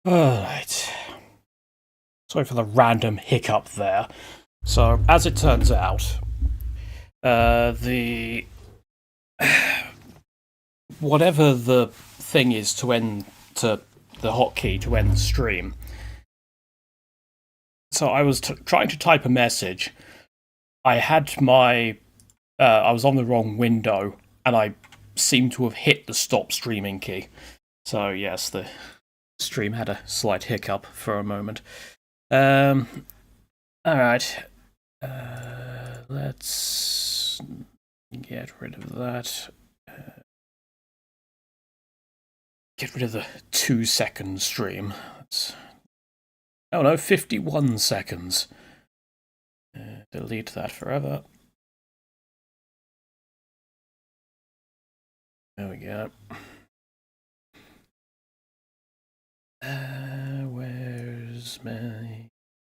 Alright. Sorry for the random hiccup there. So, as it turns out, the whatever the thing is to end to the hotkey to end the stream. So I was trying to type a message. I had my I was on the wrong window, and I seemed to have hit the stop streaming key. So yes, the stream had a slight hiccup for a moment. All right. Let's get rid of that. Get rid of the 2-second stream. Oh no, 51 seconds. Delete that forever. There we go. Where's my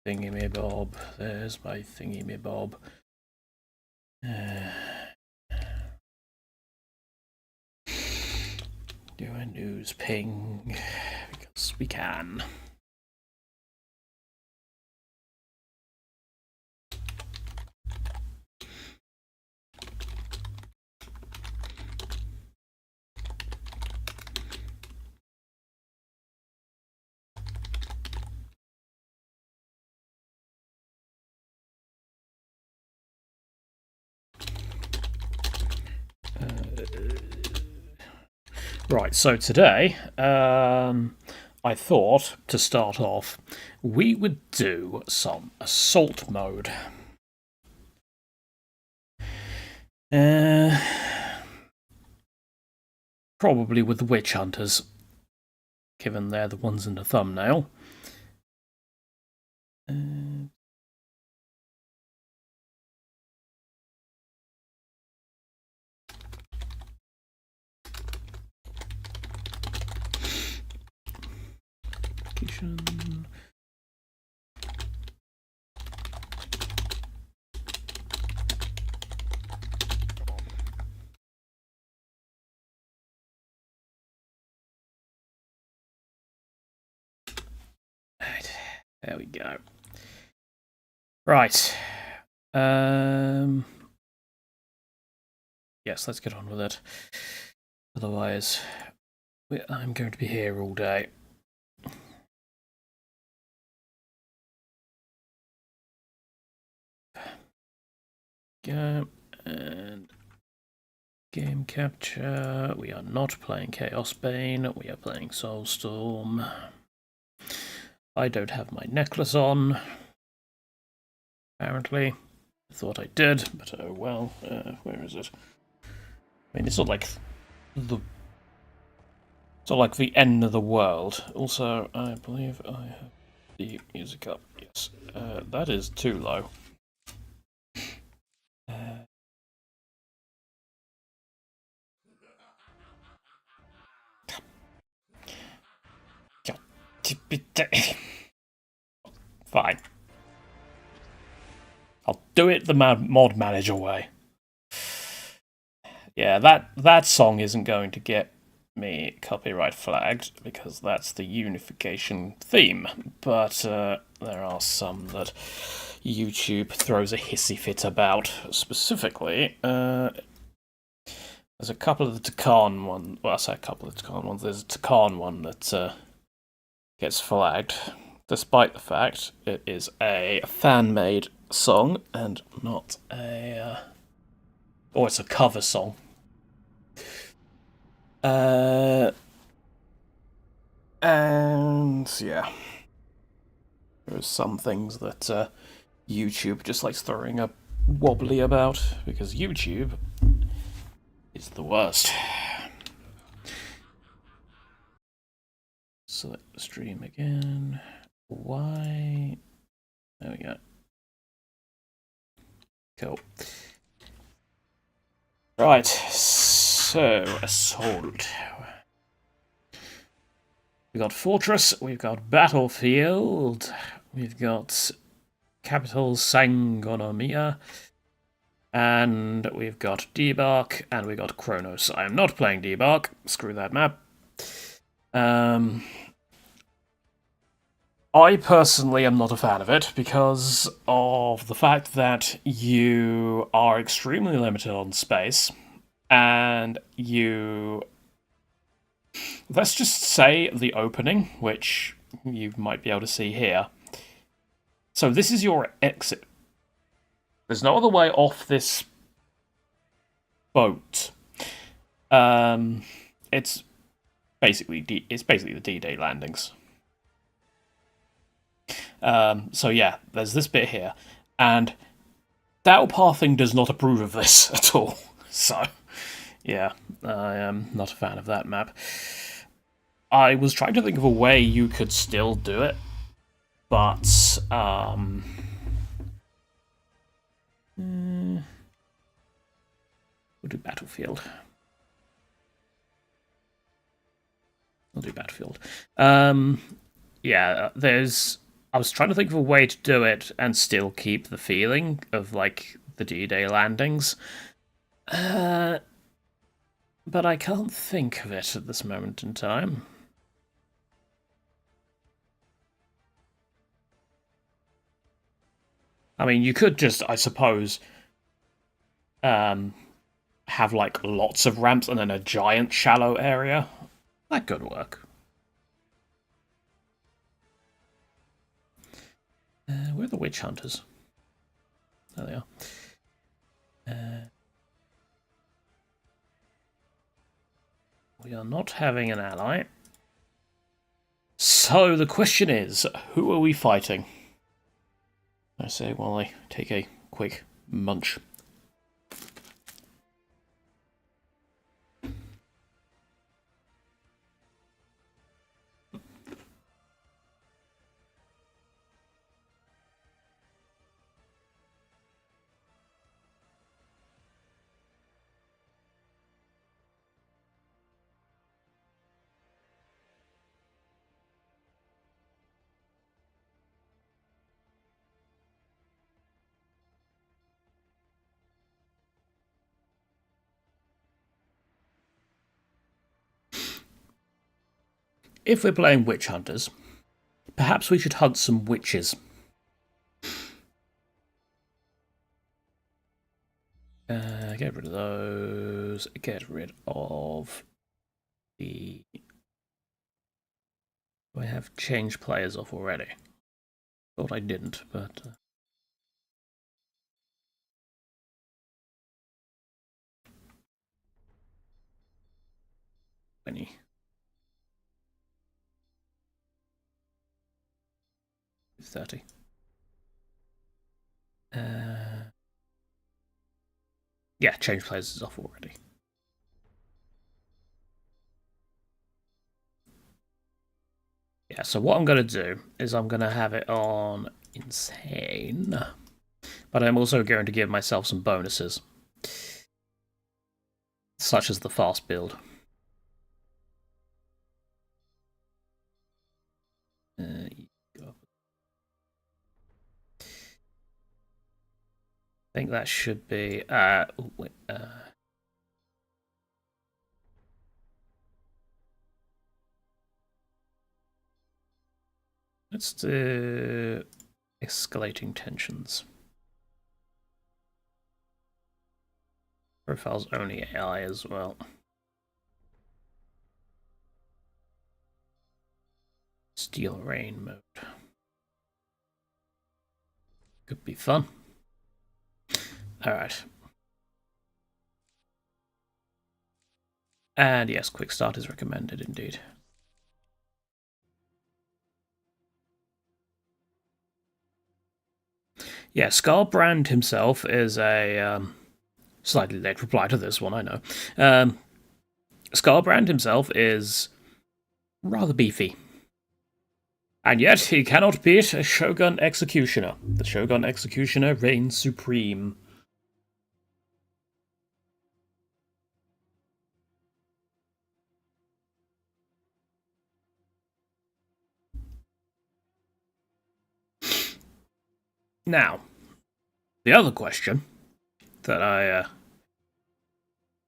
thingy-me-bob? There's my thingy-me-bob. Do a news ping, because we can. Right, so today, I thought, to start off, we would do some assault mode. Probably with the witch hunters, given they're the ones in the thumbnail. Unification. Right, there we go. Right. Yes, let's get on with it. Otherwise, I'm going to be here all day. Go and game capture. We are not playing Chaos Bane. We are playing Soulstorm. I don't have my necklace on. Apparently, I thought I did, but oh well. Where is it? I mean, it's not like the end of the world. Also, I believe I have the music up. Yes, that is too low. Fine. I'll do it the mod manager way. Yeah, that song isn't going to get me copyright flagged because that's the Unification theme. But there are some that YouTube throws a hissy fit about. Specifically, there's a couple of the Takan one. Well, I say a couple of Takan ones. There's a Takan one that gets flagged, despite the fact it is a fan-made song and not a. Or it's a cover song. And yeah, there's some things that YouTube just likes throwing a wobbly about because YouTube is the worst. Select the stream again. Why? There we go. Cool. Right, so Assault. We've got Fortress, we've got Battlefield, we've got Capital Sangonomia, and we've got Debark, and we've got Kronos. I'm not playing Debark, screw that map. I personally am not a fan of it because of the fact that you are extremely limited on space, and you. Let's just say the opening, which you might be able to see here. So this is your exit. There's no other way off this boat. It's basically the D-Day landings. So yeah, there's this bit here, and Pathing does not approve of this at all. So yeah, I am not a fan of that map. I was trying to think of a way you could still do it, but we'll do Battlefield. We'll do Battlefield. Yeah, I was trying to think of a way to do it and still keep the feeling of, like, the D-Day landings. But I can't think of it at this moment in time. I mean, you could just, I suppose, have, like, lots of ramps and then a giant shallow area. That could work. Where are the witch hunters? There they are. We are not having an ally. So the question is, who are we fighting? I say while I take a quick munch. If we're playing witch hunters, perhaps we should hunt some witches. Get rid of those. Get rid of the... I have changed players off already. Thought I didn't, but... 20. 30. Yeah, change players is off already. Yeah, so what I'm going to do is I'm going to have it on insane, but I'm also going to give myself some bonuses, such as the fast build. I think that should be... let's do escalating tensions. Profiles only AI as well. Steel Rain mode. Could be fun. Alright. And yes, quick start is recommended indeed. Yeah, Scarbrand himself is a slightly late reply to this one, I know. Scarbrand himself is rather beefy. And yet he cannot beat a Shogun Executioner. The Shogun Executioner reigns supreme. Now, the other question that I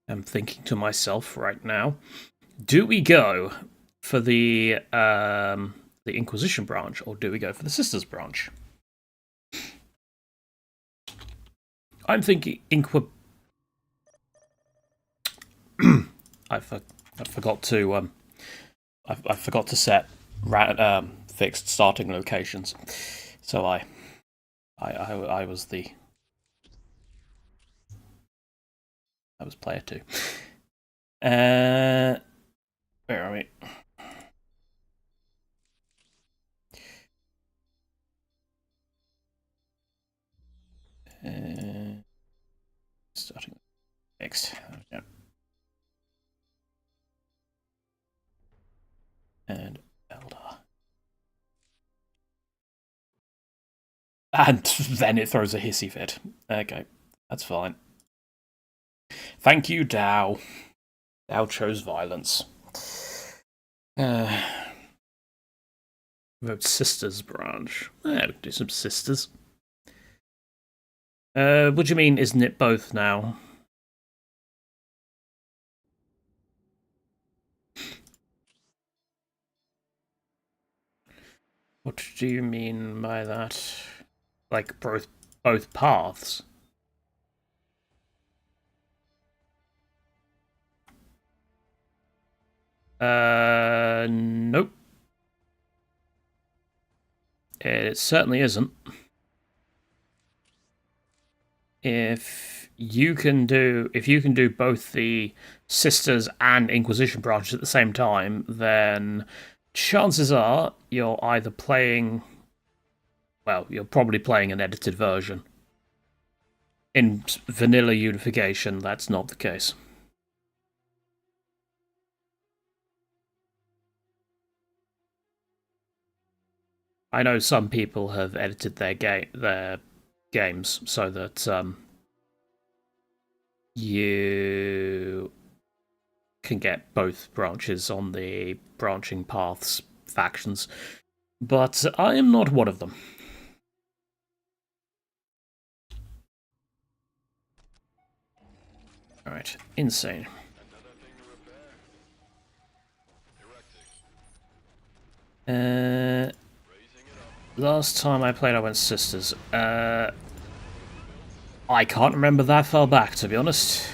am thinking to myself right now, do we go for the the Inquisition branch, or do we go for the Sisters branch? I'm thinking I forgot to I forgot to set fixed starting locations, so I was player 2. Where are we? Starting fixed. Yeah. And Eldar. And then it throws a hissy fit. Okay, that's fine. Thank you, Dow. Dow chose violence. Vote Sisters branch. Yeah, we can do some Sisters. What do you mean, isn't it both now? What do you mean by that? Like both paths? Nope. It certainly isn't. If you can do both the Sisters and Inquisition branches at the same time, then chances are you're either playing, well, you're probably playing an edited version. In vanilla Unification, that's not the case. I know some people have edited their games so that you can get both branches on the branching paths factions, but I am not one of them. Alright, insane. Last time I played I went Sisters. I can't remember that far back, to be honest.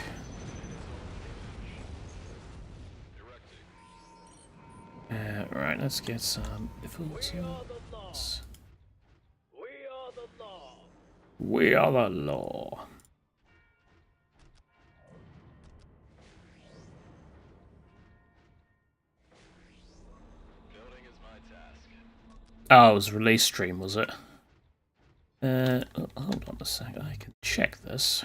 Right, let's get some... We are the law. Oh, it was release stream, was it? Hold on a sec, I can check this.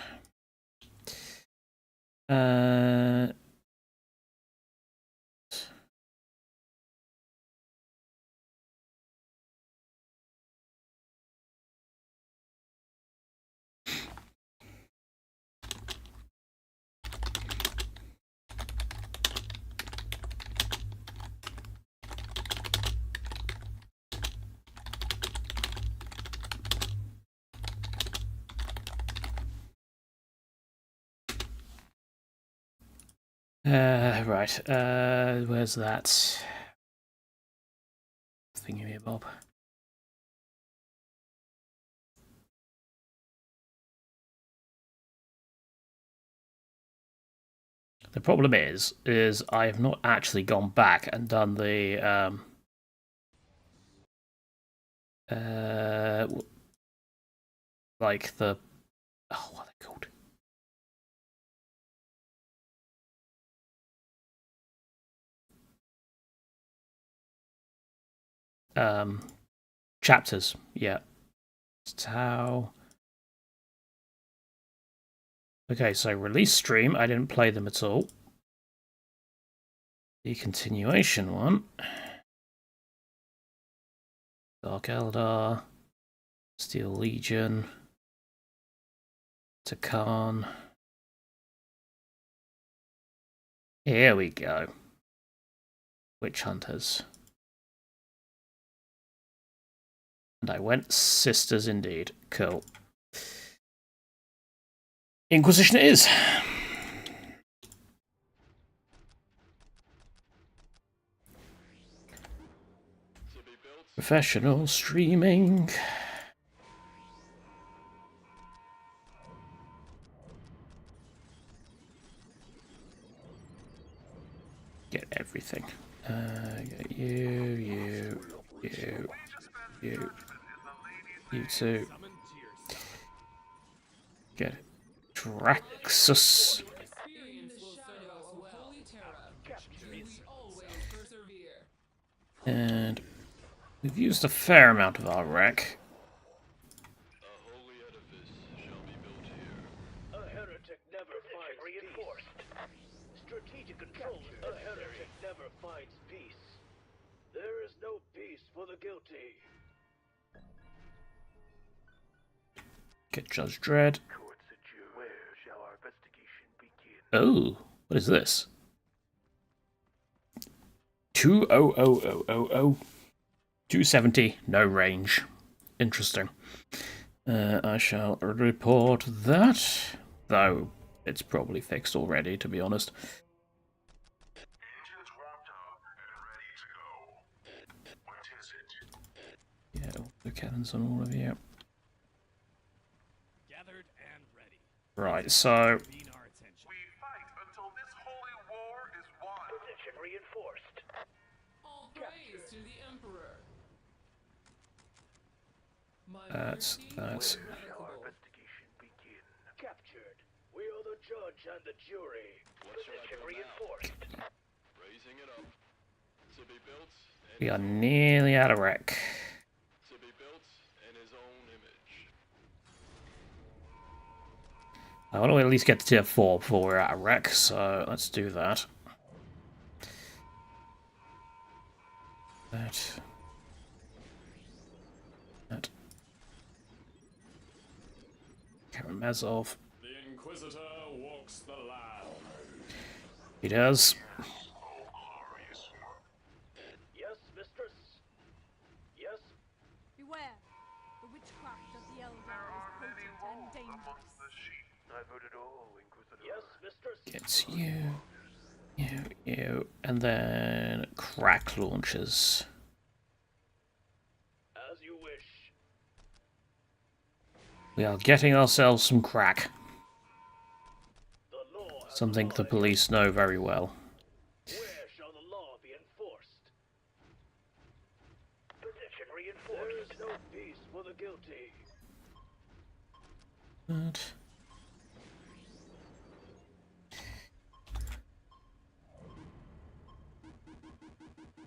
Right, where's that thingy here, Bob? The problem is I have not actually gone back and done the like the what are they called? Chapters, yeah. How? Okay, so release stream, I didn't play them at all. The continuation one. Dark Eldar, Steel Legion, Takan. Here we go. Witch Hunters. And I went Sisters indeed. Cool. Inquisition it is. Professional streaming. Get everything. Get you two. Get it. Draxus. And we've used a fair amount of our wreck. Strategic control. A heretic never finds peace. There is no peace for the guilty. Get Judge Dredd. Where shall our investigation begin? Oh, what is this? 20000. 270, no range. Interesting. I shall report that, though it's probably fixed already, to be honest. Yeah, all the cannons on all of you. Gathered and ready. Right, so We fight until this holy war is won. Position reinforced. All praise to the Emperor. that's Where shall our investigation begin? Captured. We are the judge and the jury. Position reinforced. raising it up. To be built in we are nearly out of wreck. to be built in his own image. I want to at least get to tier 4 before we're out of wreck, so let's do that. That. Karamazov. The Inquisitor walks the land. He does. Yes, mistress. Yes. Beware! The witchcraft of the Eldar is potent and dangerous. I've heard it all, Inquisitor. Yes, mistress. Gets you, and then crack launchers. As you wish. We are getting ourselves some crack. The law has Something the arrived. police know very well. Where shall the law be enforced? Position reinforced. There is no peace for the guilty. But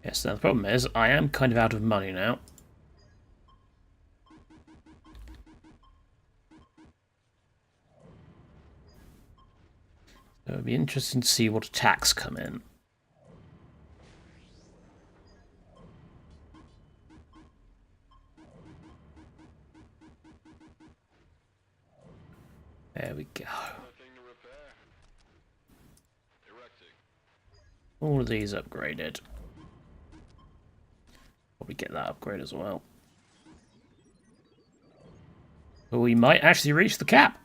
yes, now the problem is I am kind of out of money now. So it'll be interesting to see what attacks come in. There we go. Nothing to repair. Erecting. All of these upgraded. Probably get that upgrade as well. But we might actually reach the cap.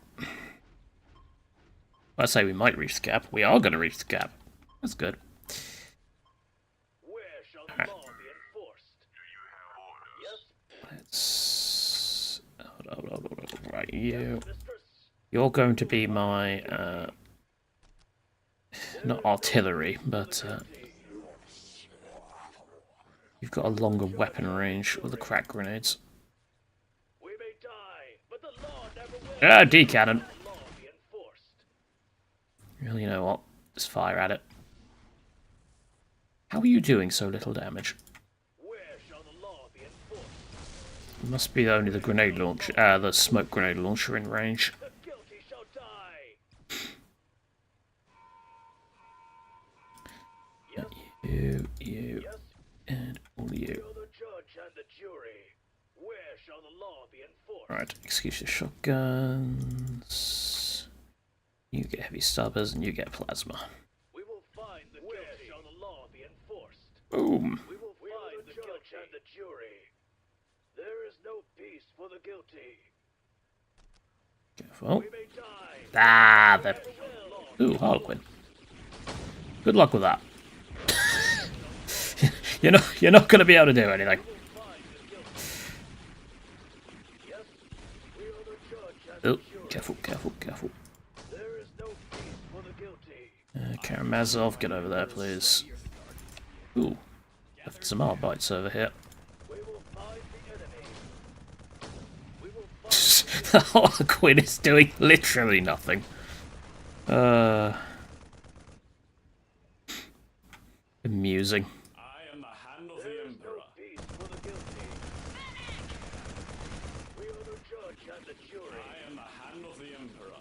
I say we might reach the cap. We are going to reach the cap. That's good. Where shall the law be enforced? Do you have orders? Yes. Let's... Hold on. Right, you. Mistress. You're going to be my... not artillery, but... you've got a longer weapon range with the crack grenades. We may die, but the law never will. Ah, D-cannon. The law be enforced. Well, you know what? Just fire at it. How are you doing so little damage? Where shall the law be enforced? It must be only the grenade launch, the smoke grenade launcher in range. The guilty shall die. You, Yes. and all We you. are the judge and the jury. Where shall the law be enforced? Right, excuse the shotguns. You get heavy stubbers and you get plasma. We will find the guilty. Where shall the law be enforced? Boom! We will find the judge and the jury. There is no peace for the guilty. Careful. We may die. Ah, the... Never will. Ooh, Harlequin. Good luck with that. You're not going to be able to do anything. We will find the Careful, careful, careful. There is no peace for the guilty. Karamazov, get over there, please. Ooh, left some Arbites over here. We will find the enemy. We will find The Harlequin is doing literally nothing. Amusing. I am the hand of the There is no Emperor. peace for the guilty. We are the judge and the jury. I am the hand of the Emperor.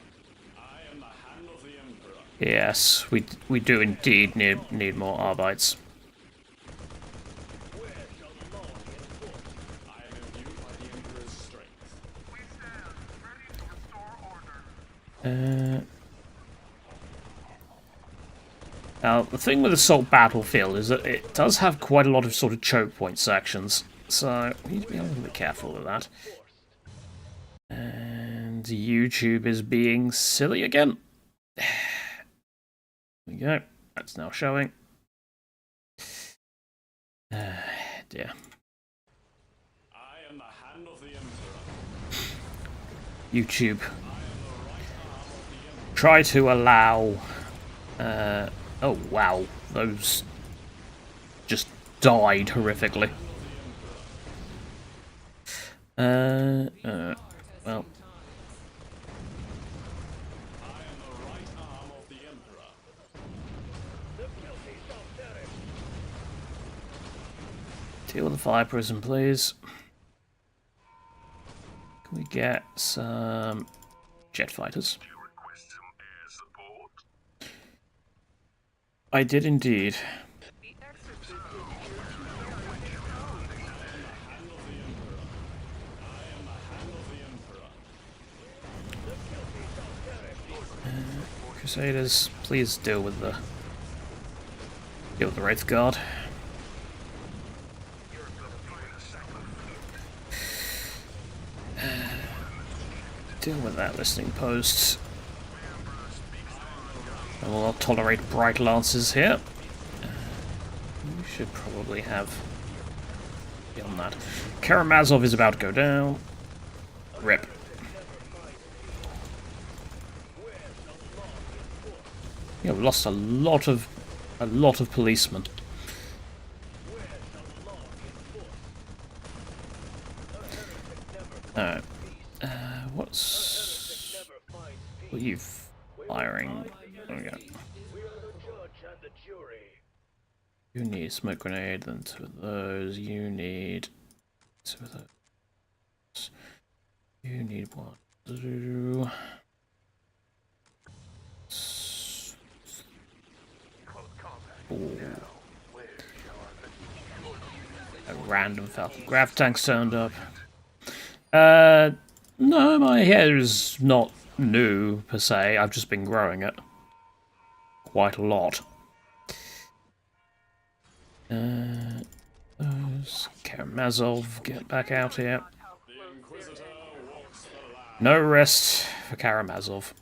I am the hand of the Emperor. Yes, we do indeed need more Arbites. Where shall the law be enforced? I am imbued by the Emperor's strength. We stand ready to restore order. Now, the thing with Assault Battlefield is that it does have quite a lot of sort of choke point sections, so we need to be a little bit careful with that. And YouTube is being silly again. There we go. That's now showing. Dear. I am the hand of the Emperor. YouTube. Try to allow... oh wow, those just died horrifically. Well, I am the right arm of the Emperor. The guilty shall perish. deal with the fire prison, please. Can we get some jet fighters? You request some air support? I did indeed. The exorcism. Crusaders, please deal with the Wraith Guard. Deal with that listening post. I will not tolerate bright lances here. We should probably have beyond that. Karamazov is about to go down. Rip. Yeah, we lost a lot of policemen. Alright. What are you firing? There we go. We are the judge and the jury. You need smoke grenade, then 2 of those. You need 2 of those. You need 1. Ooh. A random Falcon Grav tank turned up. No, my hair is not new per se. I've just been growing it quite a lot. Karamazov, get back out here. No rest for Karamazov.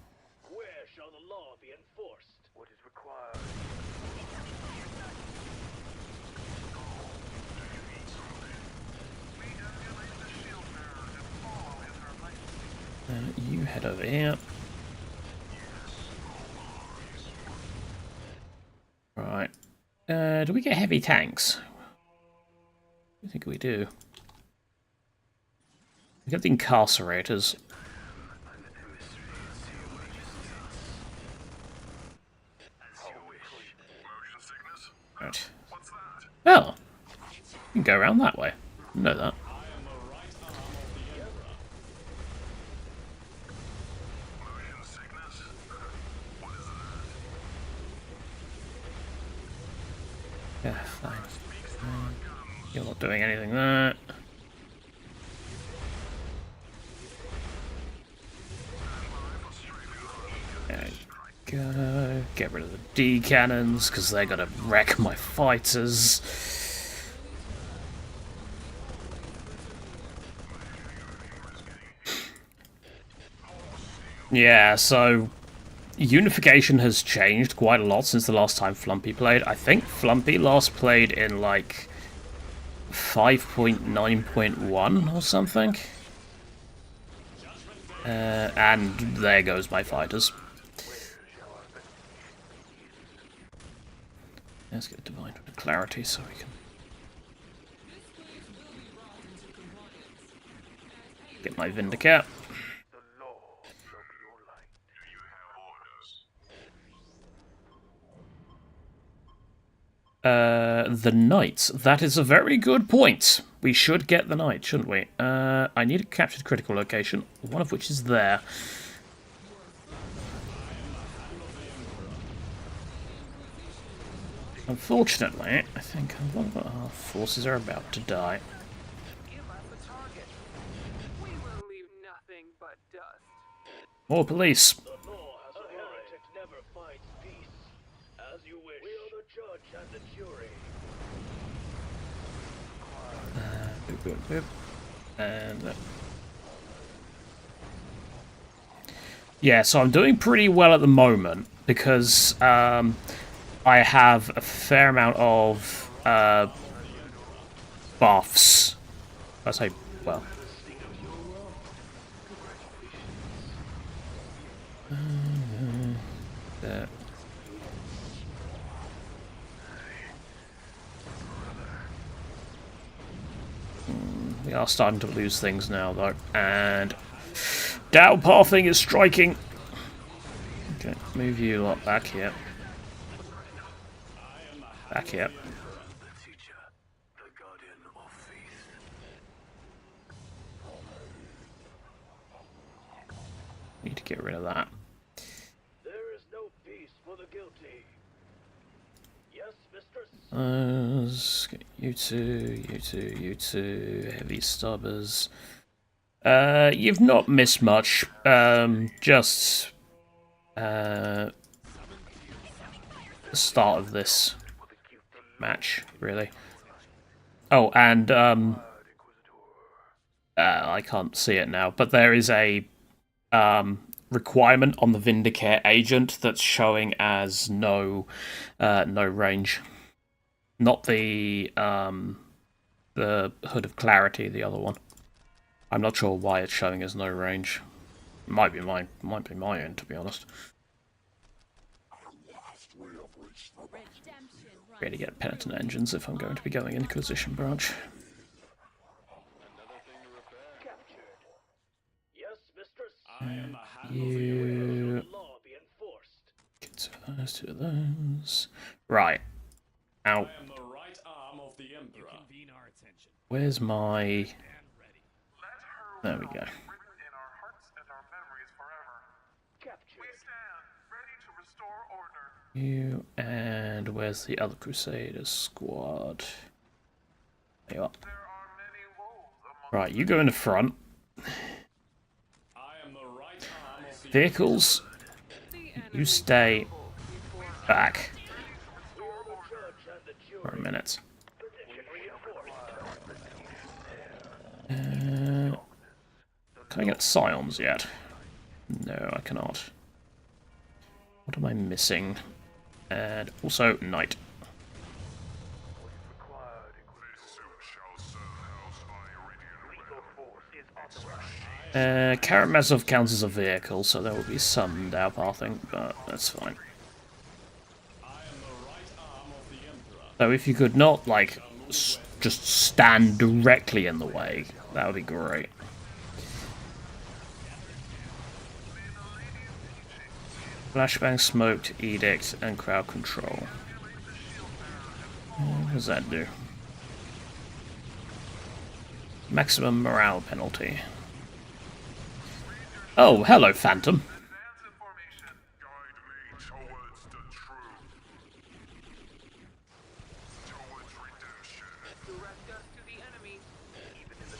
Where shall the law be enforced? What is required? You head over here. Right. Do we get heavy tanks? I think we do. We get the incarcerators. Right. Oh! You can go around that way. Know that. Yeah, fine. You're not doing anything there. There you go. Get rid of the D cannons because they're gonna wreck my fighters. Yeah, so Unification has changed quite a lot since the last time Flumpy played. I think Flumpy last played in like 5.9.1 or something. And there goes my fighters. Let's get Divine Clarity so we can get my Vindicate. The law shall be your light. Do you have orders? The Knights. That is a very good point. We should get the Knight, shouldn't we? I need a captured critical location, one of which is there. Unfortunately, I think a lot of our forces are about to die. Give us a target. We will leave nothing but dust. More police. The law has a heretic never finds peace. As you wish. We are the judge and the jury. Boop, boop, boop. And yeah, so I'm doing pretty well at the moment because I have a fair amount of buffs. I say, well. There. We are starting to lose things now, though, and downpathing is striking. Okay, move you lot back here. Back here. The teacher, the guardian of faith. Need to get rid of that. There is no peace for the guilty. Yes, mistress? Let's get you two, heavy stubbers. You've not missed much. Just the start of this match, really. Oh, and I can't see it now, but there is a requirement on the Vindicate agent that's showing as no range. Not the Hood of Clarity, the other one. I'm not sure why it's showing as no range. Might be my end, to be honest. Really get penitent engines if I'm going to be going Inquisition branch. Captured. Yes, mistress? You The law be enforced. get to those. Right. Ow. I am the right arm of the Emperor. Where's my? Let her There we go. written in our hearts and our memories forever. Captured. We stand ready to restore order. You and where's the other Crusaders squad? There you are. There are many wolves among Right, you go in the front. I am the right arm of the Vehicles, you stay back for a minute. Can I get Scions yet? No, I cannot. What am I missing? And also, Knight. Karamazov counts as a vehicle, so there will be some downpathing, but that's fine. So if you could not, like, just stand directly in the way, that would be great. Flashbang, smoked, edict, and crowd control. What does that do? Maximum morale penalty. Oh, hello, Phantom. advance information. Guide me towards the truth. Towards redemption. Direct us to the enemy. Even in the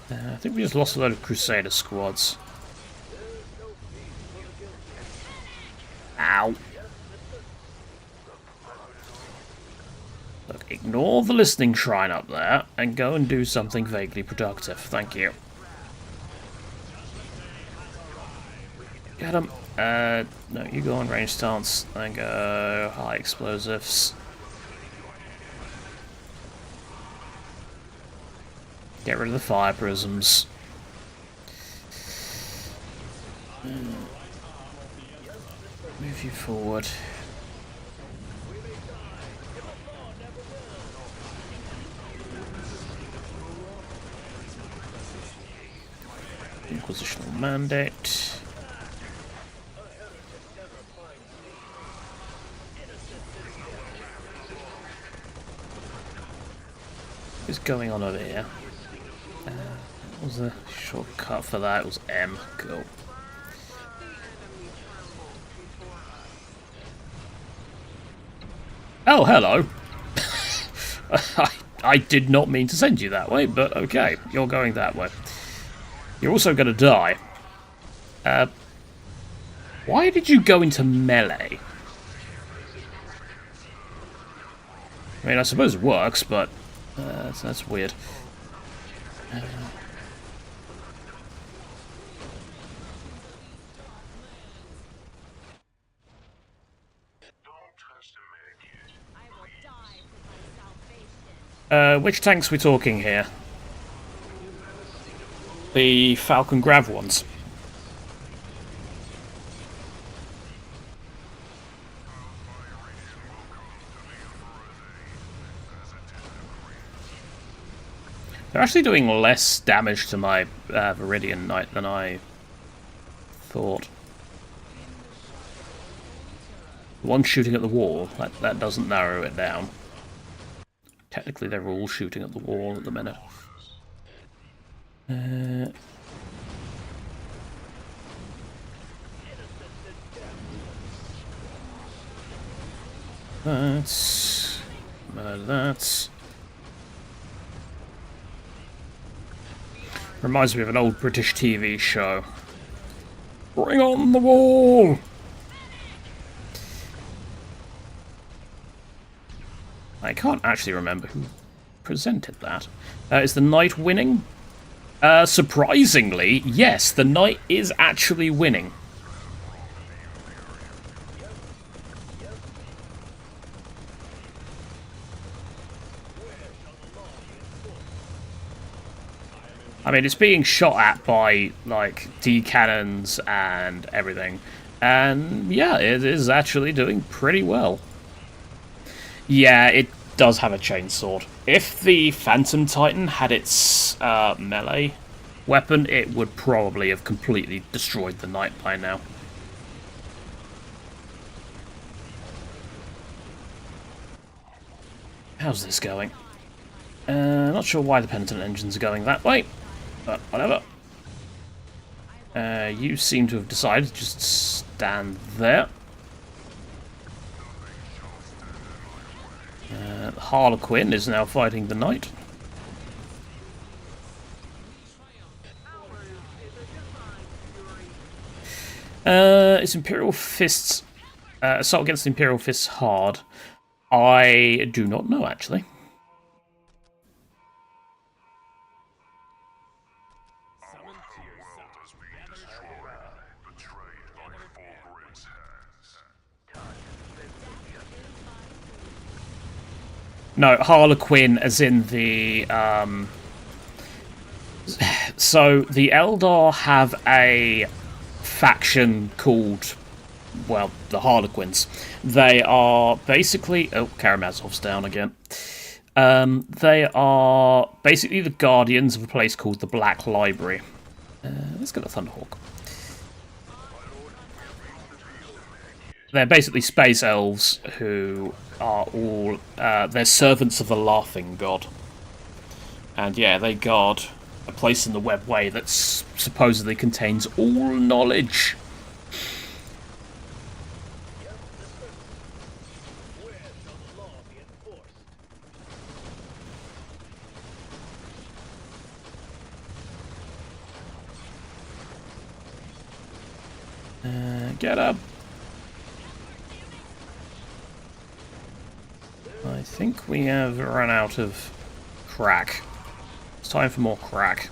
darkness. I think we just lost a load of Crusader squads. Ow. Look, ignore the listening shrine up there and go and do something vaguely productive. Thank you. Get him. No, you go on range stance and go high explosives. Get rid of the fire prisms. Move you forward. Inquisitional mandate. What's going on over here? What was the shortcut for that? It was M. Cool. Oh, hello. I did not mean to send you that way, but okay, you're going that way. You're also going to die. Why did you go into melee? I mean, I suppose it works, but that's weird. Which tanks we talking here? The Falcon Grav ones. They're actually doing less damage to my Viridian Knight than I thought. The one shooting at the wall, that doesn't narrow it down. Technically, they're all shooting at the wall at the minute. That's... Reminds me of an old British TV show. Bring on the wall! I can't actually remember who presented that. Is the knight winning? Surprisingly, yes, the knight is actually winning. I mean, it's being shot at by, like, D-cannons and everything. And, yeah, it is actually doing pretty well. Yeah, it does have a chainsword. If the Phantom Titan had its melee weapon, it would probably have completely destroyed the knight by now. How's this going? Not sure why the Penitent engines are going that way, but whatever. You seem to have decided to just stand there. Harlequin is now fighting the knight. Is Imperial Fists... assault against the Imperial Fists hard? I do not know, actually. No, Harlequin as in the, So, the Eldar have a faction called, well, the Harlequins. They are basically... Oh, Karamazov's down again. They are basically the guardians of a place called the Black Library. Let's get a Thunderhawk. They're basically space elves who are all... they're servants of the Laughing God. And yeah, they guard a place in the webway that supposedly contains all knowledge. Get up. I think we have run out of crack. It's time for more crack.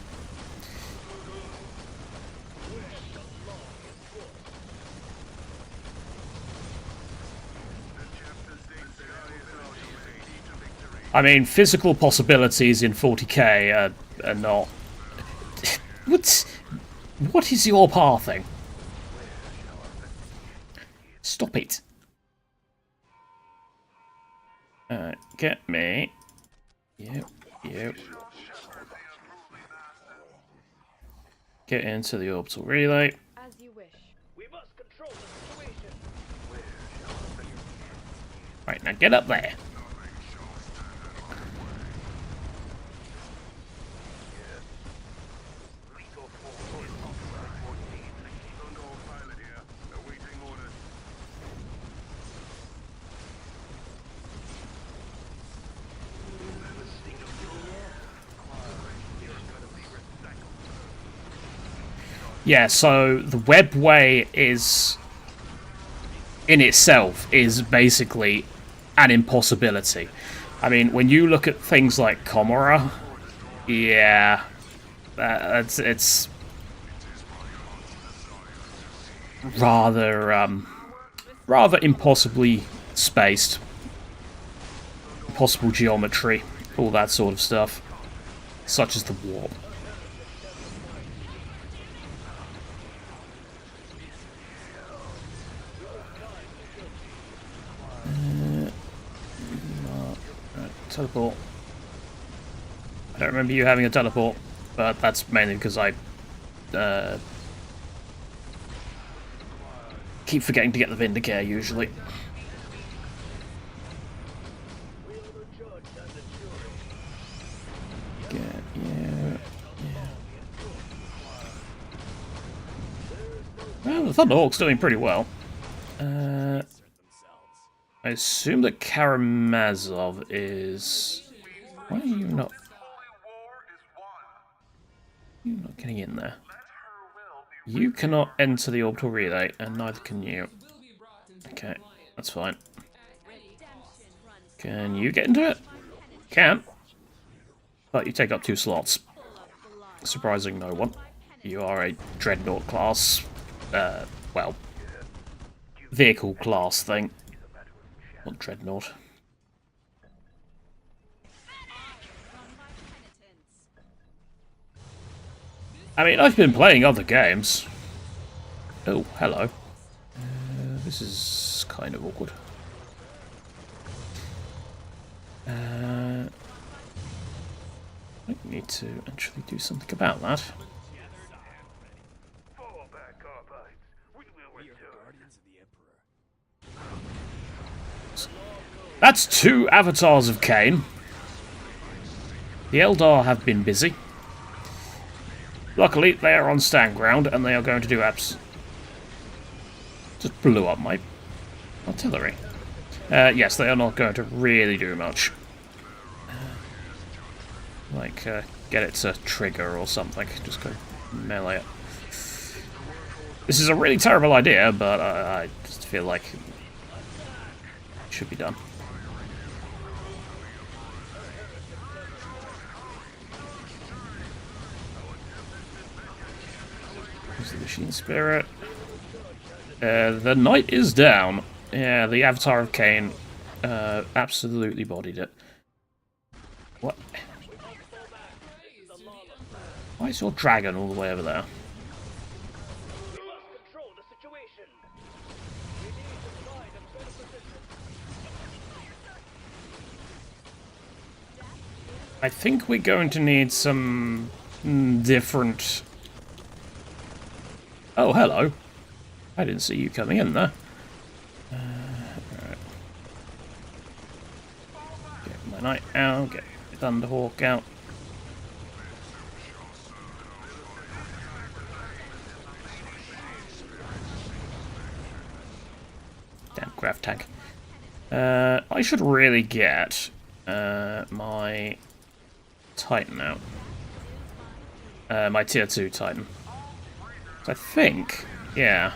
I mean, physical possibilities in 40k are not... What is your pathing? Stop it. Get me. Yep, yep. Get into the orbital relay. As you wish. We must control the situation. Right, now get up there. Yeah, so the webway is, in itself, is basically an impossibility. I mean, when you look at things like Comora, yeah, it's rather rather impossibly spaced, impossible geometry, all that sort of stuff, such as the warp. Teleport. I don't remember you having a teleport, but that's mainly because I keep forgetting to get the Vindicare usually. Yeah. Well, the Thunderhawk's doing pretty well. I assume that Karamazov is... Why are you not... You're not getting in there. You cannot enter the orbital relay, and neither can you. Okay, that's fine. Can you get into it? Can. But you take up 2 slots. Surprising no one. You are a Dreadnought class... well... vehicle class thing. Not Dreadnought. I mean, I've been playing other games. Oh, hello. This is kind of awkward. I need to actually do something about that. That's 2 avatars of Cain. The Eldar have been busy. Luckily, they are on stand ground, and they are going to do abs... Just blew up my artillery. Yes, they are not going to really do much. Like, get it to trigger or something. Just go melee it. This is a really terrible idea, but I just feel like it should be done. Here's the machine spirit. The knight is down. Yeah, the Avatar of Cain absolutely bodied it. What? Why is your dragon all the way over there? We must control the situation. We need to find a better position. I think we're going to need some different... Oh, hello. I didn't see you coming in there. Right. Get my knight out, get my Thunderhawk out. Damn, grav tank. I should really get my Titan out. My tier 2 Titan. I think, yeah.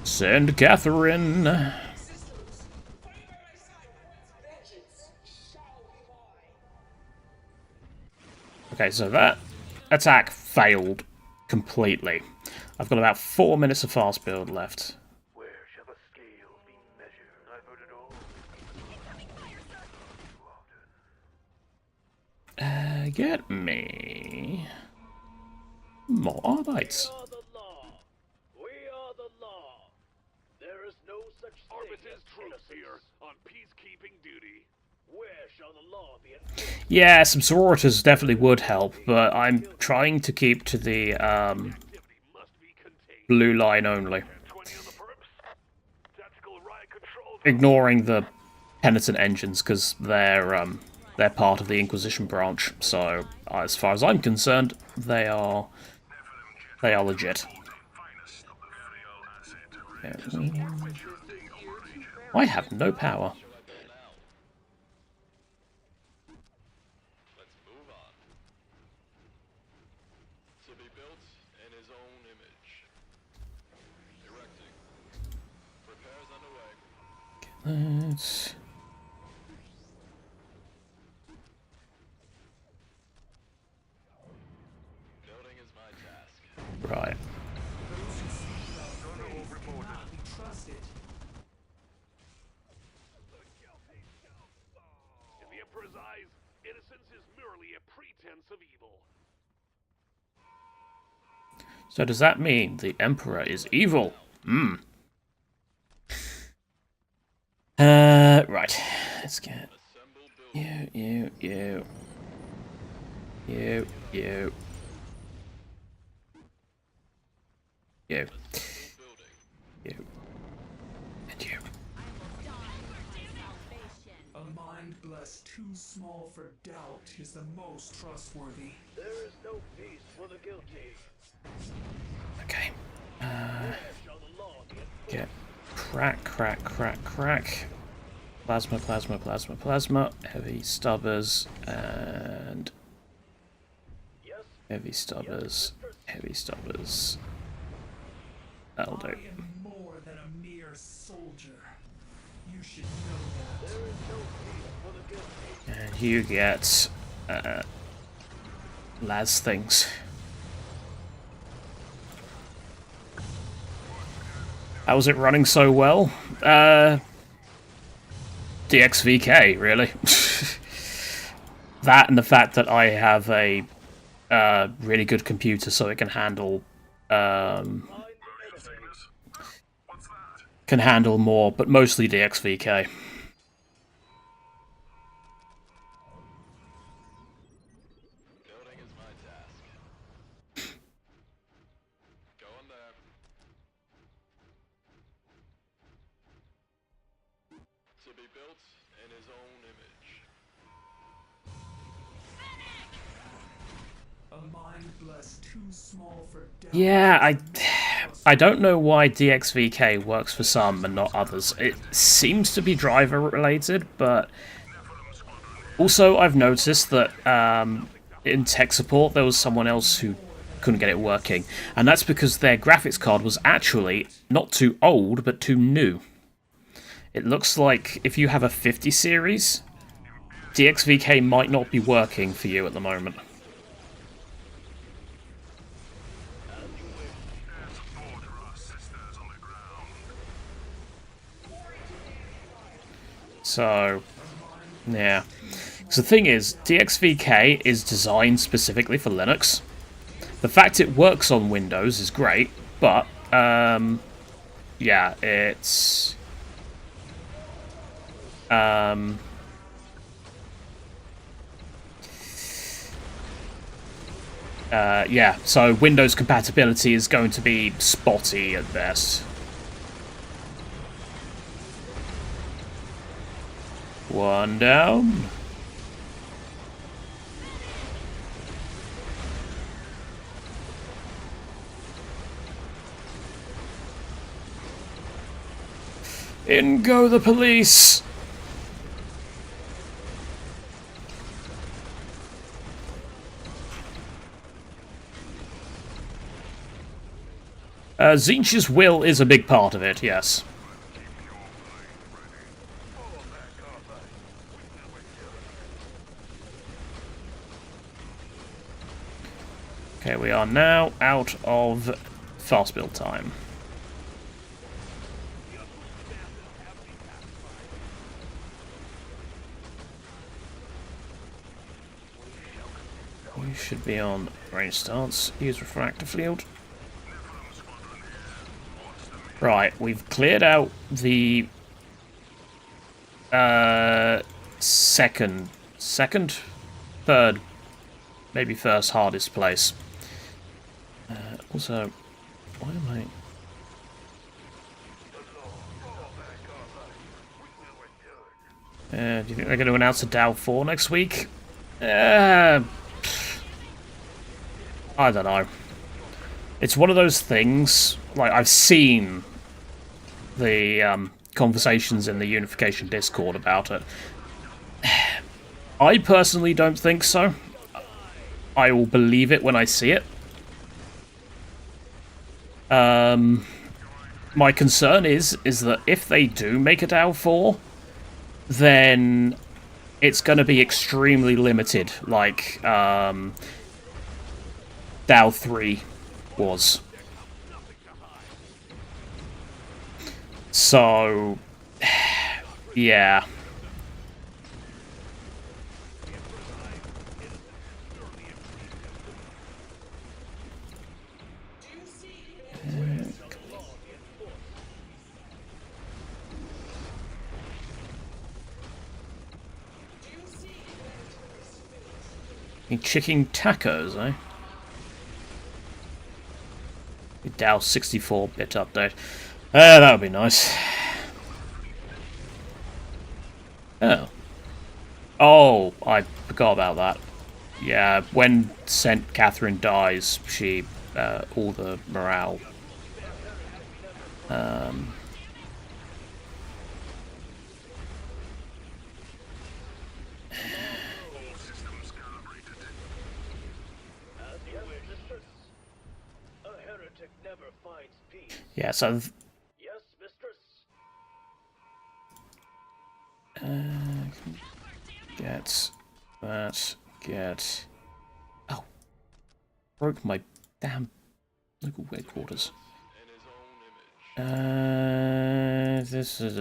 Send Catherine. Okay, so that attack failed completely. I've got about 4 minutes of fast build left. Where shall the scales be measured? I've heard it all. Get me more Arbites. Are the law. law be enforced. Yeah, some sororitas definitely would help, but I'm trying to keep to the Activity must be contained. blue line only, 20 of the perps. Tactical riot control. ignoring the penitent engines because they're part of the Inquisition branch. So as far as I'm concerned, they are legit. Yeah. I have no power. Let's move on. To be built in his own image. Erecting. Repairs underway. Let's... Building is my task. Right. In the Emperor's eyes, innocence is merely a pretense of evil. So does that mean the Emperor is evil? Hmm. Right. Let's get Assemble building. you. Building. You. And you. A mind blessed too small for doubt is the most trustworthy. There is no peace for the guilty. Okay. Where shall the law be enforced? Get crack. Plasma. Heavy stubbers and Yes, heavy stubbers. That'll do. I am more than a mere soldier. You should know that. there is no peace for the guilty. And you get las things. How was it running so well? DXVK, really. That and the fact that I have a really good computer so it can handle more, but mostly DXVK. Building is my task. Go in there. To be built in his own image. A mind blessed too small for doubt. Yeah, I don't know why DXVK works for some and not others. It seems to be driver related, but also I've noticed that in tech support there was someone else who couldn't get it working, and that's because their graphics card was actually not too old but too new. It looks like if you have a 50 series, DXVK might not be working for you at the moment. So, yeah. So the thing is, DXVK is designed specifically for Linux. The fact it works on Windows is great, but, yeah, it's... yeah, so Windows compatibility is going to be spotty at best. One down. In go the police! Zinch's will is a big part of it, yes. Okay, we are now out of fast build time. You should be on range stance. Use refractor field. Right, we've cleared out the second second, third, maybe first hardest place. Also, why am I? Do you think they're going to announce a Dow 4 next week? I don't know. It's one of those things, like, I've seen the conversations in the Unification Discord about it. I personally don't think so. I will believe it when I see it. My concern is that if they do make a Dow 4, then it's going to be extremely limited, like Dow 3 was. So, yeah. Chicken tacos, eh? Dow 64-bit update. That would be nice. Oh. Oh, I forgot about that. Yeah, when St. Catherine dies, she, all the morale. Yeah, so... Yes, mistress. Get... Oh. Broke my damn local headquarters. This is...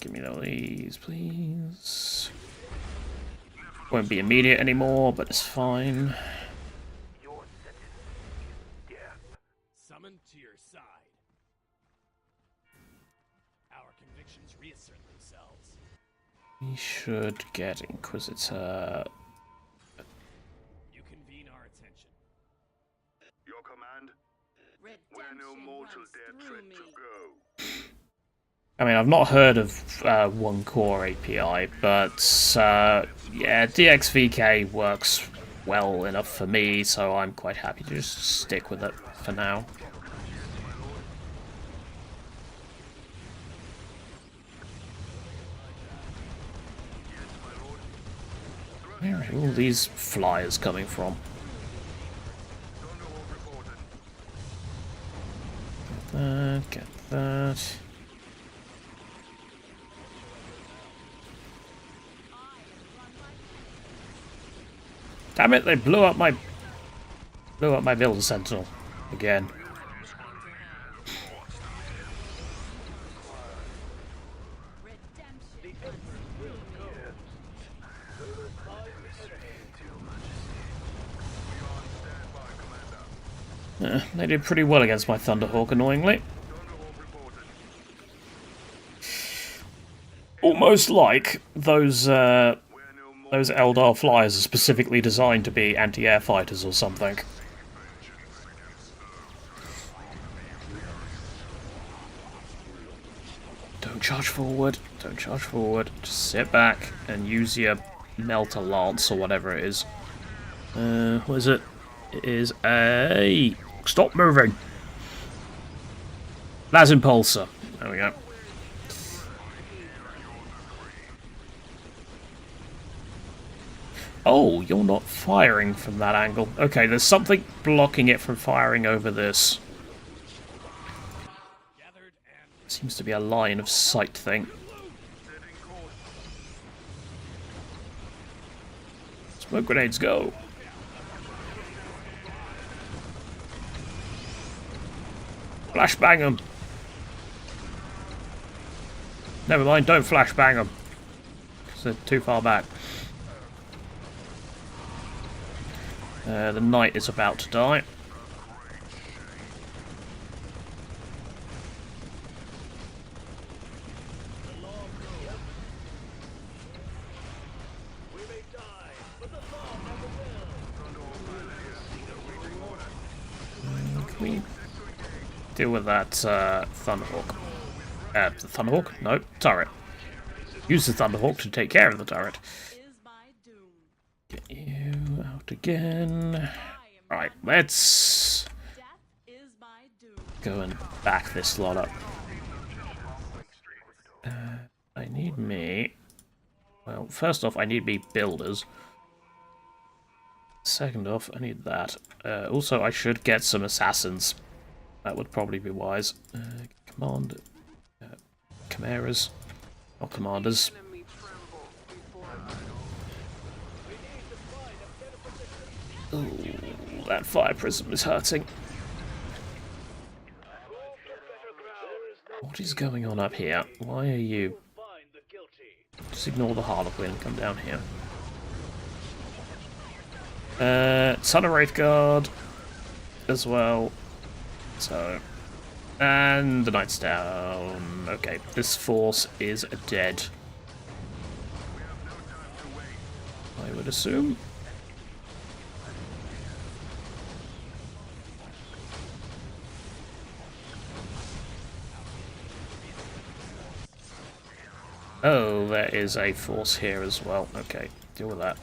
give me all these, please. Won't be immediate anymore, but it's fine. Summoned to your side. Our convictions reassert themselves. We should get Inquisitor. You convene our attention. Your command? Where no mortal dare tread to go. I mean, I've not heard of One Core API, but yeah, DXVK works well enough for me, so I'm quite happy to just stick with it for now. Where are all these flyers coming from? Get that. Damn it! They blew up my builder sentinel again. They did pretty well against my Thunderhawk, annoyingly. Almost like those Eldar flyers are specifically designed to be anti-air fighters or something. Don't charge forward. Don't charge forward. Just sit back and use your Melter Lance or whatever it is. What is it? It is a... Stop moving! Las Impulsor. There we go. Oh, you're not firing from that angle. Okay, there's something blocking it from firing over this. Seems to be a line of sight thing. Smoke grenades, go! Flashbang them! Never mind, don't flashbang them. Because they're too far back. The knight is about to die. Can we deal with that Thunderhawk? The Thunderhawk? No, turret. Use the Thunderhawk to take care of the turret. Is my doom. Get you out again. Right, let's Death is my doom. go and back this lot up. I need me... Well, first off, I need me builders. Second off, I need that. Also, I should get some assassins. That would probably be wise. Command... Chimeras. Or commanders. Enemy tremble before Ooh, that fire prism is hurting. What is going on up here? Why are you... Find the guilty. Just ignore the Harlequin, come down here. Son of Wraith Guard as well. So... And the Knight's down. Okay, this force is dead. I would assume. Oh, there is a force here as well. Okay, deal with that.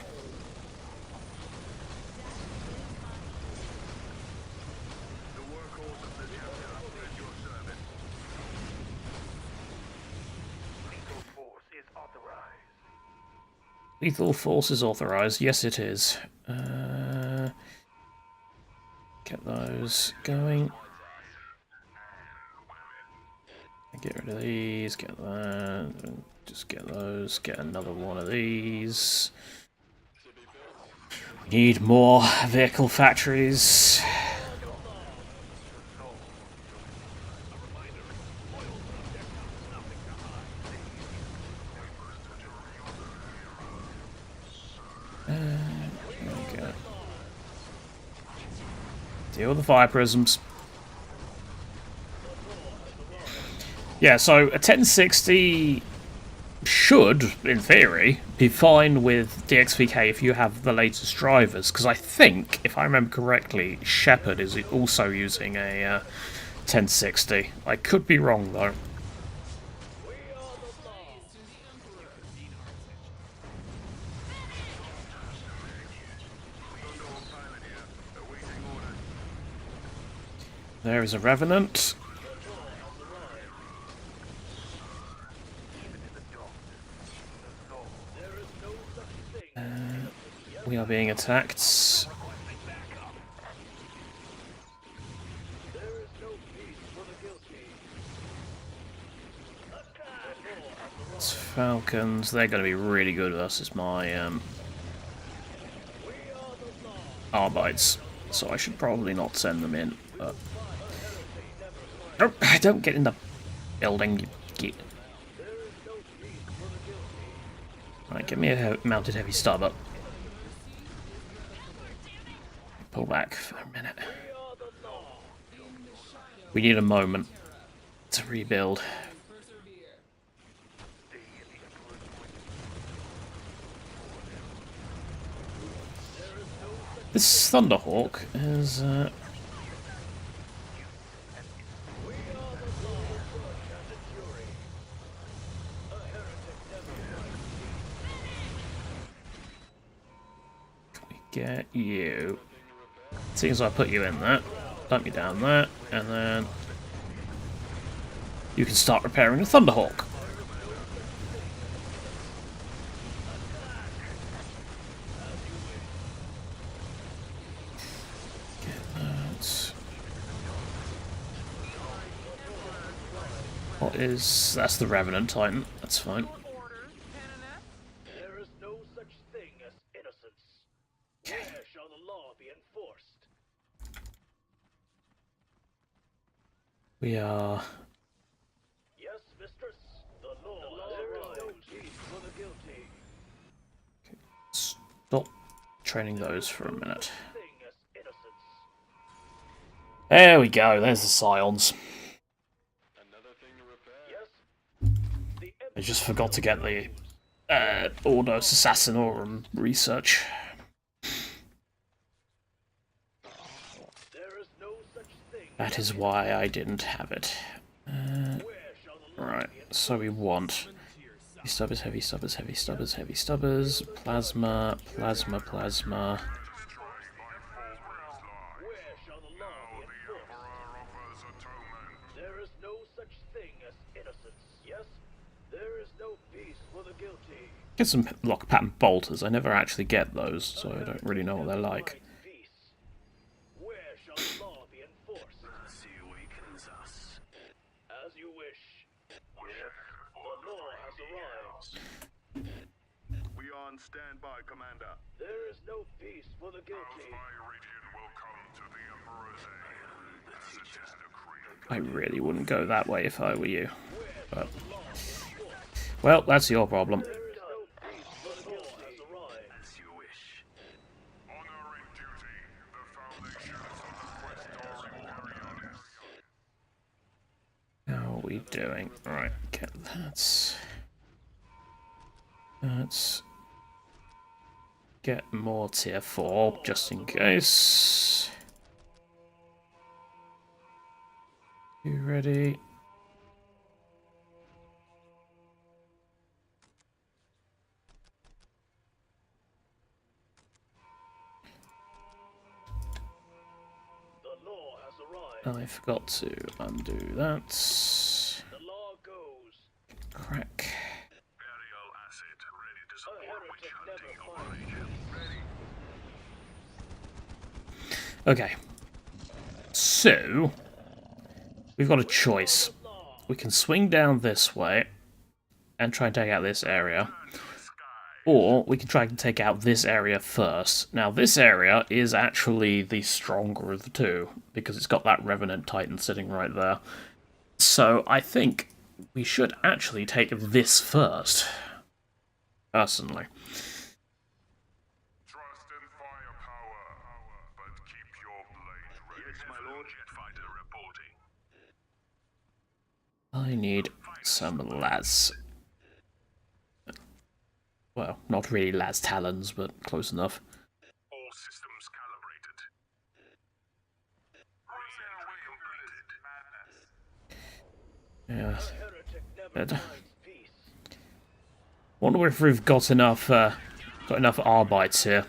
Lethal force is authorized. Yes, it is. Get those going. Get rid of these. Get that. Just get those. Get another one of these. Need more vehicle factories. Deal with the fire prisms. Yeah, so a 1060 should, in theory, be fine with DXVK if you have the latest drivers, because I think, if I remember correctly, Shepard is also using a 1060. I could be wrong, though. There is a Revenant. We are being attacked. It's Falcons. They're going to be really good versus my Arbites, so I should probably not send them in. But don't get in the building. Right, give me a mounted heavy stub. Pull back for a minute. We need a moment to rebuild. This Thunderhawk is get you. Seeing as I put you in there, dump you down there, and then you can start repairing the Thunderhawk. Get that. What is... That's the Revenant Titan, that's fine. There is no such thing as innocence. Where shall the law be enforced? We are... Yes, mistress. The law has no peace for the guilty. Stop training those for a minute. Thing as innocence. There we go, there's the Scions. Yes. The I just forgot to get the Ordos Assassinorum research. There is no such thing That is why I didn't have it. Right, so we want heavy stubbers, heavy stubbers, heavy stubbers, heavy stubbers, plasma, plasma, plasma. Where shall the law be enforced? There is no such thing as innocence, yes? There is no peace for the guilty. Get some lock pattern bolters. I never actually get those, so I don't really know what they're like. Peace. Where shall the law be enforced? Mercy awakens us. As you wish. The law has arrived. We are on standby, Commander. There is no peace for the guilty. will come to the Emperor's aid, as it is decreed. I really wouldn't go that way if I were you. But well, that's your problem. There is no peace for the guilty. Has arrived. As you wish. Honor and duty, the foundations of the quest are imperialis. How are we doing? Right, get that. Let's get more tier 4, just in case. You ready? The law has arrived. I forgot to undo that. The law goes. Crack. Imperial asset ready to A support heretic witch-hunting never finds operation. peace. Okay. So, we've got a choice. We can swing down this way and try and take out this area. Or we can try and take out this area first. Now, this area is actually the stronger of the two, because it's got that Revenant Titan sitting right there. So, I think we should actually take this first. Personally. Trust in firepower, but keep your blade ready. Yes, my lord. Jet fighter reporting. I need some las. Well, not really las talons, but close enough. All systems calibrated. Re-entry completed. Yeah. A heretic never Good. finds peace. Wonder if we've got enough Arbites here.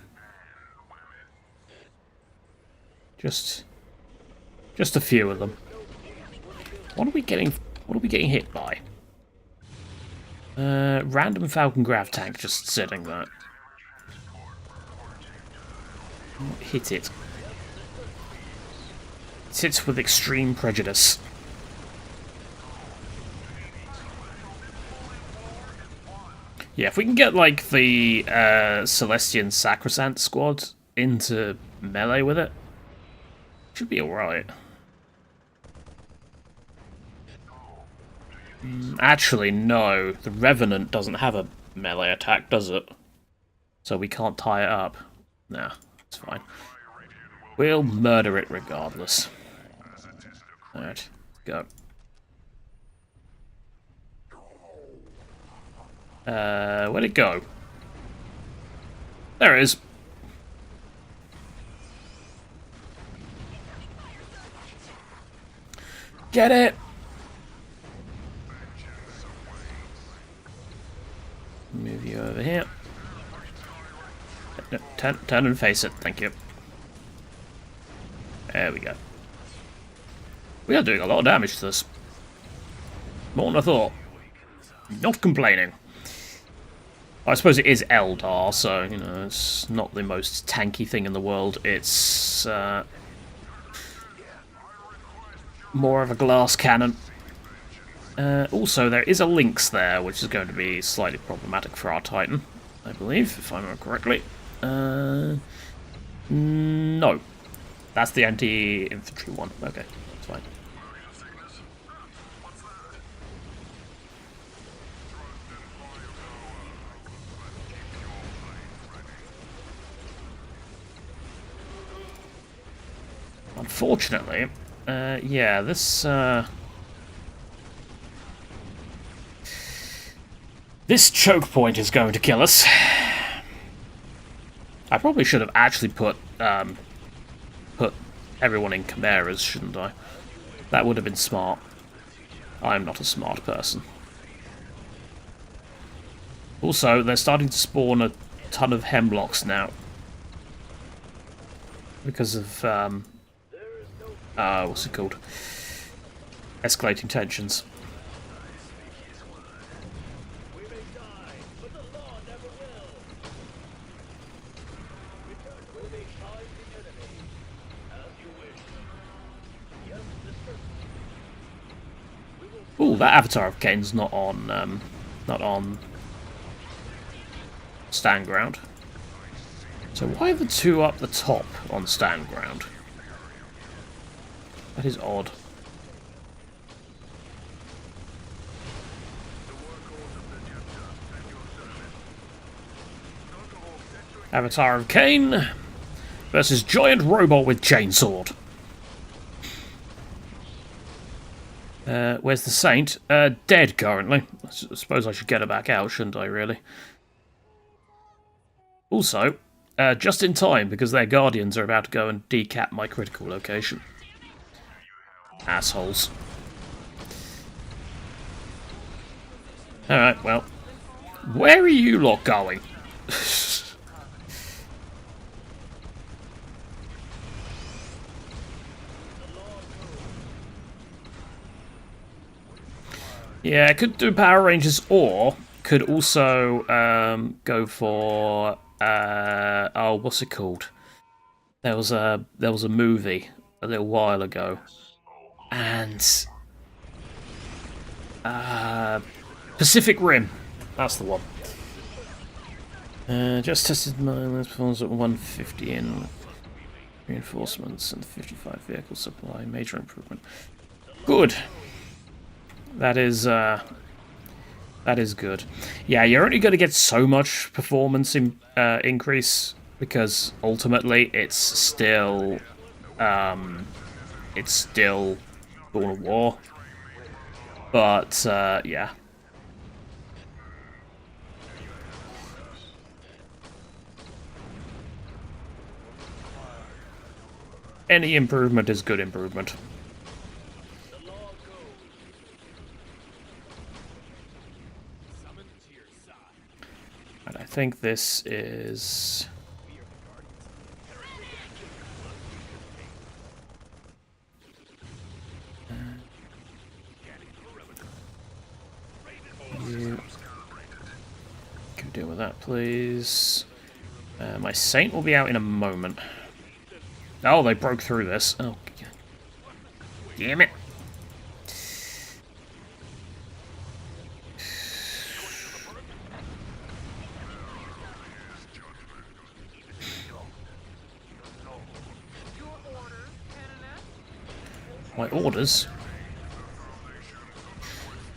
Just a few of them. What are we getting hit by? Random Falcon Grav tank just sitting there. Hit it. It hits with extreme prejudice. Yeah, if we can get like the Celestian Sacrosanct squad into melee with it, should be alright. Actually, no. The Revenant doesn't have a melee attack, does it? So we can't tie it up. Nah, it's fine. We'll murder it regardless. Alright, go. Where'd it go? There it is. Get it! Move you over here. No, turn and face it, thank you. There we go. We are doing a lot of damage to this. More than I thought. Not complaining. I suppose it is Eldar, so, you know, it's not the most tanky thing in the world. It's more of a glass cannon. Also, there is a Lynx there, which is going to be slightly problematic for our Titan, I believe, if I remember correctly. No. That's the anti-infantry one. Okay, that's fine. Unfortunately, yeah, this choke point is going to kill us. I probably should have actually put everyone in chimeras, shouldn't I? That would have been smart. I'm not a smart person. Also, they're starting to spawn a ton of hemlocks now. Because of, what's it called? Escalating tensions. We may die, but the law never will. Return will be behind the enemy. As you wish. Yes, mister. Ooh, that Avatar of Kane's not on stand ground. So why are the two up the top on stand ground? That is odd. Avatar of Kane versus giant robot with chainsword. Where's the Saint? Dead currently. I suppose I should get her back out, shouldn't I, really? Also, just in time, because their Guardians are about to go and decap my critical location. Assholes. Alright, well. Where are you lot going? Yeah, I could do Power Rangers, or could also go for oh, what's it called? There was a movie a little while ago, and Pacific Rim. That's the one. Just tested my performance at 150 in reinforcements and 55 vehicle supply. Major improvement. Good. That is good. Yeah, you're only going to get so much performance increase because ultimately it's still Dawn of War. But yeah. Any improvement is good improvement. And I think this is... you can deal with that, please. My Saint will be out in a moment. Oh, they broke through this. Oh, damn it. My orders?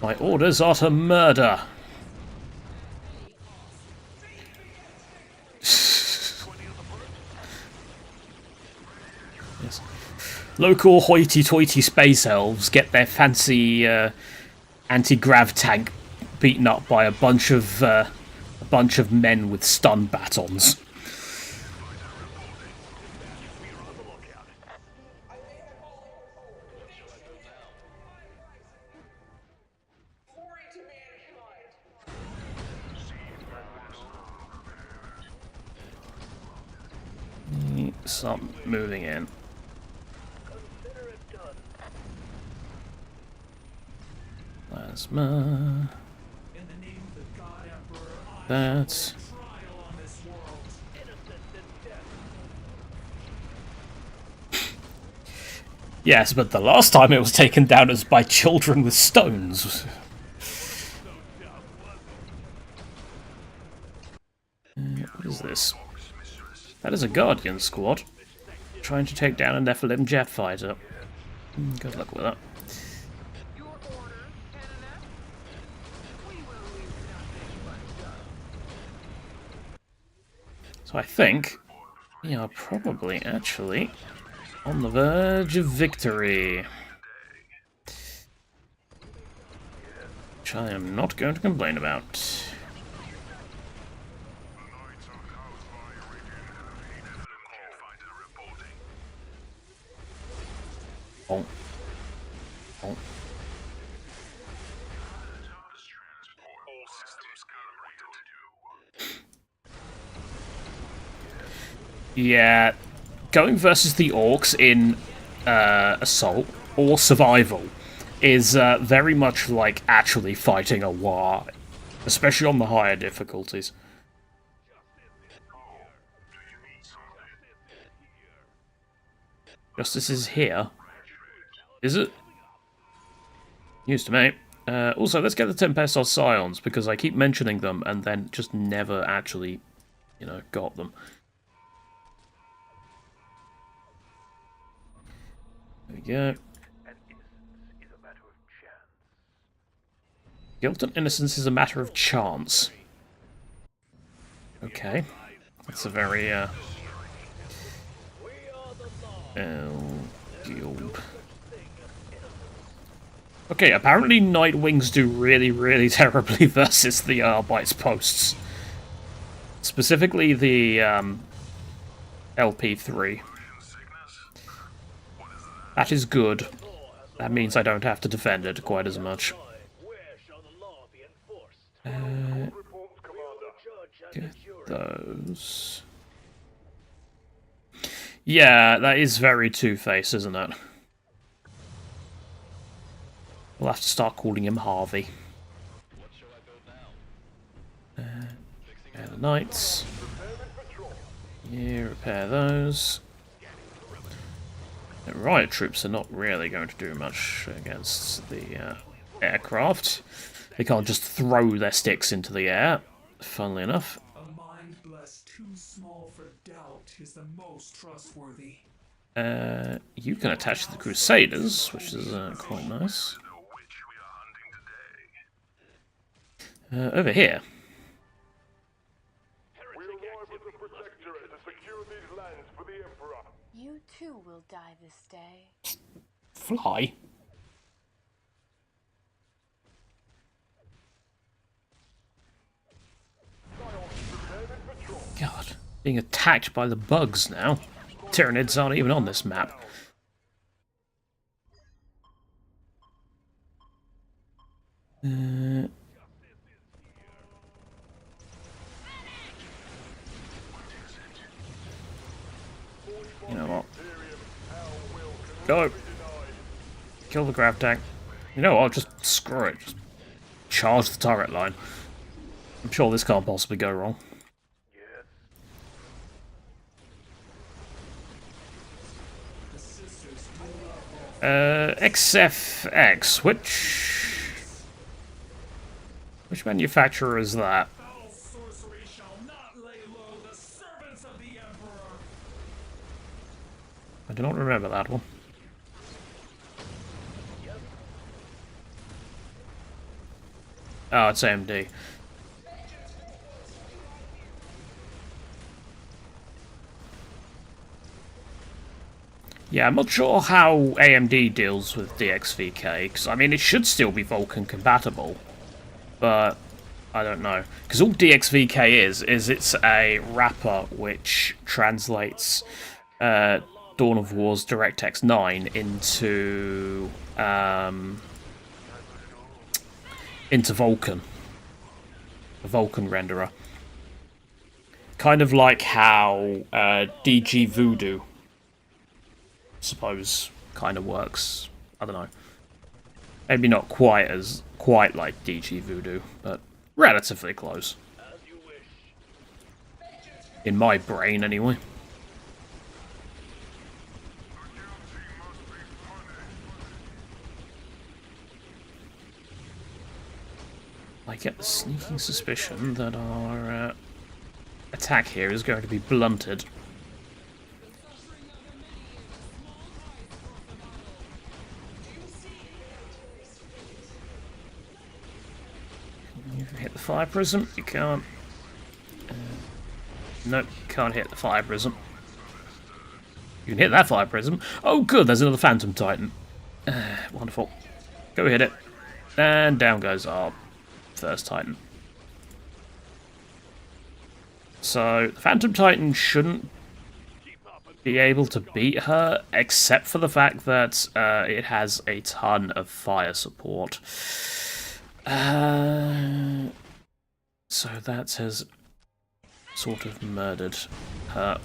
My orders are to murder. Yes. Local hoity-toity space elves get their fancy anti-grav tank beaten up by a bunch of men with stun batons. Start moving in. Plasma. That. Yes, but the last time it was taken down as by children with stones. What is this? That is a Guardian squad trying to take down a Nephilim jet fighter. Good luck with that. So I think we are probably actually on the verge of victory. Which I am not going to complain about. Oh. Yeah, going versus the orcs in Assault or Survival is very much like actually fighting a war, especially on the higher difficulties. Justice is here. Is it? News to me. Also, let's get the Tempestos Scions, because I keep mentioning them and then just never actually, you know, got them. There we go. Guilt and innocence is a matter of chance. Okay. That's a very, Guild. Okay, apparently Nightwings do really, really terribly versus the Arbites posts. Specifically the, LP3. That is good. That means I don't have to defend it quite as much. Get those. Yeah, that is very Two-Face, isn't it? We'll have to start calling him Harvey. Repair the knights. Yeah, repair those. The riot troops are not really going to do much against the aircraft. They can't just throw their sticks into the air, funnily enough. A mind blessed too small for doubt is the most trustworthy. You can attach to the Crusaders, which is quite nice. Over here. You too will die this day. Fly? God, being attacked by the bugs now. Tyranids aren't even on this map. You know what? Go! Kill the grav tank. You know what? Just screw it. Just charge the turret line. I'm sure this can't possibly go wrong. XFX, which manufacturer is that? All sorcery shall not lay low the servants of the Emperor. I do not remember that one. Oh, it's AMD. Yeah, I'm not sure how AMD deals with DXVK, because, I mean, it should still be Vulkan compatible, but I don't know. Because all DXVK is it's a wrapper which translates Dawn of War's DirectX 9 into Vulkan. A Vulkan renderer. Kind of like how DG Voodoo, suppose, kind of works. I don't know. Maybe not quite like DG Voodoo, but relatively close. In my brain, anyway. I get the sneaking suspicion that our attack here is going to be blunted. You can hit the fire prism. You can't. Nope, can't hit the fire prism. You can hit that fire prism. Oh, good. There's another Phantom Titan. Wonderful. Go hit it, and down goes our first Titan. So the Phantom Titan shouldn't be able to beat her, except for the fact that it has a ton of fire support. So that has sort of murdered her.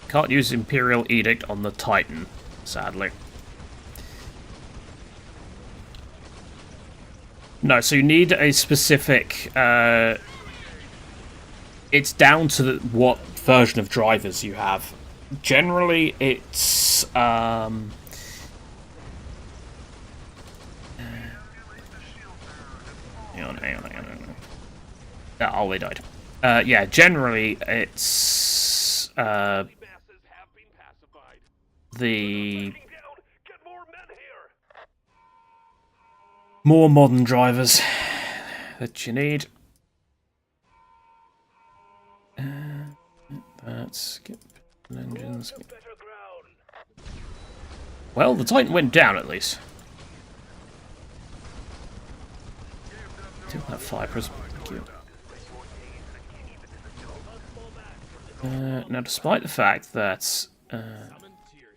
Can't use Imperial Edict on the Titan, sadly. No, so you need a specific... it's down to what version of drivers you have. Generally, it's... hang on. Oh, they died. Yeah, generally, it's... the more modern drivers that you need. Let's get engines. Well, the Titan went down at least. Still that fire prism. Thank you. Now, despite the fact that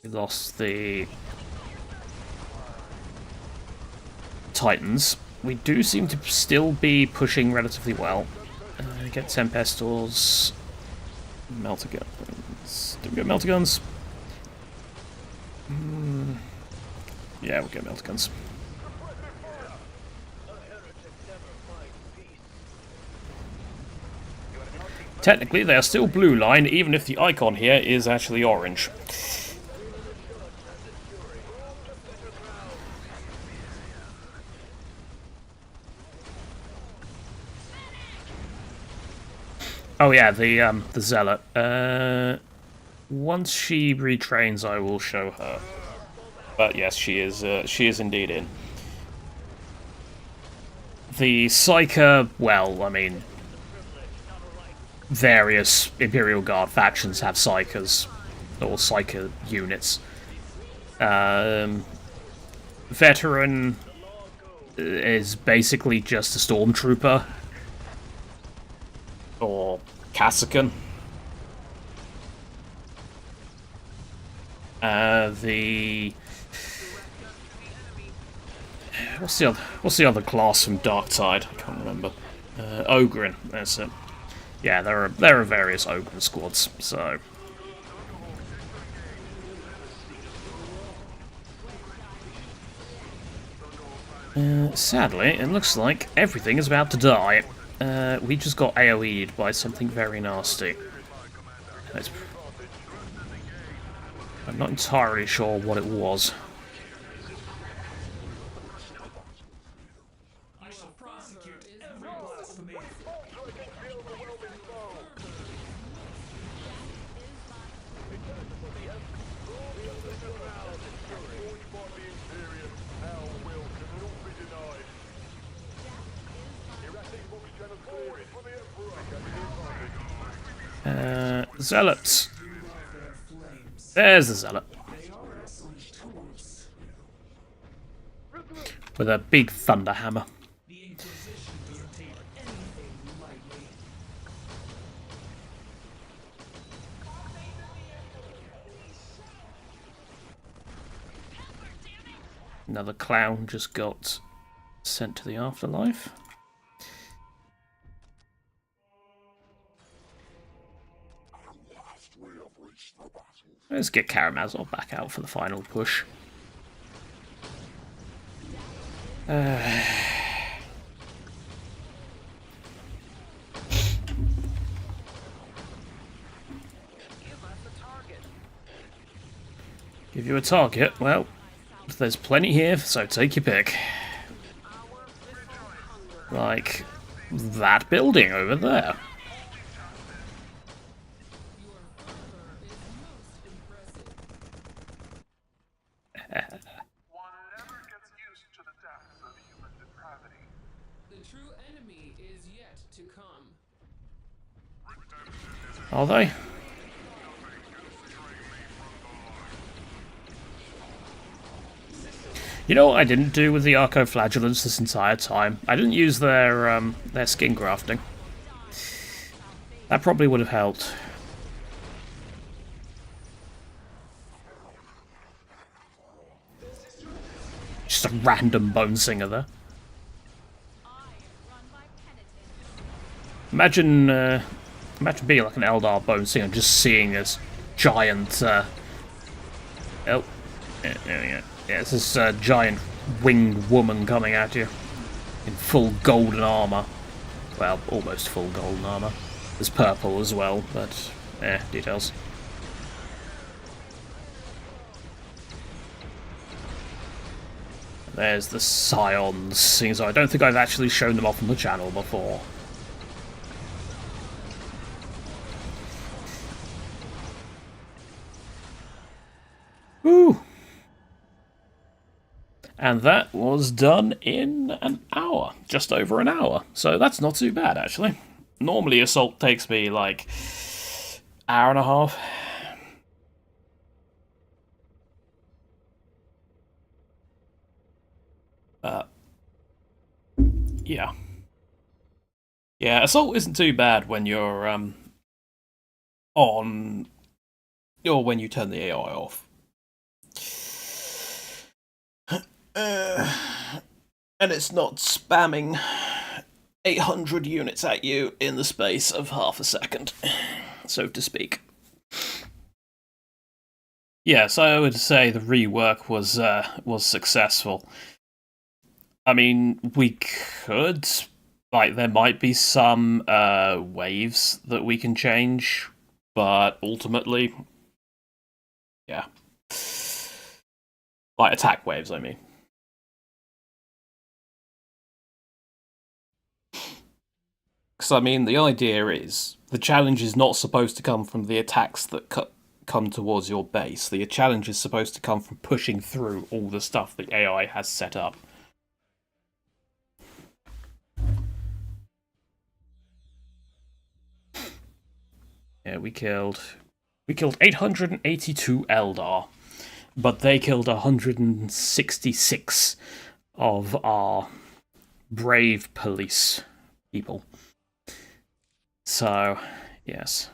we lost the Titans, we do seem to still be pushing relatively well. Get Tempestors, Melter Guns. Do we get Melter Guns? Yeah, we'll get Melter Guns. Technically, they are still blue line, even if the icon here is actually orange. Oh yeah, the Zealot. Once she retrains, I will show her. But yes, she is indeed in. The Psyker, well, I mean, various Imperial Guard factions have Psykers, or Psyker units. Veteran is basically just a Stormtrooper. Or Kassakan. What's the other class from Darkside? I can't remember. Ogren, that's it. Yeah, there are various Ogren squads, so. Sadly, it looks like everything is about to die. We just got AoE'd by something very nasty. I'm not entirely sure what it was. I shall prosecute every blasphemy. Zealots. There's the Zealot. With a big thunder hammer. The Inquisition doesn't take anything lightly. Another clown just got sent to the afterlife. Let's get Karamazov back out for the final push. Give you a target? Well, there's plenty here, so take your pick. Like that building over there. Are they? You know what I didn't do with the Arcoflagellants this entire time? I didn't use their skin grafting. That probably would have helped. Just a random bone singer there. Imagine, imagine being like an Eldar bone singer, just seeing this giant, oh, yeah, it's this giant winged woman coming at you in full golden armor. Well, almost full golden armor. There's purple as well, but details. There's the Scions, seeing as I don't think I've actually shown them off on the channel before. Woo! And that was done in an hour, just over an hour. So that's not too bad, actually. Normally Assault takes me like hour and a half. Yeah. Yeah, Assault isn't too bad when you're on, or when you turn the AI off. And it's not spamming 800 units at you in the space of half a second, so to speak. Yes, I would say the rework was successful. I mean, we could, like, there might be some waves that we can change, but ultimately, yeah. Like, attack waves, I mean. Because, I mean, the idea is, the challenge is not supposed to come from the attacks that come towards your base. The challenge is supposed to come from pushing through all the stuff the AI has set up. Yeah, we killed 882 Eldar, but they killed 166 of our brave police people. So, yes.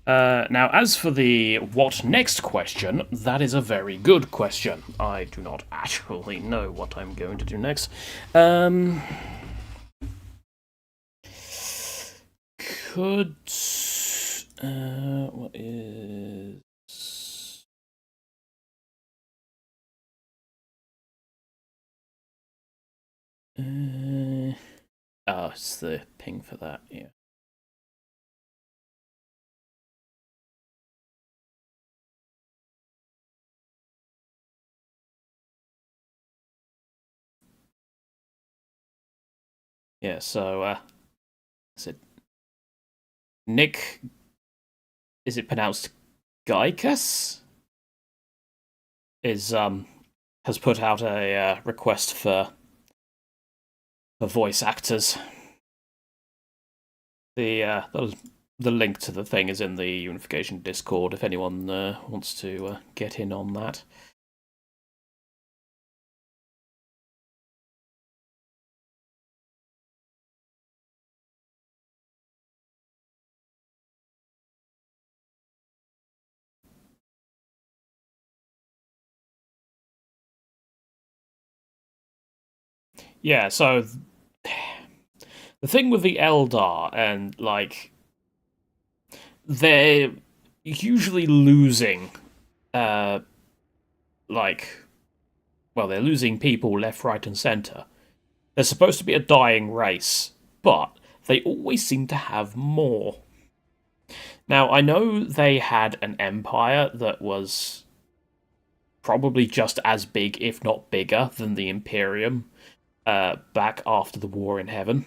Now, as for the what next question, that is a very good question. I do not actually know what I'm going to do next. Could... what is... oh, it's the ping for that, yeah. Yeah, so, is it Nick... Is it pronounced Gaikas? Has put out a request for voice actors. The link to the thing is in the Unification Discord if anyone wants to get in on that. Yeah, so the thing with the Eldar, and like, they're usually losing, they're losing people left, right, and centre. They're supposed to be a dying race, but they always seem to have more. Now, I know they had an empire that was probably just as big, if not bigger, than the Imperium back after the War in Heaven.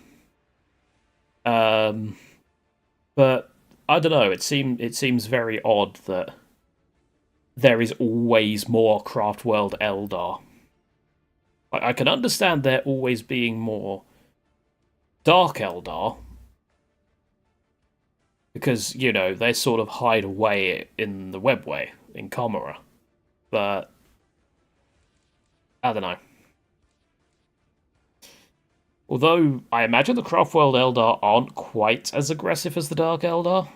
But I don't know. It seems very odd that there is always more Craft World Eldar. I can understand there always being more Dark Eldar, because, you know, they sort of hide away in the webway in Comora. But I don't know. Although, I imagine the Craftworld Eldar aren't quite as aggressive as the Dark Eldar.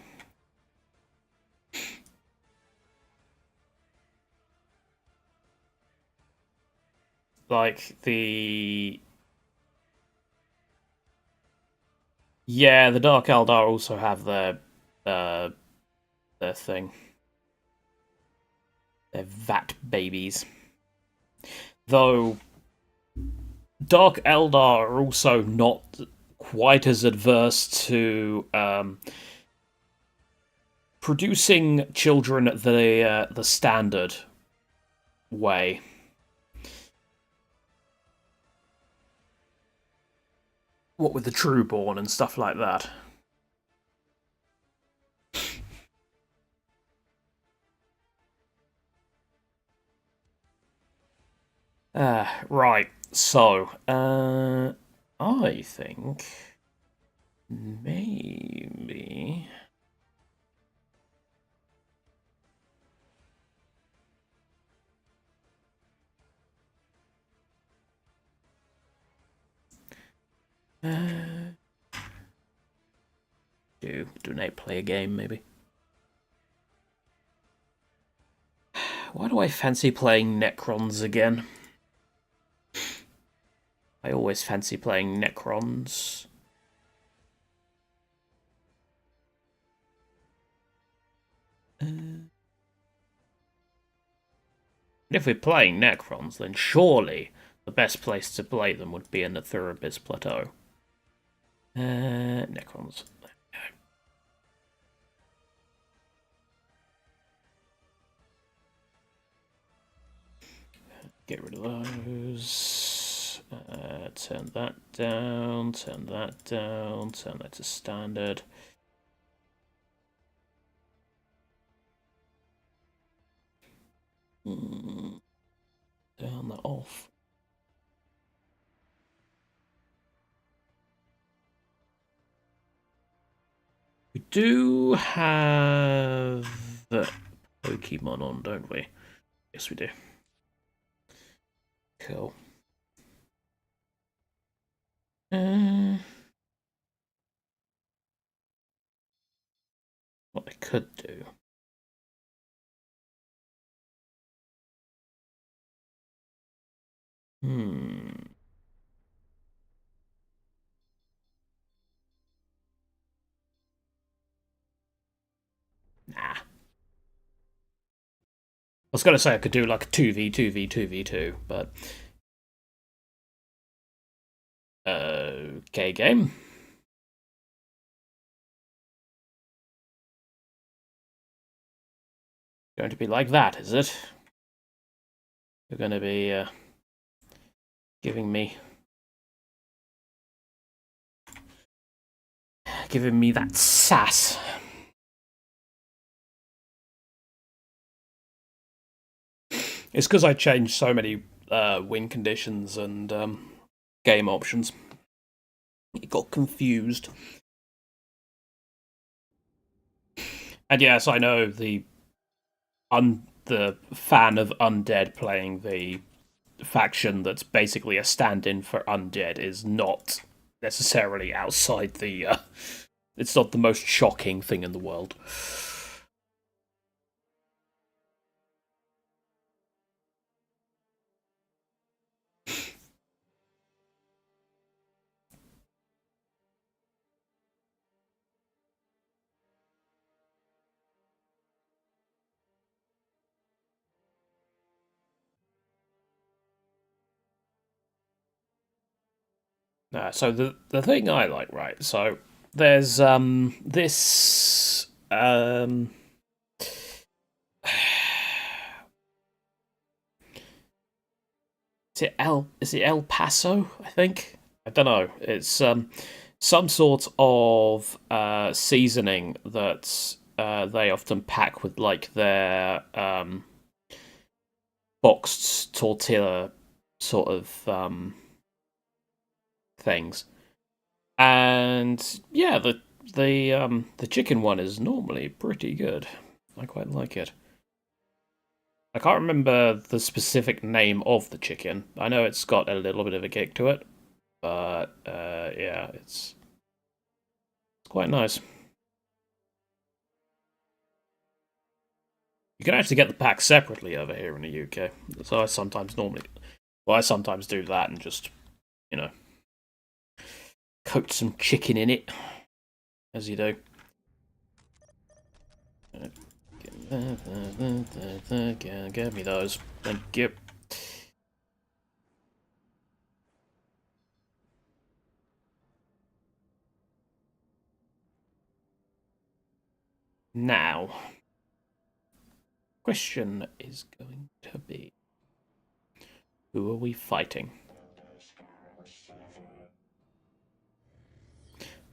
Like, the... Yeah, the Dark Eldar also have their thing. They're vat babies. Though, Dark Eldar are also not quite as adverse to producing children the standard way. What with the Trueborn and stuff like that. Right, so, I think maybe... do Nate play a game, maybe? Why do I fancy playing Necrons again? I always fancy playing Necrons. If we're playing Necrons, then surely the best place to play them would be in the Thuribis Plateau. Necrons. Get rid of those. Turn that down, turn that down, turn that to standard. Down that off. We do have Pokemon on, don't we? Yes, we do. Cool. What I could do. Nah. I was going to say I could do like a 2v2v2v2, but... Okay, game. Going to be like that, is it? You're going to be giving me that sass. It's because I changed so many win conditions and game options. It got confused. And yes, I know the fan of Undead playing the faction that's basically a stand-in for Undead is not necessarily outside the... it's not the most shocking thing in the world. So the thing I like, right? So there's this is it El Paso? I think, I don't know. It's some sort of seasoning that they often pack with like their boxed tortilla sort of things. And yeah, the chicken one is normally pretty good. I quite like it. I can't remember the specific name of the chicken. I know it's got a little bit of a kick to it. But yeah, it's quite nice. You can actually get the pack separately over here in the UK. So I sometimes do that and just, you know, coat some chicken in it, as you do. Give me those. Thank you. Now, question is going to be, who are we fighting?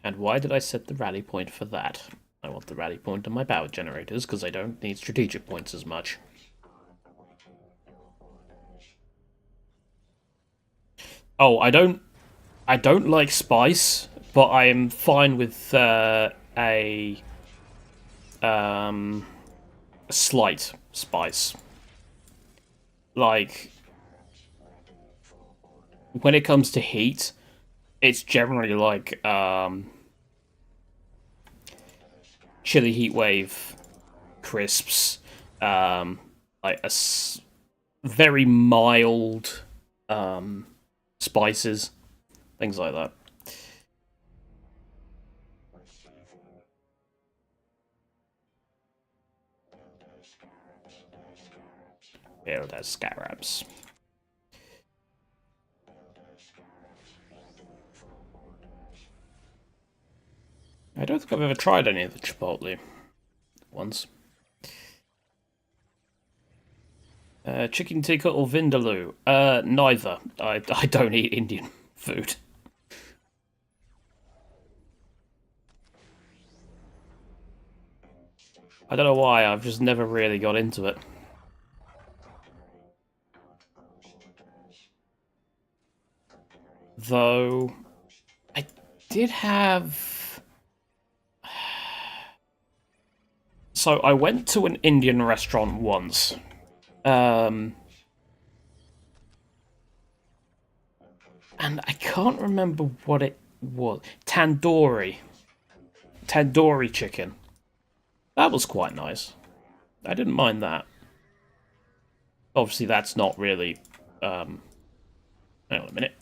And why did I set the rally point for that? I want the rally point on my power generators, because I don't need strategic points as much. Oh, I don't like spice, but I am fine with a slight spice. Like, when it comes to heat, it's generally like chili heat wave, crisps, like very mild spices, things like that. Build as scarabs. I don't think I've ever tried any of the chipotle ones. Chicken tikka or vindaloo? Neither. I don't eat Indian food. I don't know why, I've just never really got into it. Though, I did have... So, I went to an Indian restaurant once. And I can't remember what it was. Tandoori chicken. That was quite nice. I didn't mind that. Obviously, that's not really... hang on a minute.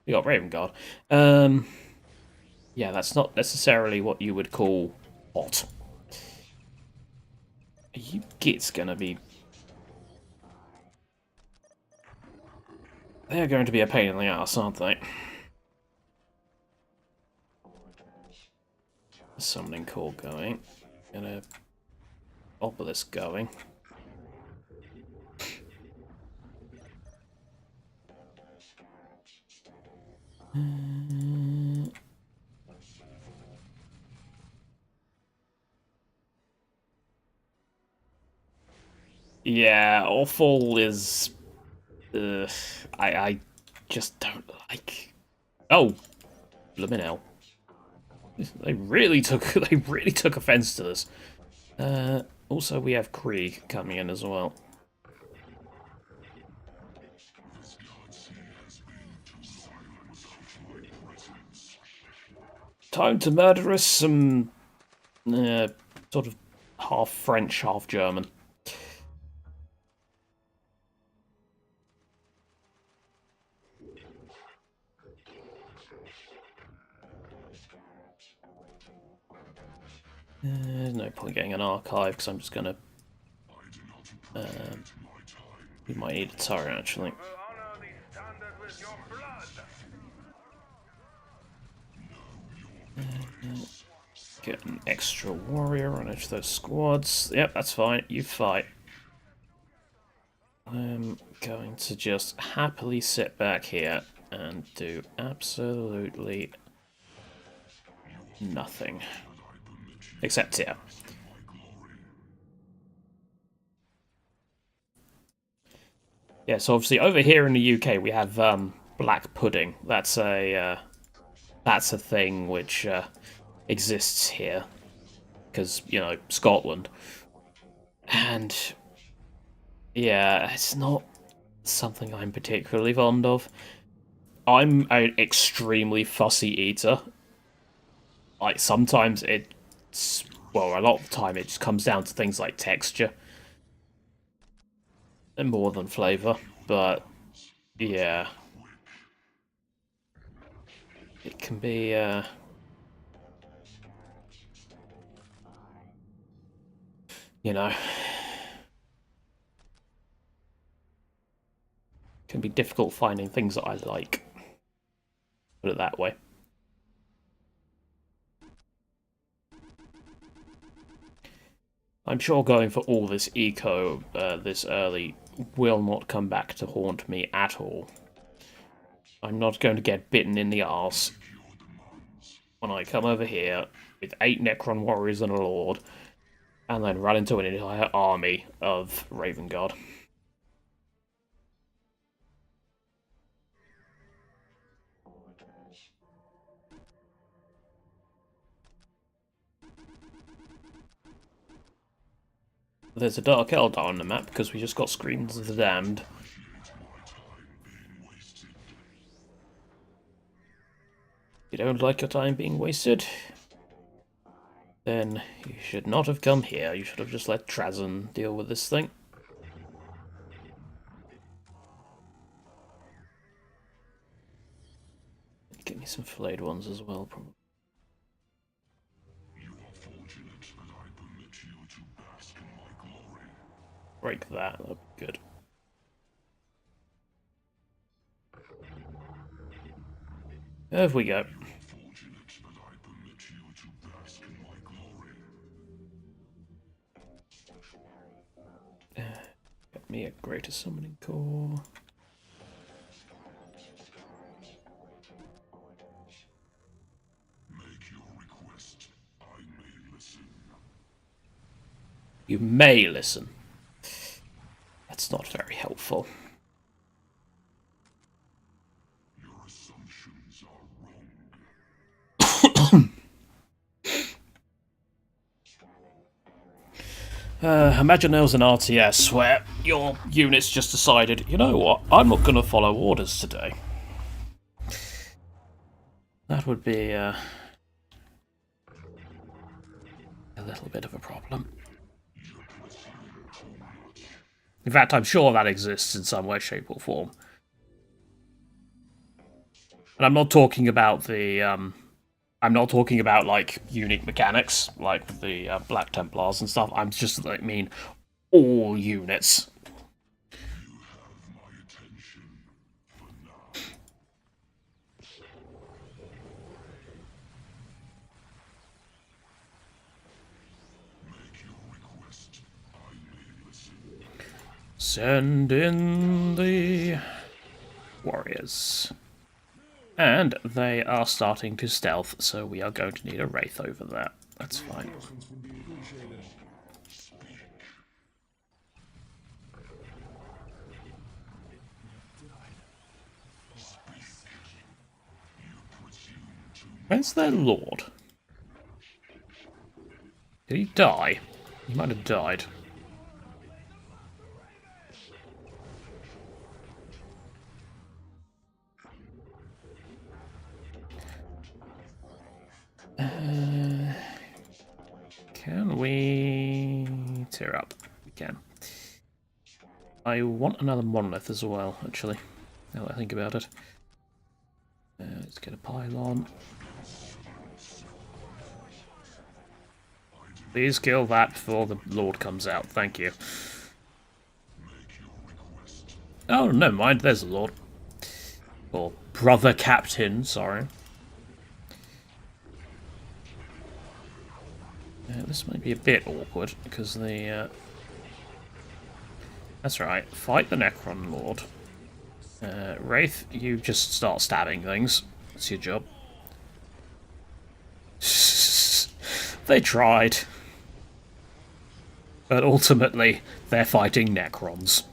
We got Raven Guard. Yeah, that's not necessarily what you would call hot. Are you gits gonna be... They're going to be a pain in the ass, aren't they? Summoning core going. Gonna obelisk going. Yeah, awful is... I just don't like... Oh! Bloomin' hell. They really took offense to this. Also, we have Krieg coming in as well. Time to murder us some sort of half French, half German. There's no point getting an archive because I'm just gonna. We might need a turret actually. Get an extra warrior on each of those squads. Yep, that's fine. You fight. I'm going to just happily sit back here and do absolutely nothing. Except here. Yeah, so obviously over here in the UK we have black pudding. That's a thing which exists here because, you know, Scotland. And yeah, it's not something I'm particularly fond of. I'm an extremely fussy eater. Like, sometimes it's... Well, a lot of the time it just comes down to things like texture. And more than flavour. But, yeah. It can be, you know... Can be difficult finding things that I like. Put it that way. I'm sure going for all this eco this early will not come back to haunt me at all. I'm not going to get bitten in the arse when I come over here with 8 Necron warriors and a lord, and then run into an entire army of Raven Guard. There's a Dark Eldar on the map because we just got Screams of the Damned. If you don't like your time being wasted, then you should not have come here. You should have just let Trazyn deal with this thing. Give me some flayed ones as well, probably. Break that, that'd be good. There we go. Get me a greater summoning core. You may listen. That's not very helpful. Your assumptions are wrong. Imagine there was an RTS where your units just decided, you know what, I'm not going to follow orders today. That would be a little bit of a problem. In fact, I'm sure that exists in some way, shape, or form. And I'm not talking about the, I'm not talking about, like, unique mechanics, like the Black Templars and stuff. I'm just, I mean, all units. Send in the warriors. And they are starting to stealth, so we are going to need a Wraith over there. That's fine. Where's their lord? Did he die? He might have died. Can we tear up? We can. I want another monolith as well, actually, now that I think about it. Let's get a pylon. Please kill that before the Lord comes out, thank you. Oh, never mind, there's the Lord. Or Brother Captain, sorry. This might be a bit awkward, because the... That's right, fight the Necron Lord. Wraith, you just start stabbing things. That's your job. They tried. But ultimately, they're fighting Necrons.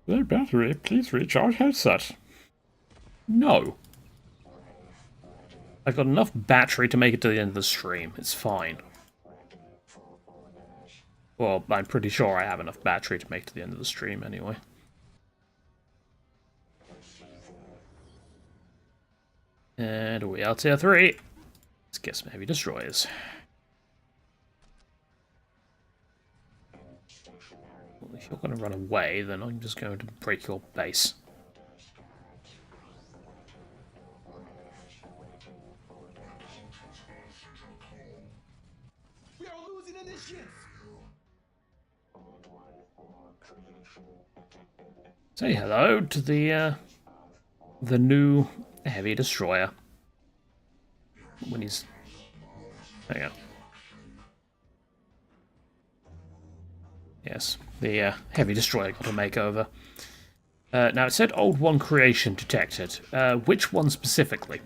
Low battery, please recharge headset. No. I've got enough battery to make it to the end of the stream. It's fine. Well, I'm pretty sure I have enough battery to make it to the end of the stream anyway. And we are tier 3. Let's get some heavy destroyers. Well, if you're going to run away, then I'm just going to break your base. We are losing initiative. Say hello to the new heavy destroyer. When he's... There you go. Yes, the heavy destroyer got a makeover. Now it said Old One creation detected. Which one specifically?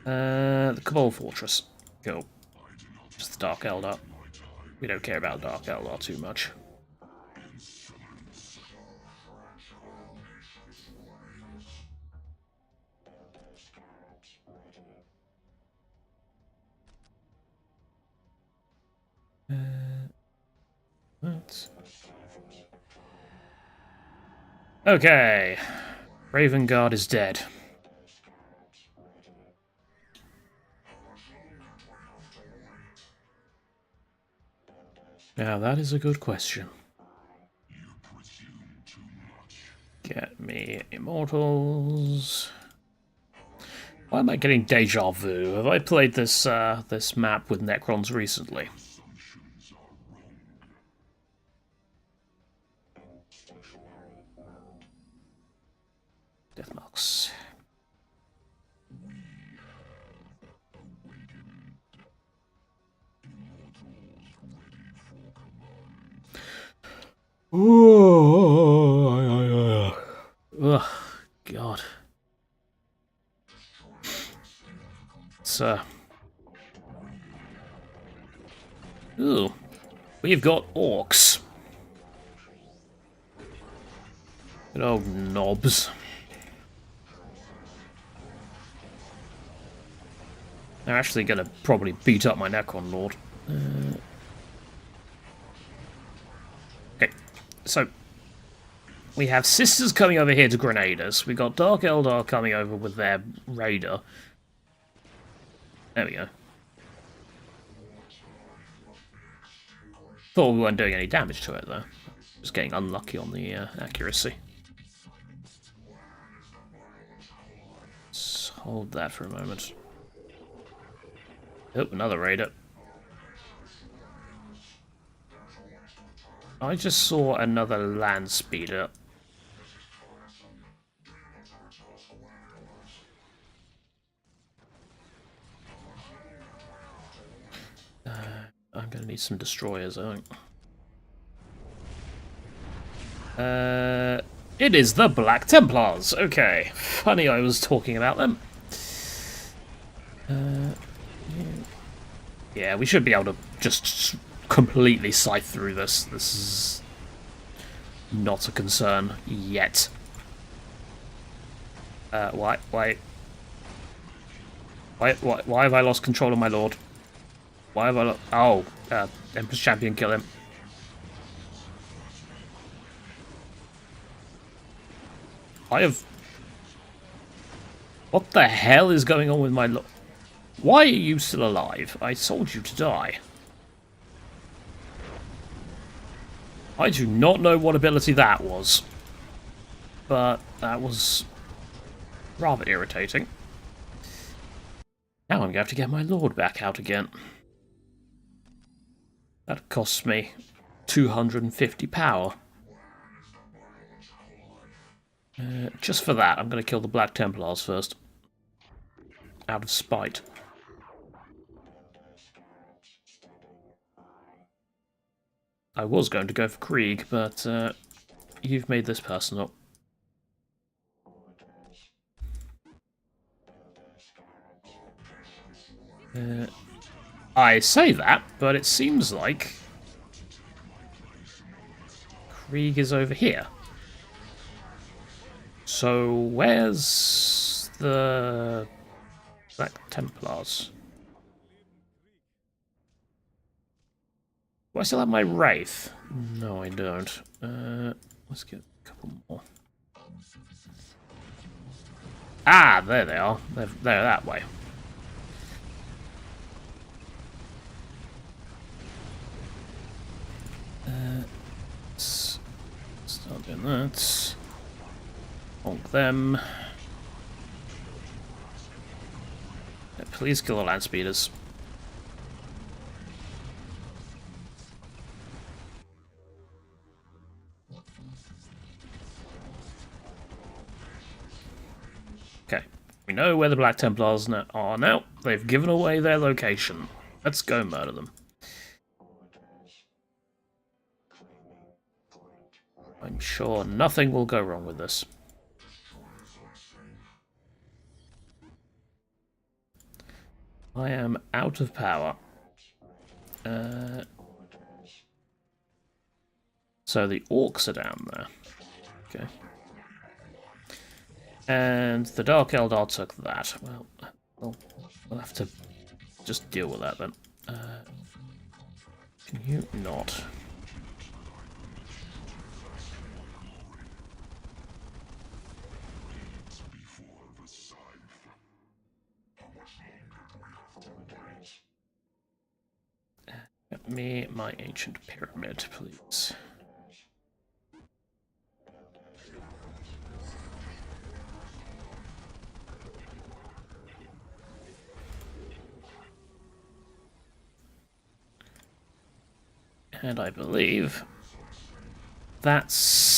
The Cabal Fortress. Cool. Just the Dark Eldar. We don't care about Dark Eldar too much. Okay. Raven Guard is dead. Now that is a good question. Get me Immortals. Why am I getting deja vu? Have I played this this map with Necrons recently? Deathmarks. Ugh, God. It's ooh, we've got orcs. Good old knobs. They're actually going to probably beat up my Necron Lord. Okay, so we have Sisters coming over here to grenade us. We got Dark Eldar coming over with their Raider. There we go. Thought we weren't doing any damage to it though. Just getting unlucky on the accuracy. Let's hold that for a moment. Oh, another Raider. I just saw another land speeder. I'm gonna need some destroyers, I think. It is the Black Templars. Okay, funny I was talking about them. Yeah, we should be able to just completely scythe through this. This is not a concern yet. Why have I lost control of my lord? Why have I oh, Empress Champion, kill him. I have... What the hell is going on with my lord? Why are you still alive? I told you to die. I do not know what ability that was, but that was rather irritating. Now I'm going to have to get my lord back out again. That costs me 250 power. Just for that, I'm going to kill the Black Templars first. Out of spite. I was going to go for Krieg, but you've made this personal. I say that, but it seems like Krieg is over here. So where's the Black Templars? Do I still have my Wraith? No, I don't. Let's get a couple more. Ah, there they are. They're that way. Start doing that. Honk them. Yeah, please kill the land speeders. Okay, we know where the Black Templars are now. They've given away their location. Let's go murder them. I'm sure nothing will go wrong with this. I am out of power. So the orcs are down there. Okay. And the Dark Eldar took that. Well, we'll have to just deal with that then. Can you not? Get me my ancient pyramid, please. And I believe that's...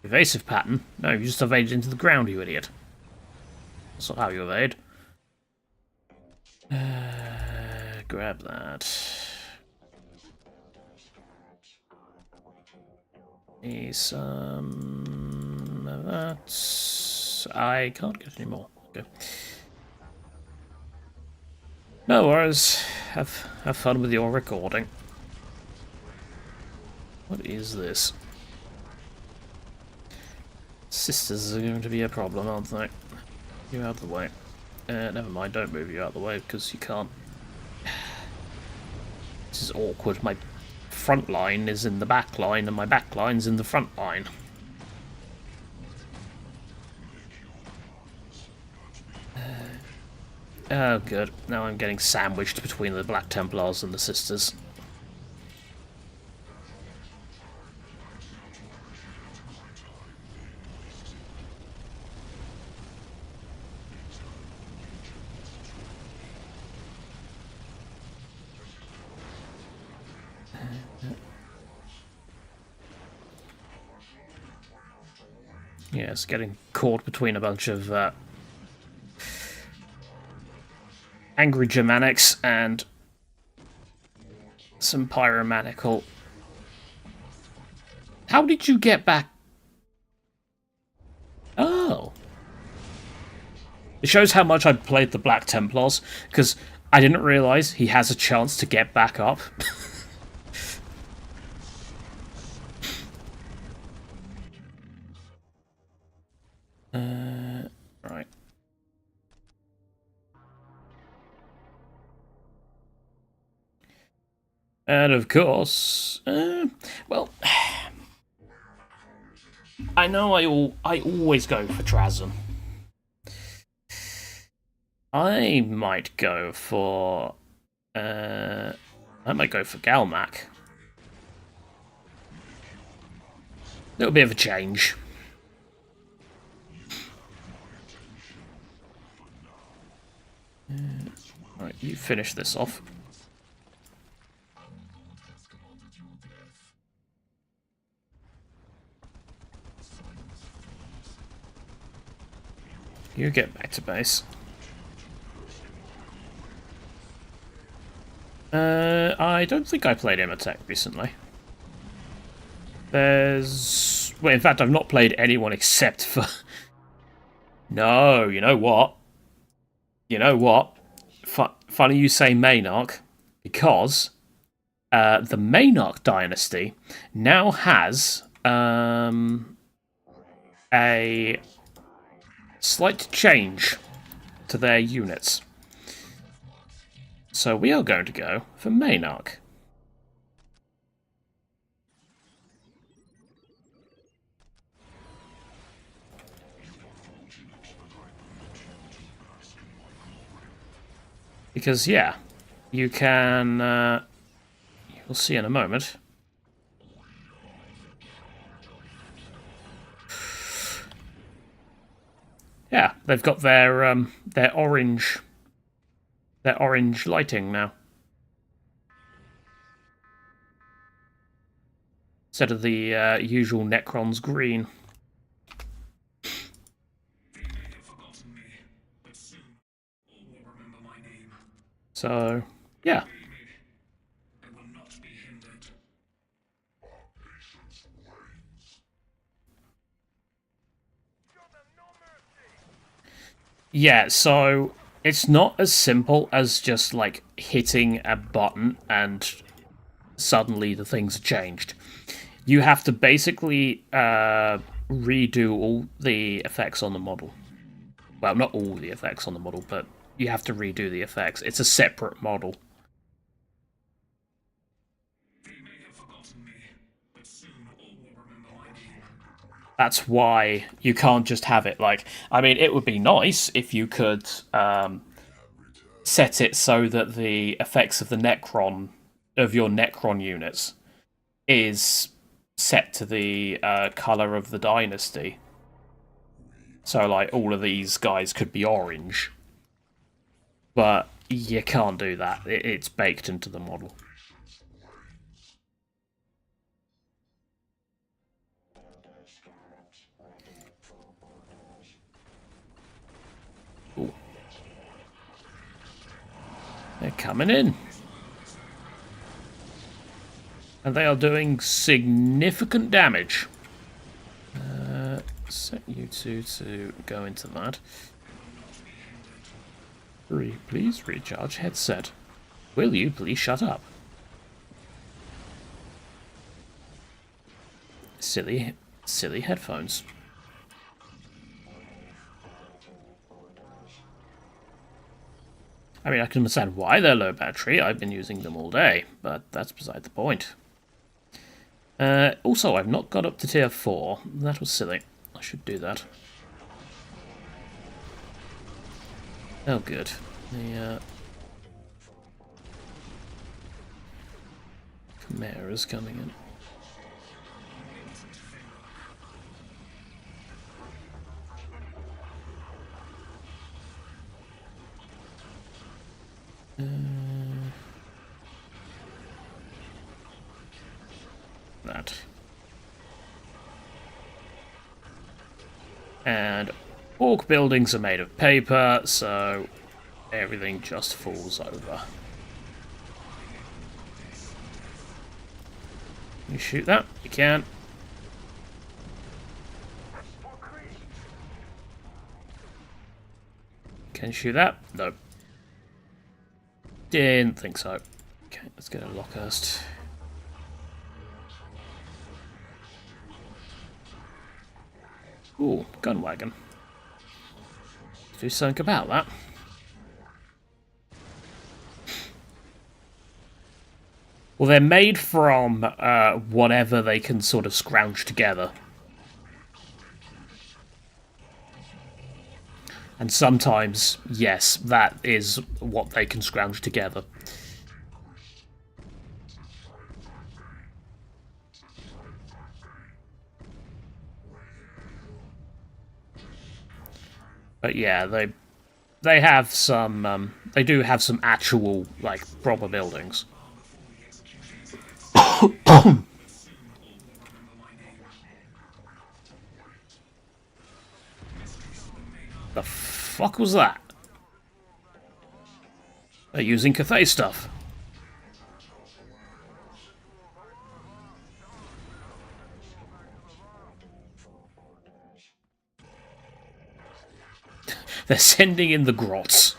Evasive pattern? No, you just evaded into the ground, you idiot. That's not how you evade. Grab that. Need some of that. I can't get any more. Okay. No worries. Have fun with your recording. What is this? Sisters are going to be a problem, aren't they? You out of the way. Never mind, don't move you out of the way because you can't. This is awkward. My front line is in the back line and my back line's in the front line. Oh, good. Now I'm getting sandwiched between the Black Templars and the Sisters. Yes, getting caught between a bunch of angry Germanics and some pyromanical. How did you get back? Oh. It shows how much I played the Black Templars, because I didn't realise he has a chance to get back up. Right. And of course, well, I know I always go for Trazyn. I might go for Galmac. A little bit of a change. Right, you finish this off. You get back to base. I don't think I played Imatech recently. There's... Well, in fact, I've not played anyone except for... No, you know what? You know what? Funny you say Maynarch, because the Maynarch dynasty now has a slight change to their units. So we are going to go for Maynarch. Because, yeah, you can... you'll see in a moment. Yeah, they've got their orange lighting now. Instead of the usual Necron's green. So, yeah. Yeah, so it's not as simple as just like hitting a button and suddenly the things are changed. You have to basically redo all the effects on the model. Well, not all the effects on the model, but you have to redo the effects. It's a separate model. That's why you can't just have it like... I mean, it would be nice if you could set it so that the effects of the Necron, of your Necron units, is set to the colour of the Dynasty. So, like, all of these guys could be orange. But you can't do that. It's baked into the model. Ooh. They're coming in. And they are doing significant damage. Set you two to go into that. Please recharge headset. Will you please shut up? Silly headphones. I mean, I can understand why they're low battery. I've been using them all day, but that's beside the point. Also, I've not got up to tier 4. That was silly. I should do that. Oh, good. The Chimera's coming in. That. And orc buildings are made of paper, so everything just falls over. You shoot that? You can. Can you shoot that? No. Didn't think so. Okay, let's get a Lockhurst. Ooh, gun wagon. Do something about that. Well, they're made from whatever they can sort of scrounge together. And sometimes, yes, that is what they can scrounge together. But yeah, they have some they do have some actual like proper buildings. The fuck was that? They're using Cathay stuff. They're sending in the grots.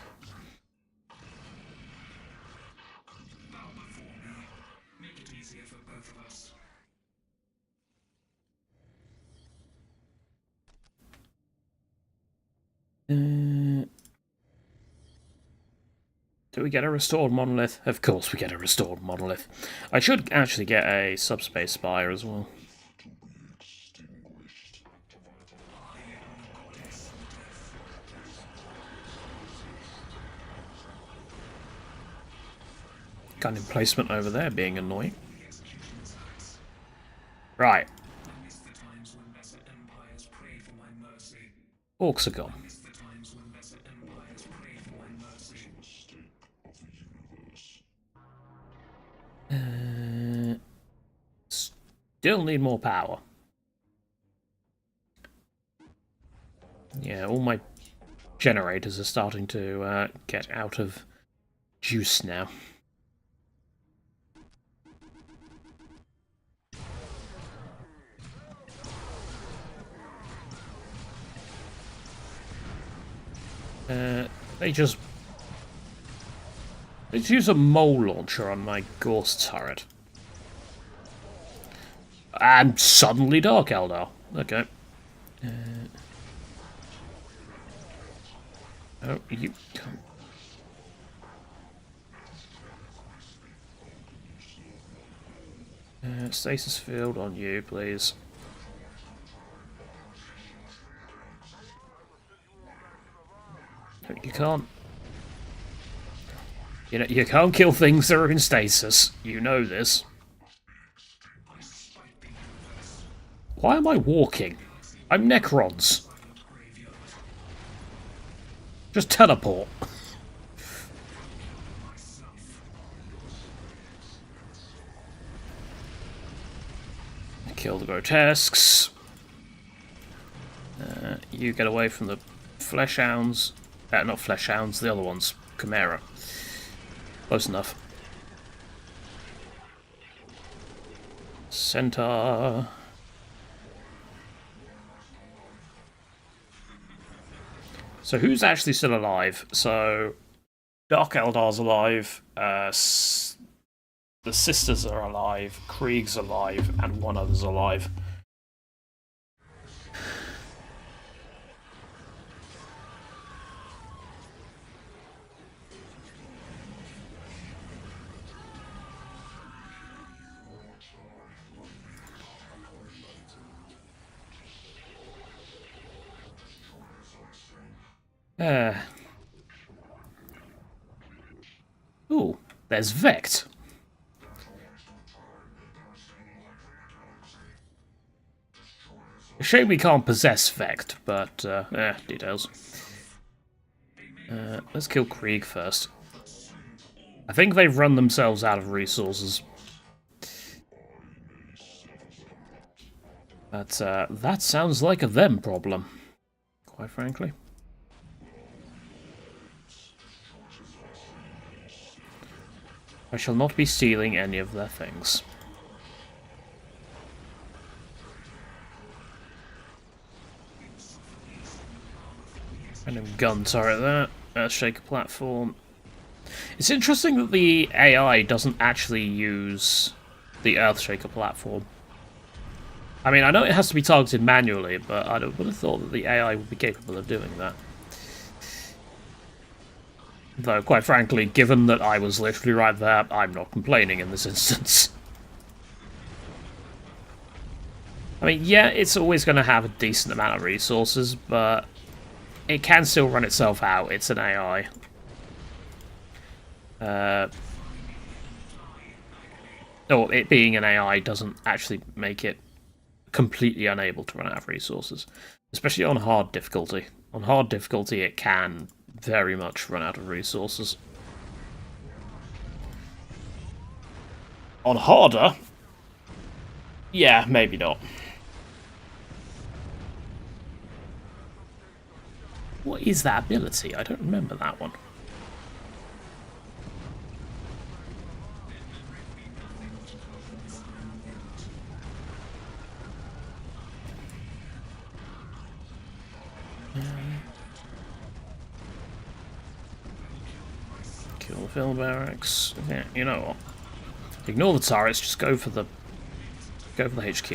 Do we get a restored monolith? Of course we get a restored monolith. I should actually get a subspace spire as well. gun emplacement over there being annoying. Right. Orcs are gone. Still need more power. Yeah, all my generators are starting to get out of juice now. Let's use a mole launcher on my Gorse turret. And suddenly Dark Eldar. Okay. Oh, you can't. Stasis field on you, please. You can't. You know, you can't kill things that are in stasis. You know this. Why am I walking? I'm Necrons. Just teleport. Kill the grotesques. You get away from the flesh hounds. Not flesh hounds, the other ones. Chimera. Close enough. Centaur. So who's actually still alive? So Dark Eldar's alive, the sisters are alive, Krieg's alive, and one other's alive. Ooh, there's Vect. A shame we can't possess Vect, but, details. Let's kill Krieg first. I think they've run themselves out of resources. But, that sounds like a them problem, quite frankly. I shall not be stealing any of their things. Random gun turret there. Earthshaker platform. It's interesting that the AI doesn't actually use the Earthshaker platform. I mean, I know it has to be targeted manually, but I would have thought that the AI would be capable of doing that. Though, quite frankly, given that I was literally right there, I'm not complaining in this instance. I mean, yeah, it's always going to have a decent amount of resources, but it can still run itself out. It's an AI. Or it being an AI doesn't actually make it completely unable to run out of resources. Especially on hard difficulty. On hard difficulty, it can very much run out of resources. On harder? Yeah, maybe not. What is that ability? I don't remember that one. Kill the field barracks. Yeah, you know what? Ignore the turrets. Just go for the HQ.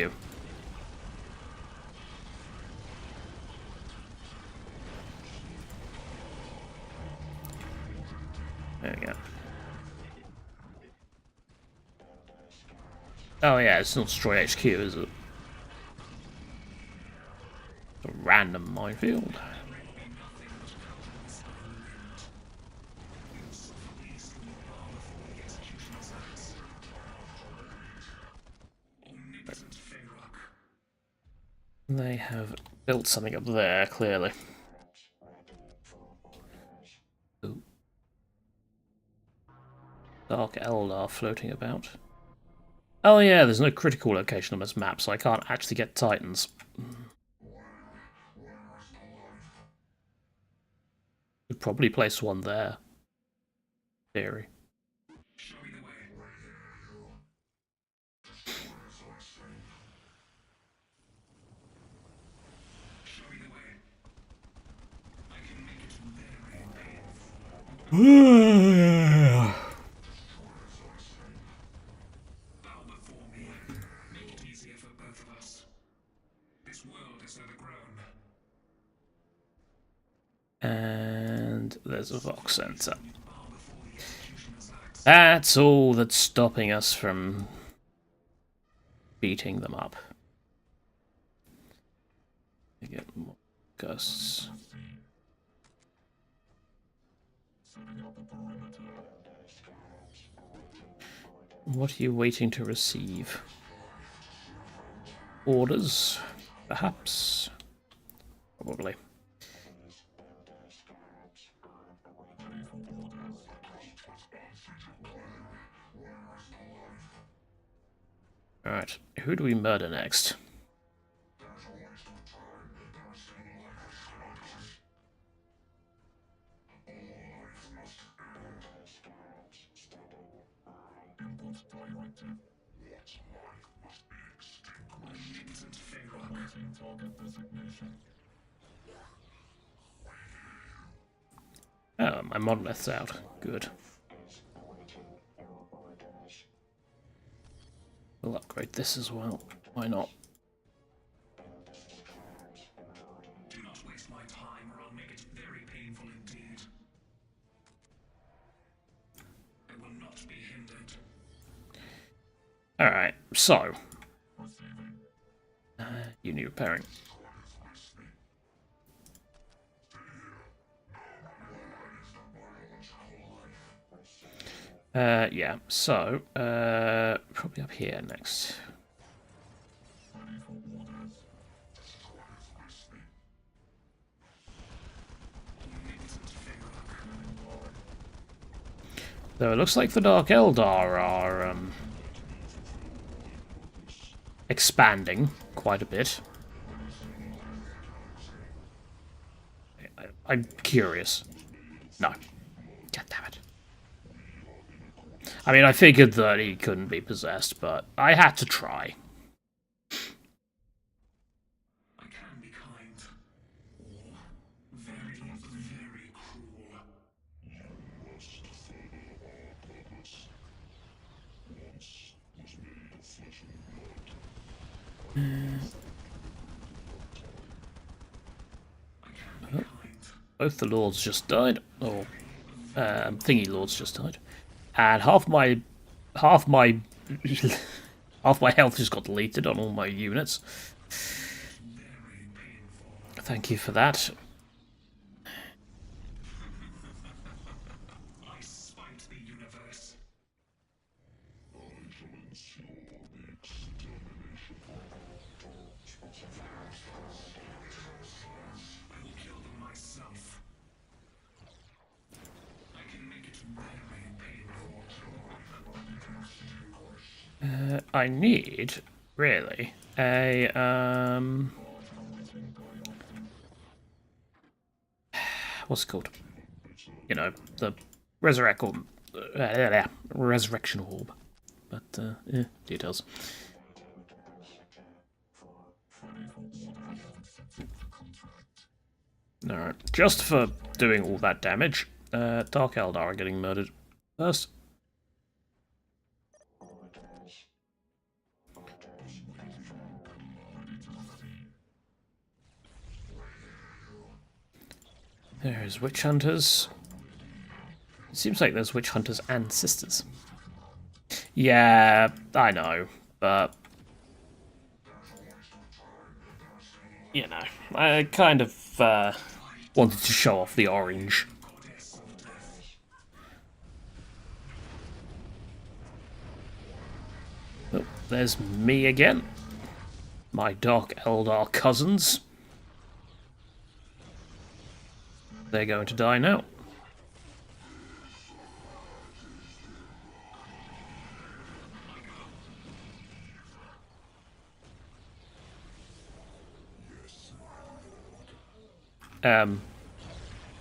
There we go. Oh yeah, it's not destroy HQ, is it? It's a random minefield. They have built something up there, clearly. Ooh. Dark Eldar floating about. Oh yeah, there's no critical location on this map, so I can't actually get Titans. Could probably place one there. Theory. And there's a Vox Center. That's all that's stopping us from beating them up. We get more gusts. What are you waiting to receive? Orders? Perhaps? Probably. Alright, who do we murder next? Oh, my monolith's out. Good. We'll upgrade this as well. Why not? Do not waste my time, or I'll make it very painful indeed. I will not be hindered. Alright, so. You need repairing. Yeah, so, probably up here next. Though it looks like the Dark Eldar are, expanding quite a bit. I'm curious. No. God damn it. I mean, I figured that he couldn't be possessed, but I had to try. I can be kind. Or very, very cruel. You must follow our purpose. Once was made of flesh and blood. Both the lords just died. Or thingy lords just died. And half my half my health just got deleted on all my units. Thank you for that. I spite the universe. I shall ensure the extermination. I will kill them myself. I can make it very painful. I need really a what's it called? You know, the resurrection orb. But yeah, details. Alright, just for doing all that damage, Dark Eldar are getting murdered first. There's witch hunters. It seems like there's witch hunters and sisters. Yeah, I know, but you know, I kind of wanted to show off the orange. Oh, there's me again. My Dark Eldar cousins. They're going to die now.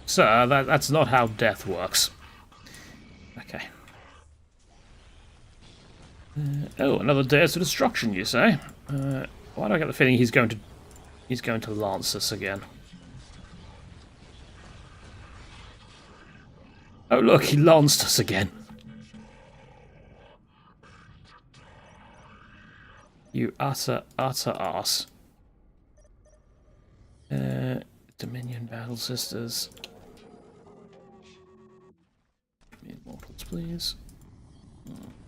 Sir, that's not how death works. Okay. Oh, another Dares of Destruction, you say? Why do I get the feeling he's going to lance us again? Oh look, he lanced us again. You utter arse. Dominion Battle Sisters. Give me immortals, please.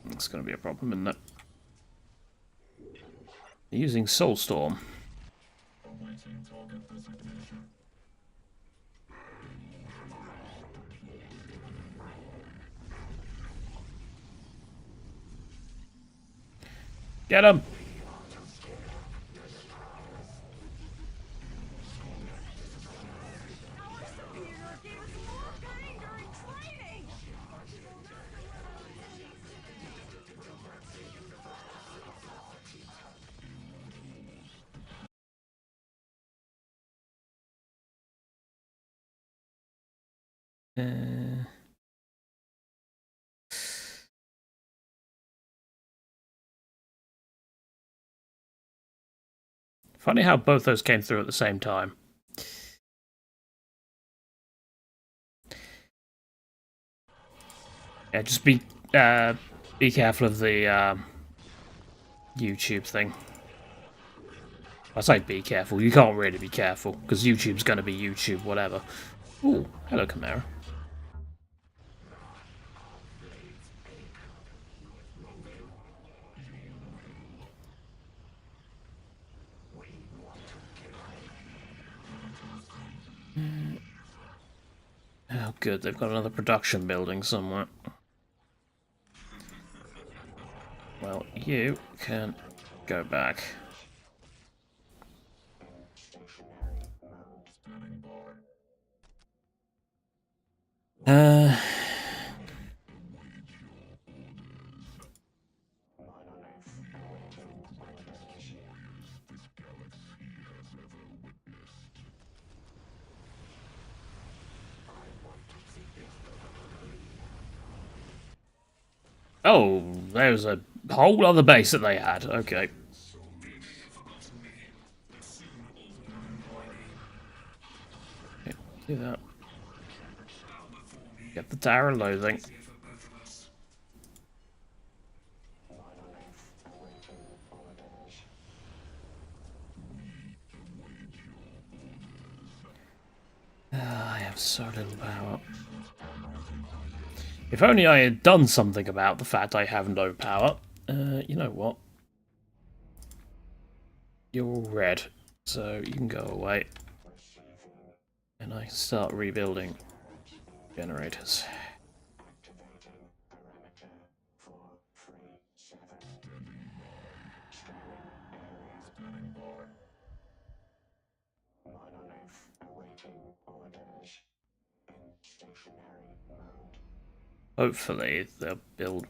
That's going to be a problem, isn't it? They're using Soulstorm. Get him! Funny how both those came through at the same time. Yeah, just be careful of the YouTube thing. I say be careful. You can't really be careful because YouTube's going to be YouTube, whatever. Ooh, hello, Chimera. Oh, good. They've got another production building somewhere. Well, you can go back. Oh, there's a whole other base that they had. Okay. Okay, do that. Get the tower loading. I have so little power. If only I had done something about the fact I have no power. You know what? You're all red, so you can go away. And I can start rebuilding generators. Hopefully they'll build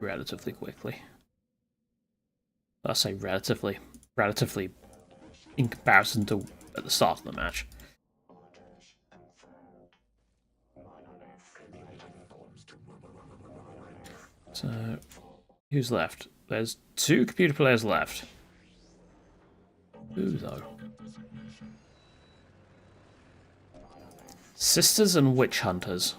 relatively quickly. I say relatively in comparison to at the start of the match. So, who's left? There's 2 computer players left. Who though? Sisters and Witch Hunters.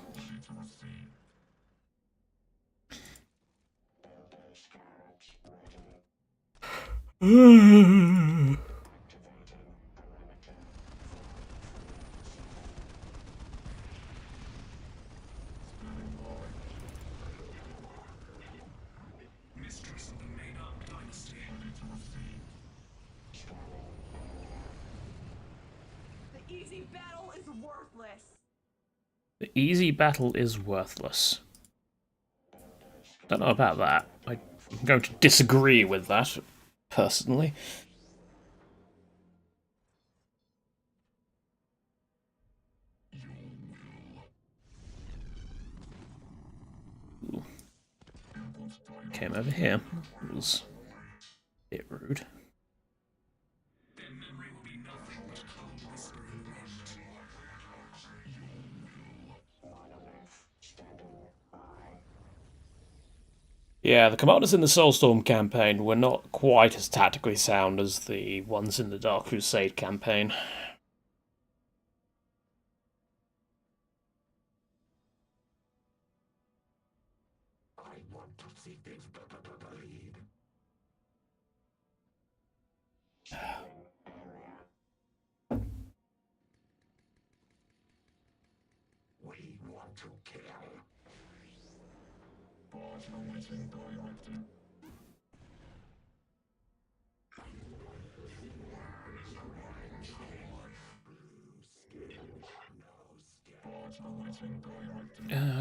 Mistress of the made-up dynasty. The easy battle is worthless. The easy battle is worthless. Don't know about that. I'm going to disagree with that, personally. came over here. It was a bit rude. Their memory will be nothing but a cold whisper in the wind. Yeah, the commanders in the Soulstorm campaign were not quite as tactically sound as the ones in the Dark Crusade campaign.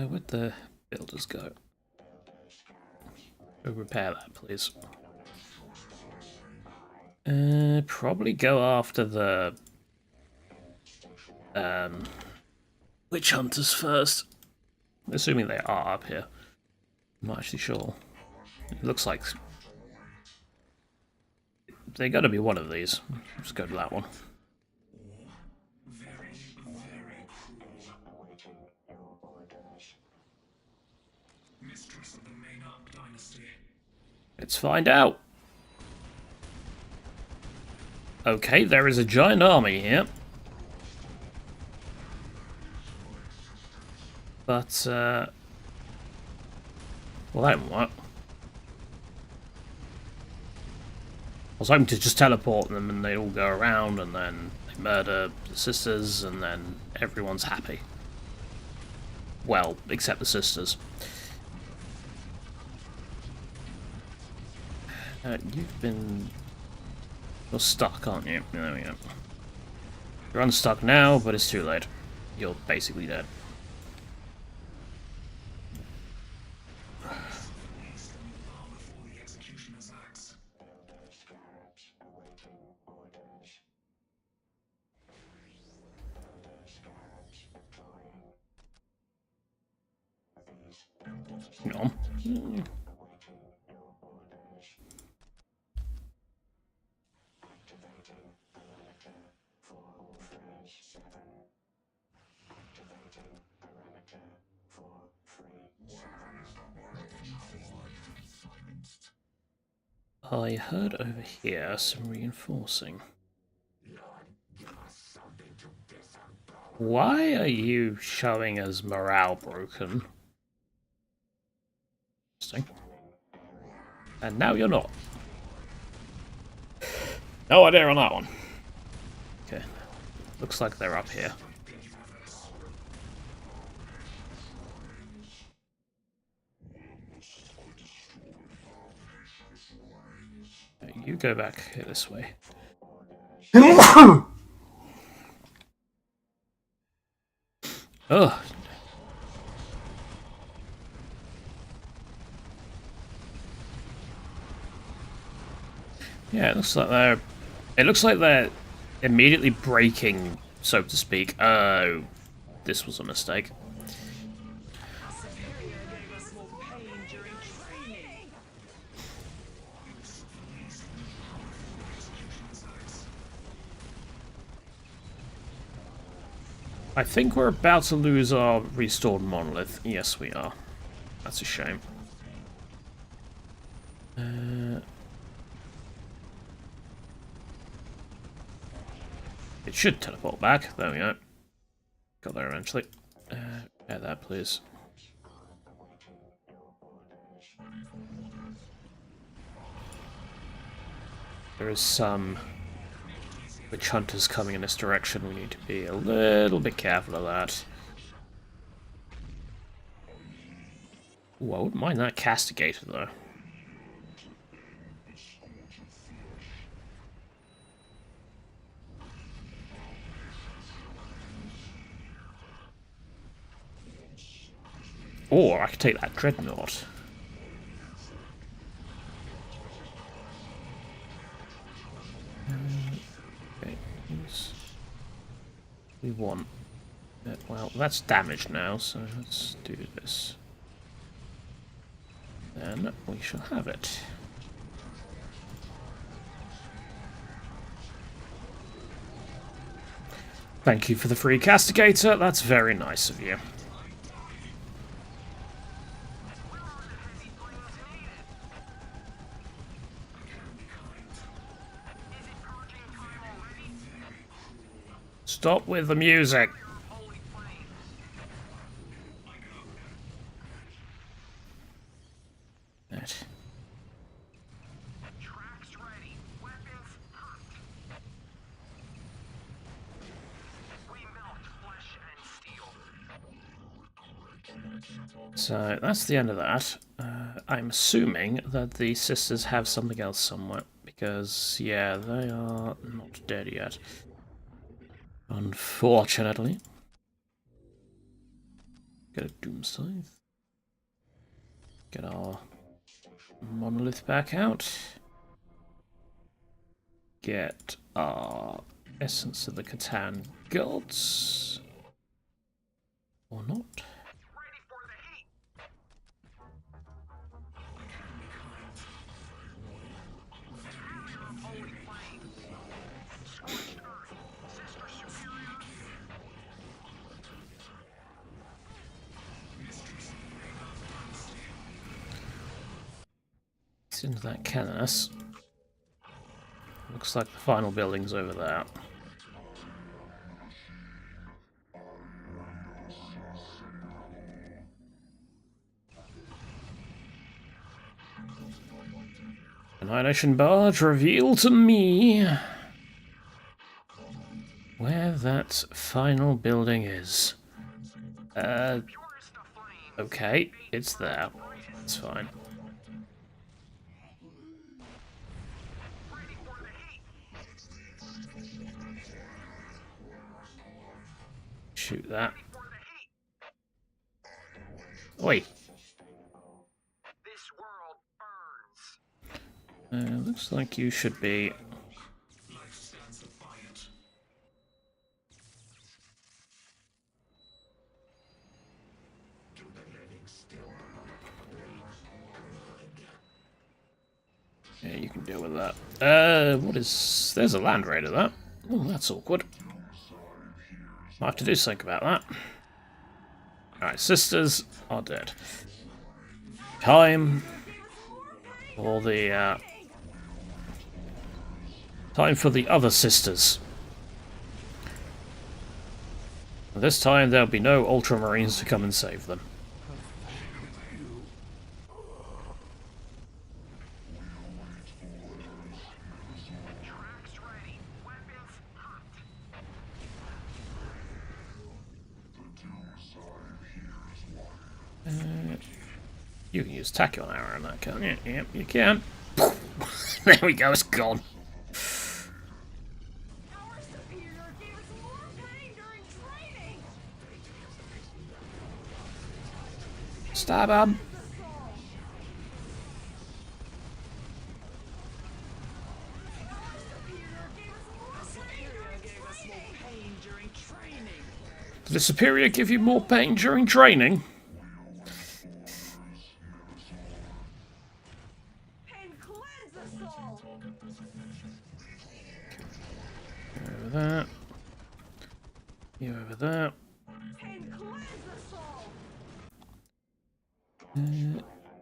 Where'd the builders go? Go repair that, please. Probably go after the witch hunters first. Assuming they are up here. I'm not actually sure. It looks like they gotta be one of these. Let's go to that one. Very, very cruel. Mistress of the Maynard dynasty. Let's find out. Okay, there is a giant army here. But, well, that didn't work. I was hoping to just teleport them and they all go around and then they murder the sisters and then everyone's happy. Well, except the sisters. You're stuck, aren't you? There we go. You're unstuck now, but it's too late. You're basically dead. No. I heard over here some reinforcing. Why are you showing as morale broken? Interesting. And now you're not. No idea on that one. Okay. Looks like they're up here. You go back here this way. Ugh. Yeah, it looks like they're. It looks like they're immediately breaking, so to speak. Oh, this was a mistake. I think we're about to lose our restored monolith. Yes, we are. That's a shame. It should teleport back. There we go. Got there eventually. Add that, please. There is some witch hunters coming in this direction. We need to be a little bit careful of that. Ooh, I wouldn't mind that castigator though. Or I could take that dreadnought. Okay, we want. Well, that's damaged now, so let's do this. then we shall have it. Thank you for the free castigator, that's very nice of you. Stop with the music. Right. So that's the end of that. I'm assuming that the sisters have something else somewhere, because, yeah, they are not dead yet. Unfortunately. Get a doom scythe. Get our monolith back out. Get our essence of the Catan gods. Or not. It's into that Caldaris. Looks like the final building's over there. Annihilation Barge, reveal to me where that final building is. Okay, it's there. It's fine. Shoot that. Oi! Looks like you should be... Yeah, you can deal with that. What is... There's a land raider, that. Oh, that's awkward. Might have to do something about that. Alright, sisters are dead. Time for the, time for the other sisters. This time there'll be no Ultramarines to come and save them. You can use tachyon arrow on that, can't you? Yep, you can. There we go, it's gone. Stab him. Did the Superior give you more pain during training? Over that. You over there.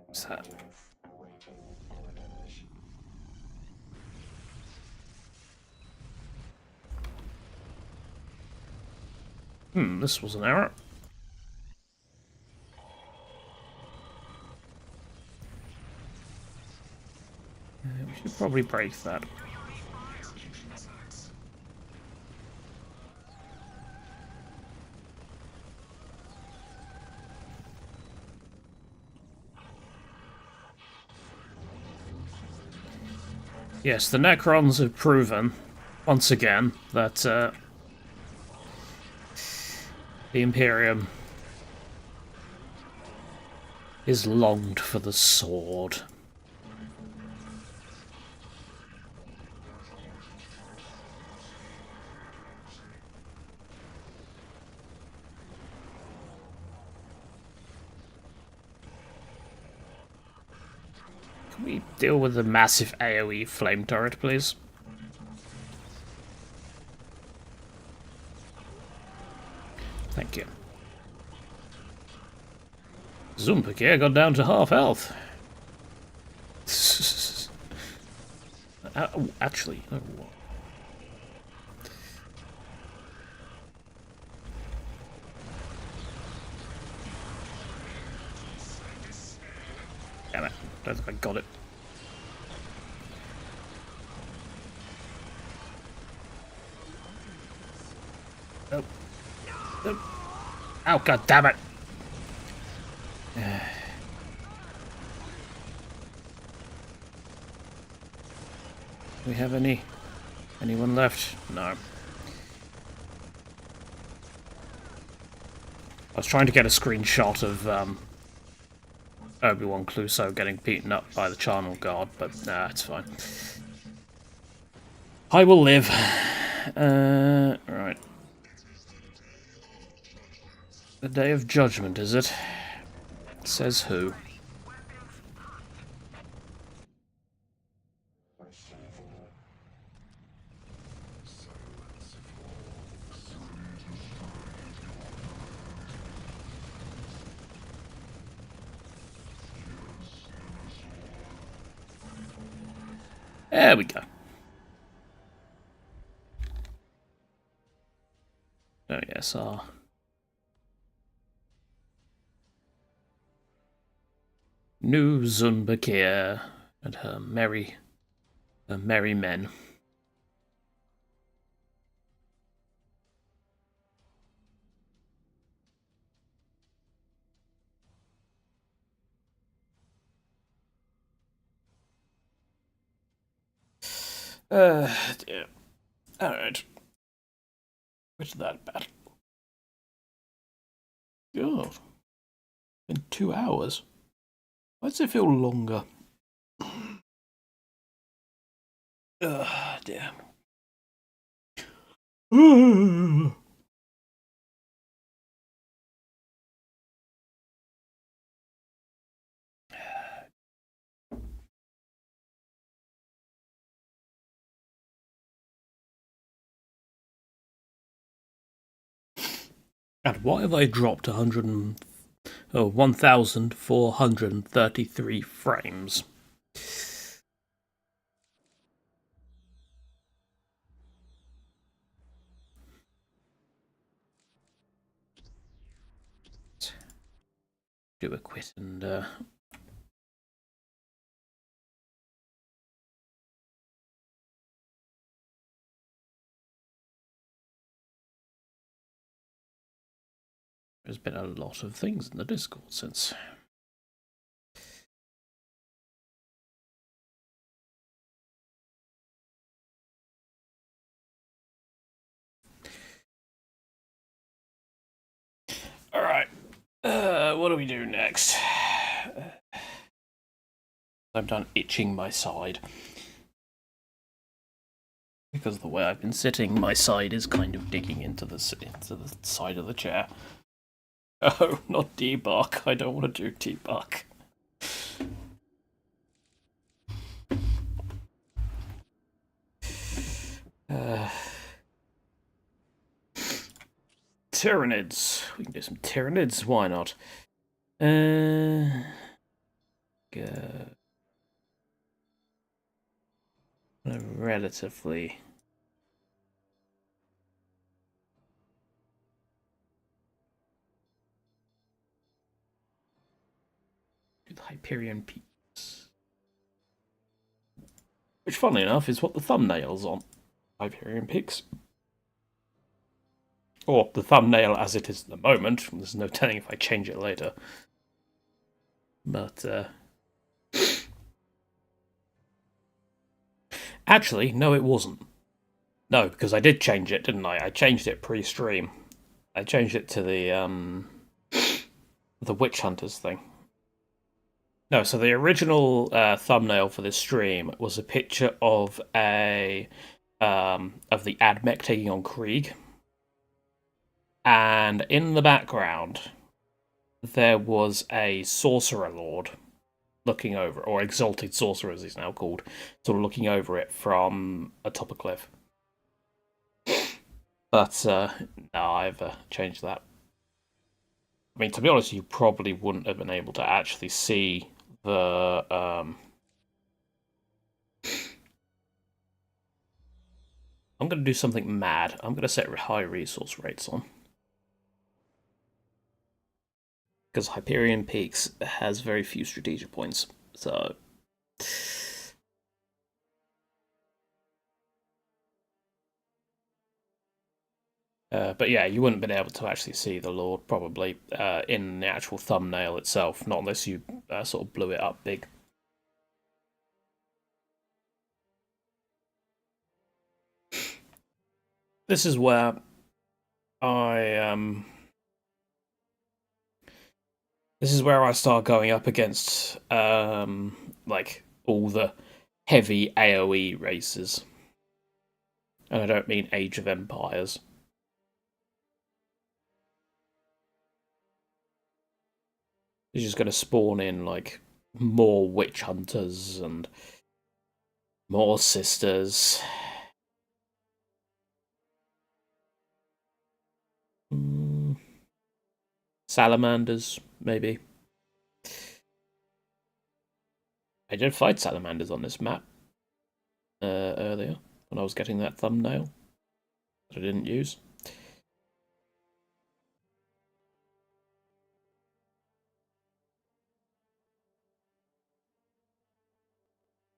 What's that? This was an error. We should probably break that. Yes, the Necrons have proven, once again, that the Imperium is longed for the sword. Can we deal with the massive AoE flame turret, please? Thank you. Zumpakir got down to half health. Actually, no. Damn it, don't think I got it. Nope. Nope. Oh, god damn it! Do we have anyone left? No. I was trying to get a screenshot of Obi-Wan Cluso getting beaten up by the Charnel Guard, but nah, it's fine. I will live. Right. The Day of Judgment, is it? Says who? There we go. Oh yes, our new Zunbakir and her merry men. Dear. Alright. Which is that bad? God. In 2 hours? Why does it feel longer? Dear. And why have I dropped 1,433 frames? Do a quit and there's been a lot of things in the Discord since. Alright. What do we do next? I'm done itching my side. Because of the way I've been sitting, my side is kind of digging into the side of the chair. Oh, not debug. I don't want to do debug. Tyranids. We can do some Tyranids. Why not? Go. Relatively. The Hyperion Peaks. Which, funnily enough, is what the thumbnail's on. Hyperion Peaks. Or the thumbnail as it is at the moment. There's no telling if I change it later. But, actually, no, it wasn't. No, because I did change it, didn't I? I changed it pre-stream. I changed it to the Witch Hunters thing. No, so the original thumbnail for this stream was a picture of the Admech taking on Krieg. And in the background, there was a Sorcerer Lord looking over, or Exalted Sorcerer as he's now called, sort of looking over it from atop a cliff. But no, I've changed that. I mean, to be honest, you probably wouldn't have been able to actually see the I'm going to do something mad. I'm going to set high resource rates on. Because Hyperion Peaks has very few strategic points, so... but yeah, you wouldn't have been able to actually see the Lord, probably, in the actual thumbnail itself, not unless you sort of blew it up big. This is where this is where I start going up against, like, all the heavy AoE races. And I don't mean Age of Empires. He's just going to spawn in, like, more witch hunters and more sisters. Salamanders, maybe. I did fight salamanders on this map earlier when I was getting that thumbnail that I didn't use.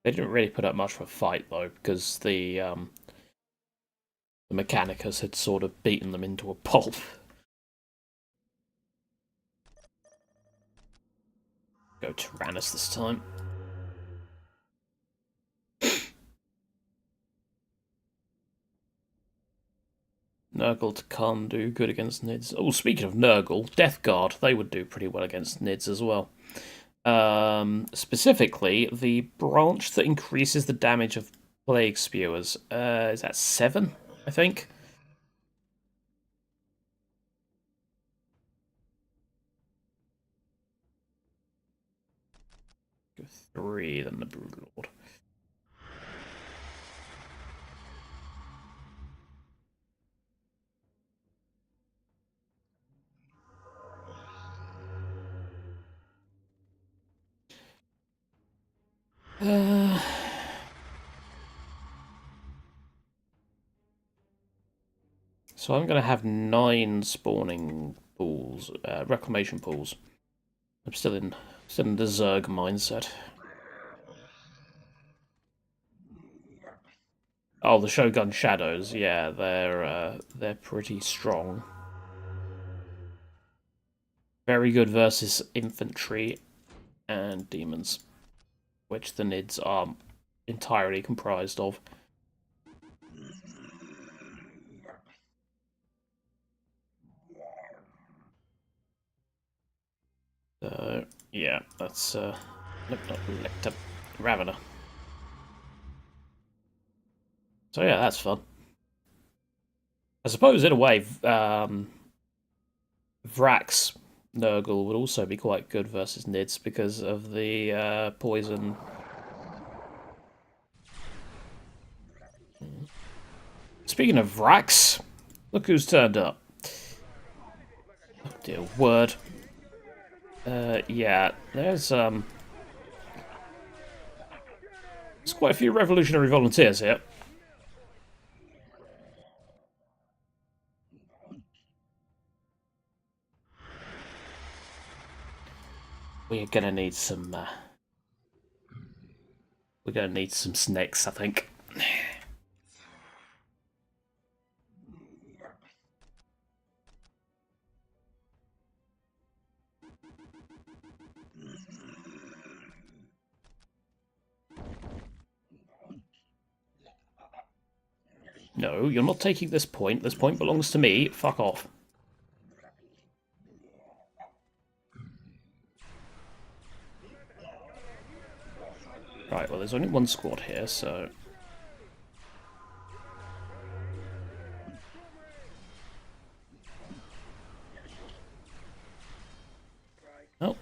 They didn't really put up much of a fight though, because the Mechanicus had sort of beaten them into a pulp. Go Tyrannus this time. Nurgle can't do good against Nids. Oh, speaking of Nurgle, Death Guard, they would do pretty well against Nids as well. Specifically, the branch that increases the damage of Plague Spewers. Is that 7, I think? Go 3, then the Broodlord. So I'm going to have 9 spawning pools, reclamation pools. I'm still in the Zerg mindset. Oh, the Shogun Shadows, yeah, they're pretty strong. Very good versus infantry and demons, which the Nids are entirely comprised of. So, yeah, that's, Lecter Ravener. So yeah, that's fun. I suppose, in a way, Vrax Nurgle would also be quite good versus Nids because of the poison. Speaking of Vrax, look who's turned up. Oh dear word. Yeah, there's quite a few revolutionary volunteers here. We're gonna need some. We're gonna need some snakes, I think. No, you're not taking this point. This point belongs to me. Fuck off. Right, well, there's only one squad here, so... Oh.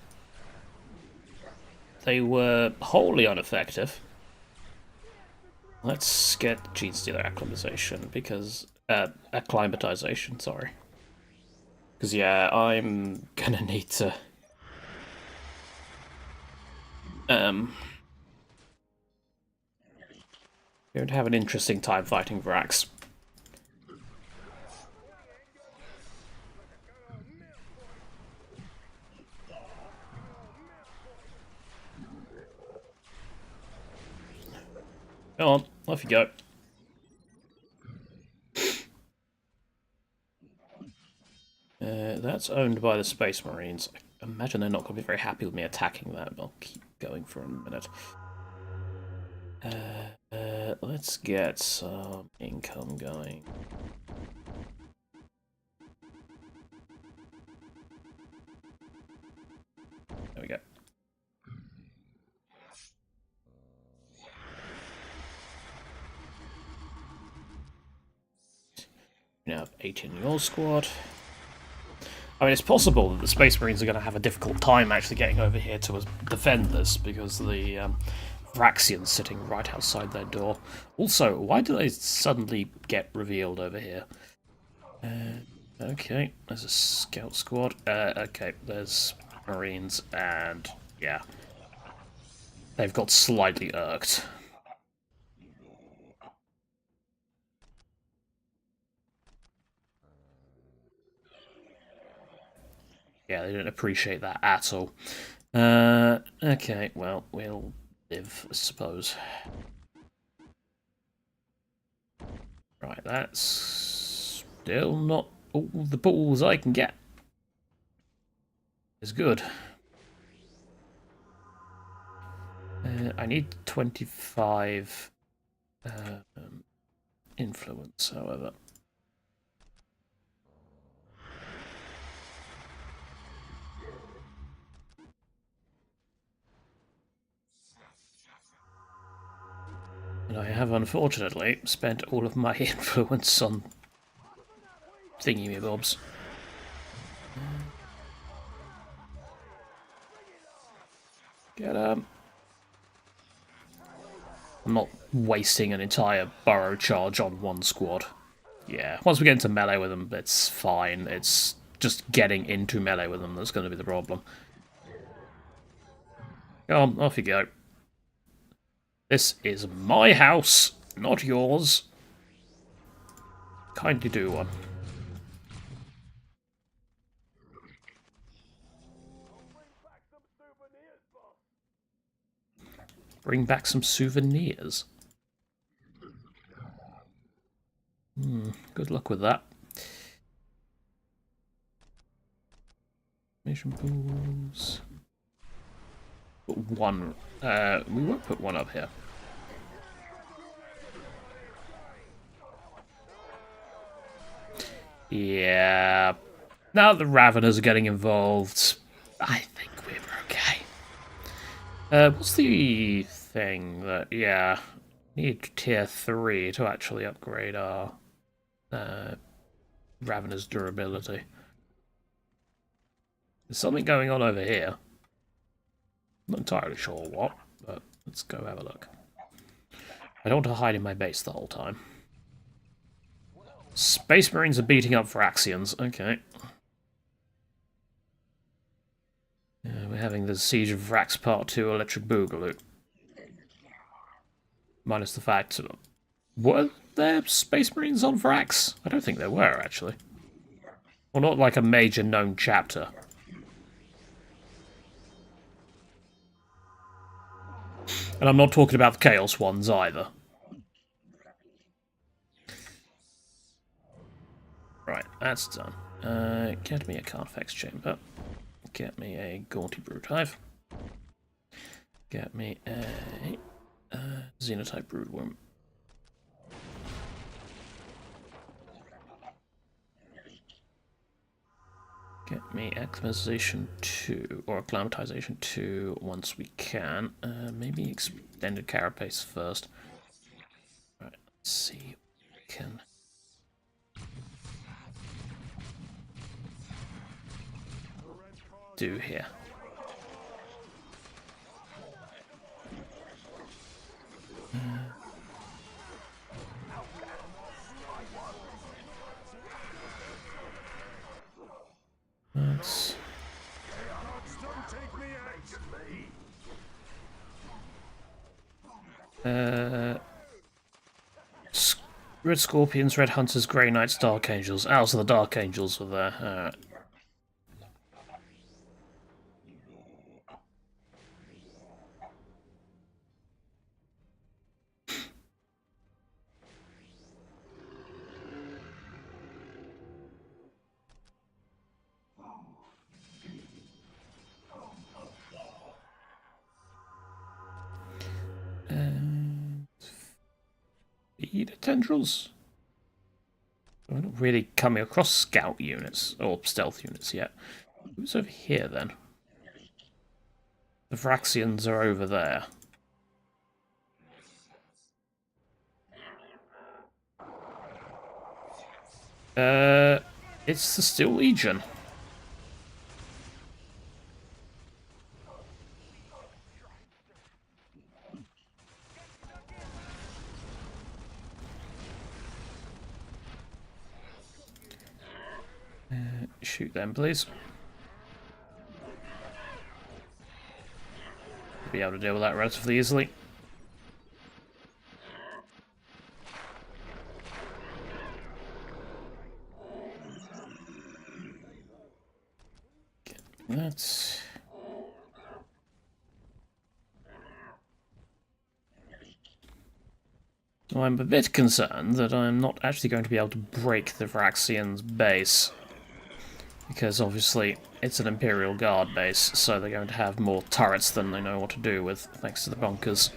they were wholly ineffective. Let's get Gene Stealer acclimatization, because... acclimatization, sorry. Because, yeah, I'm gonna need to... going to have an interesting time fighting Vrax. Go on, off you go. That's owned by the Space Marines. I imagine they're not going to be very happy with me attacking that, but I'll keep going for a minute. Let's get some income going. There we go. We now have 18 in your squad. I mean, it's possible that the Space Marines are going to have a difficult time actually getting over here to defend this, because the Vraxians sitting right outside their door. Also, why do they suddenly get revealed over here? Okay, there's a scout squad. Okay, there's Marines, and yeah, they've got slightly irked. Yeah, they didn't appreciate that at all. Okay, well, we'll live, I suppose. Right, that's still not all the balls I can get. It's good. I need 25 influence, however. And I have unfortunately spent all of my influence on thingy-me-bobs. Get I'm not wasting an entire burrow charge on one squad. Yeah, once we get into melee with them, it's fine. It's just getting into melee with them that's going to be the problem. Go on, off you go. This is my house, not yours. Kindly do one. Bring back some souvenirs. Good luck with that. Mission pools. Put one. We won't put one up here. Yeah. Now the Raveners are getting involved, I think we're okay. What's the thing that... Yeah. Need tier 3 to actually upgrade our Ravener's durability. There's something going on over here. I'm not entirely sure what, but let's go have a look. I don't want to hide in my base the whole time. Space Marines are beating up Vraxians. Okay. We're having the Siege of Vrax Part 2 Electric Boogaloo. Minus the fact... Were there Space Marines on Vrax? I don't think there were, actually. Well, not like a major known chapter. And I'm not talking about the Chaos ones either. Right, that's done. Get me a Carfax chamber. Get me a Gaunty Brood Hive. Get me a Xenotype Broodworm. Get me Acclimatization 2, or Acclimatization 2 once we can. Maybe Extended Carapace first. Right, let's see what we can... do here. That's... Red Scorpions, Red Hunters, Grey Knights, Dark Angels. Oh, so the Dark Angels were there. Alright. Feeder tendrils? We're not really coming across scout units, or stealth units yet. Who's over here, then? The Vraxians are over there. It's the Steel Legion. Shoot them, please. Be able to deal with that relatively easily. That's... Well, I'm a bit concerned that I'm not actually going to be able to break the Vraxians' base. Because obviously it's an Imperial Guard base, so they're going to have more turrets than they know what to do with, thanks to the bunkers.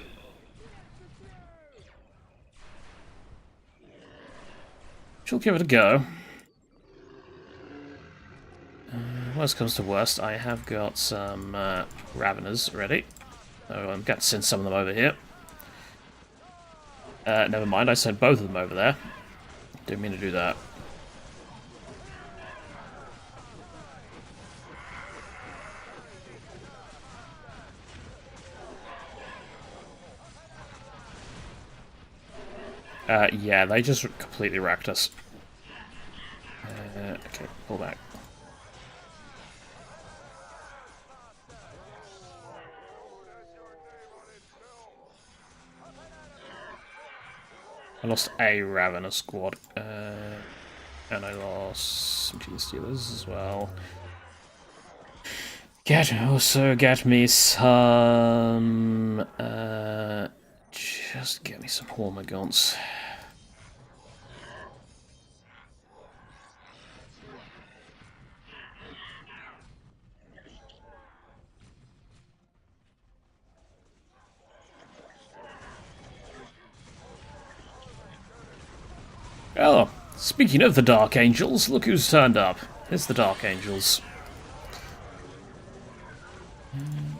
She'll give it a go. Worst comes to worst, I have got some Raveners ready. So I'm going to send some of them over here. Never mind, I sent both of them over there. Didn't mean to do that. Yeah, they just completely wrecked us. Okay, pull back. I lost a Ravener squad, and I lost some Gene Stealers as well. Also get me some, just get me some Hormagaunts. Oh, speaking of the Dark Angels, look who's turned up. It's the Dark Angels. Can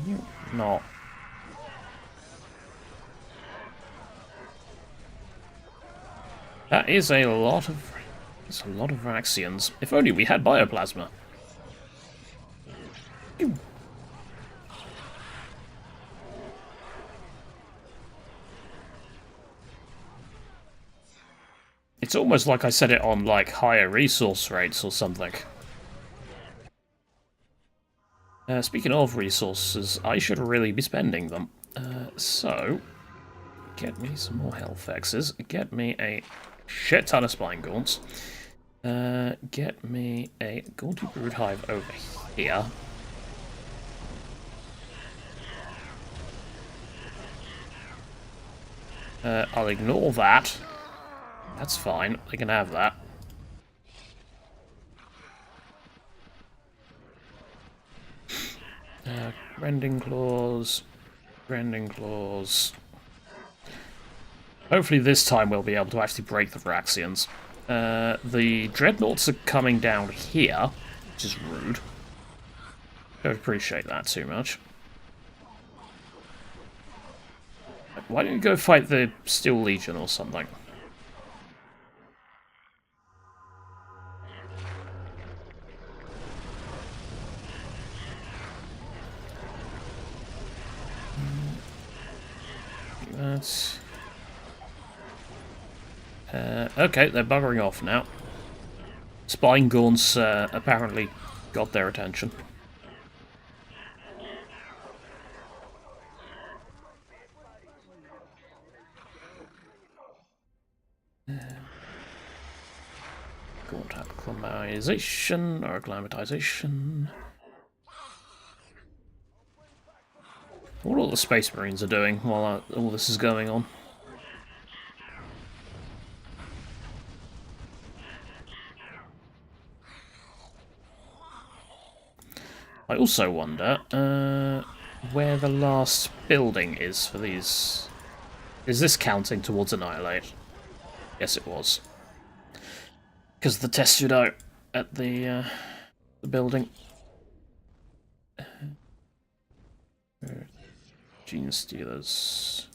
you not? That is a lot of... It's a lot of Vraxians. If only we had Bioplasma. Ew. It's almost like I set it on, like, higher resource rates or something. Speaking of resources, I should really be spending them. So, get me some more health X's. Get me a shit ton of Spine Gaunts. Get me a Gaunty Brood Hive over here. I'll ignore that. That's fine, I can have that. Rending Claws. Rending Claws. Hopefully this time we'll be able to actually break the Vraxians. The Dreadnoughts are coming down here, which is rude. Don't appreciate that too much. Why don't you go fight the Steel Legion or something? Okay, they're buggering off now. Spine Gaunts apparently got their attention. Gaunt acclimatization or acclimatization. What all the Space Marines are doing while all this is going on. I also wonder where the last building is for these. Is this counting towards Annihilate? Yes, it was. Because the test stood out at the building. Gene Stealers.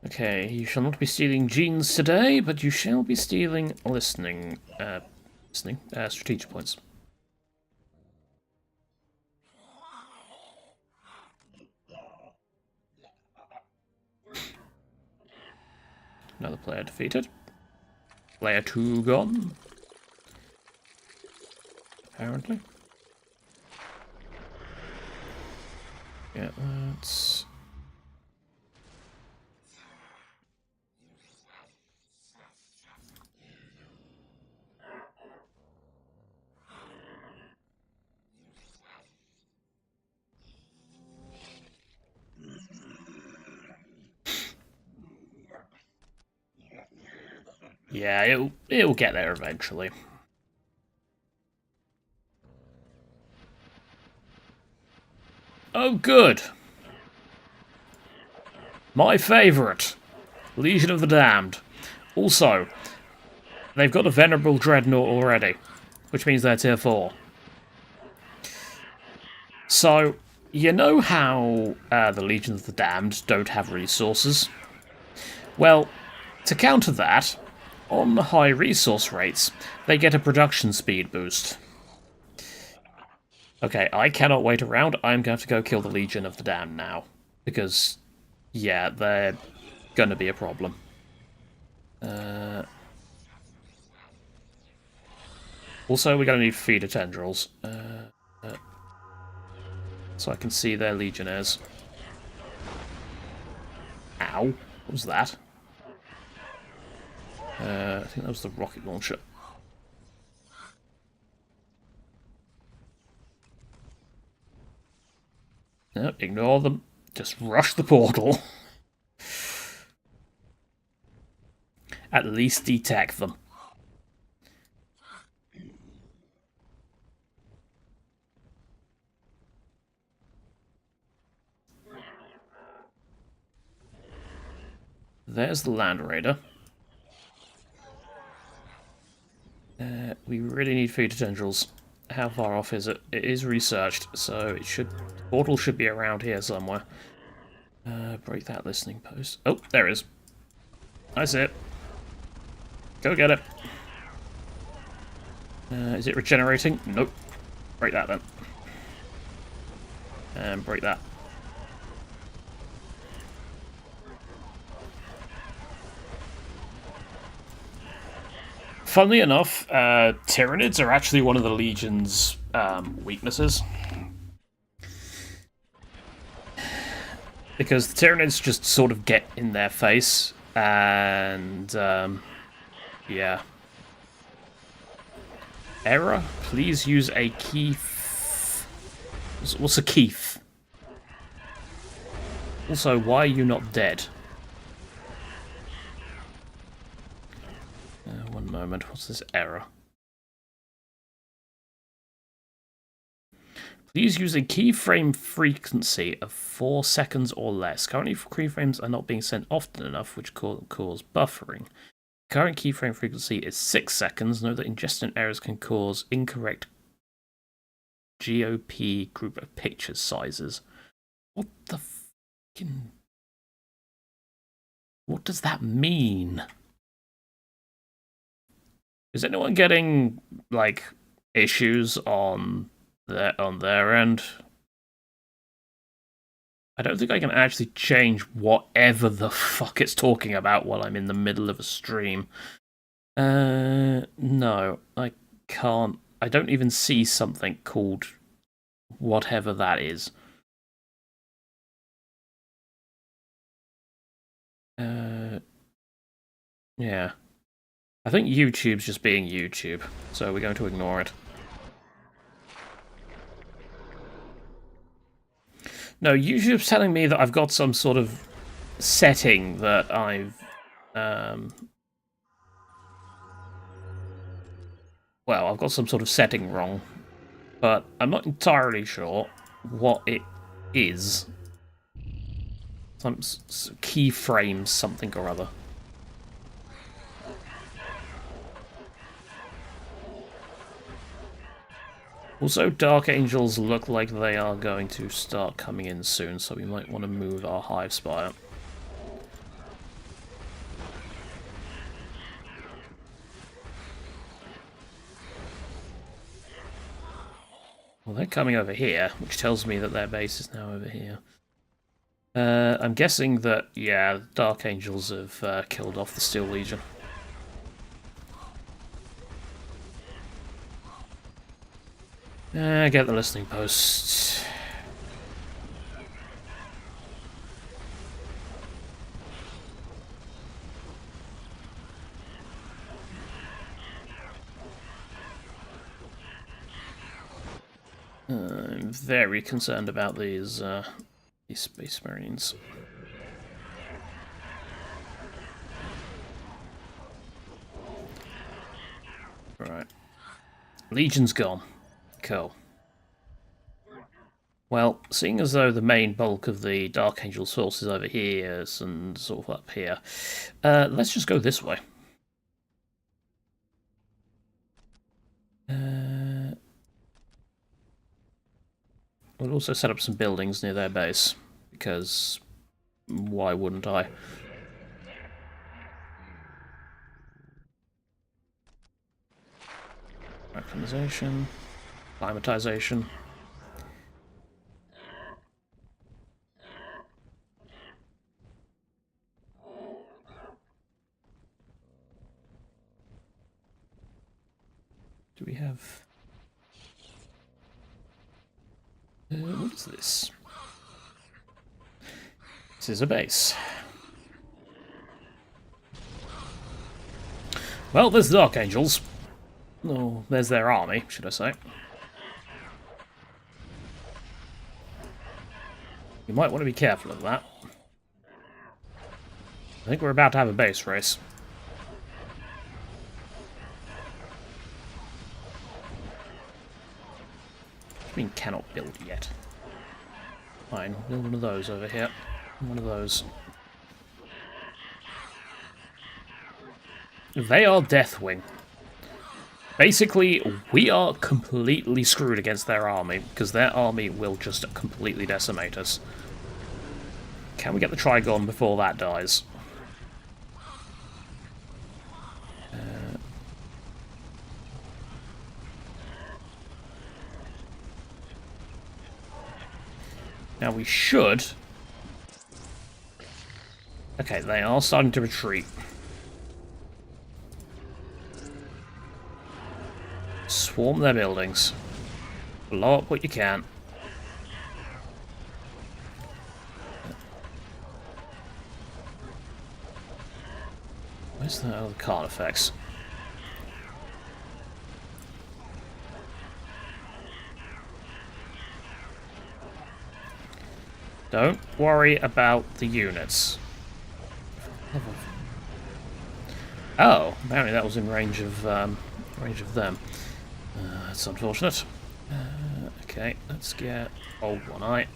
Okay, you shall not be stealing genes today, but you shall be stealing listening strategic points. Another player defeated. Player 2 gone. Apparently. Yeah, that's... Yeah, it'll get there eventually. Oh, good. My favourite. Legion of the Damned. Also, they've got a Venerable Dreadnought already, which means they're tier 4. So, you know how the Legion of the Damned don't have resources? Well, to counter that, on high resource rates, they get a production speed boost. Okay, I cannot wait around. I'm going to have to go kill the Legion of the Damned now. Because, yeah, they're gonna be a problem. Also, we're gonna need feeder tendrils. So I can see their Legionnaires. Ow. What was that? I think that was the rocket launcher. No, ignore them. Just rush the portal. At least detect them. There's the Land Raider. We really need feeder tendrils. How far off is it? It is researched, so it should... The portal should be around here somewhere. Break that listening post. Oh, there it is. I see it. Go get it. Is it regenerating? Nope. Break that then. And break that. Funnily enough, Tyranids are actually one of the Legion's weaknesses. Because the Tyranids just sort of get in their face, and yeah. Error? Please use a keef. What's a keef? Also, why are you not dead? One moment, what's this error? Please use a keyframe frequency of 4 seconds or less. Currently, keyframes are not being sent often enough, which cause buffering. Current keyframe frequency is 6 seconds. Note that ingestion errors can cause incorrect GOP group of picture sizes. What the fucking... What does that mean? Is anyone getting, like, issues on their end? I don't think I can actually change whatever the fuck it's talking about while I'm in the middle of a stream. No, I can't. I don't even see something called whatever that is. Yeah. I think YouTube's just being YouTube, so we're going to ignore it. No, YouTube's telling me that I've got some sort of setting that I've... well, I've got some sort of setting wrong, but I'm not entirely sure what it is. Some keyframes, something or other. Also, Dark Angels look like they are going to start coming in soon, so we might want to move our Hive Spire. Well, they're coming over here, which tells me that their base is now over here. I'm guessing that, yeah, Dark Angels have killed off the Steel Legion. Get the listening posts. I'm very concerned about these Space Marines. Right. Legion's gone. Cool. Well, seeing as though the main bulk of the Dark Angel's force is over here and sort of up here, let's just go this way. We'll also set up some buildings near their base, because why wouldn't I? Acclimatization, climatization. Do we have... what is this? This is a base. Well, there's the Dark Angels. Oh, there's their army, should I say. You might want to be careful of that. I think we're about to have a base race. I mean, cannot build yet. Fine, build one of those over here. One of those. They are Deathwing. Basically, we are completely screwed against their army, because their army will just completely decimate us. Can we get the Trigon before that dies? Now we should... Okay, they are starting to retreat. Swarm their buildings. Blow up what you can. Where's the other card effects? Don't worry about the units. Oh, apparently that was in range of them. That's unfortunate. Okay, let's get Old One Eye.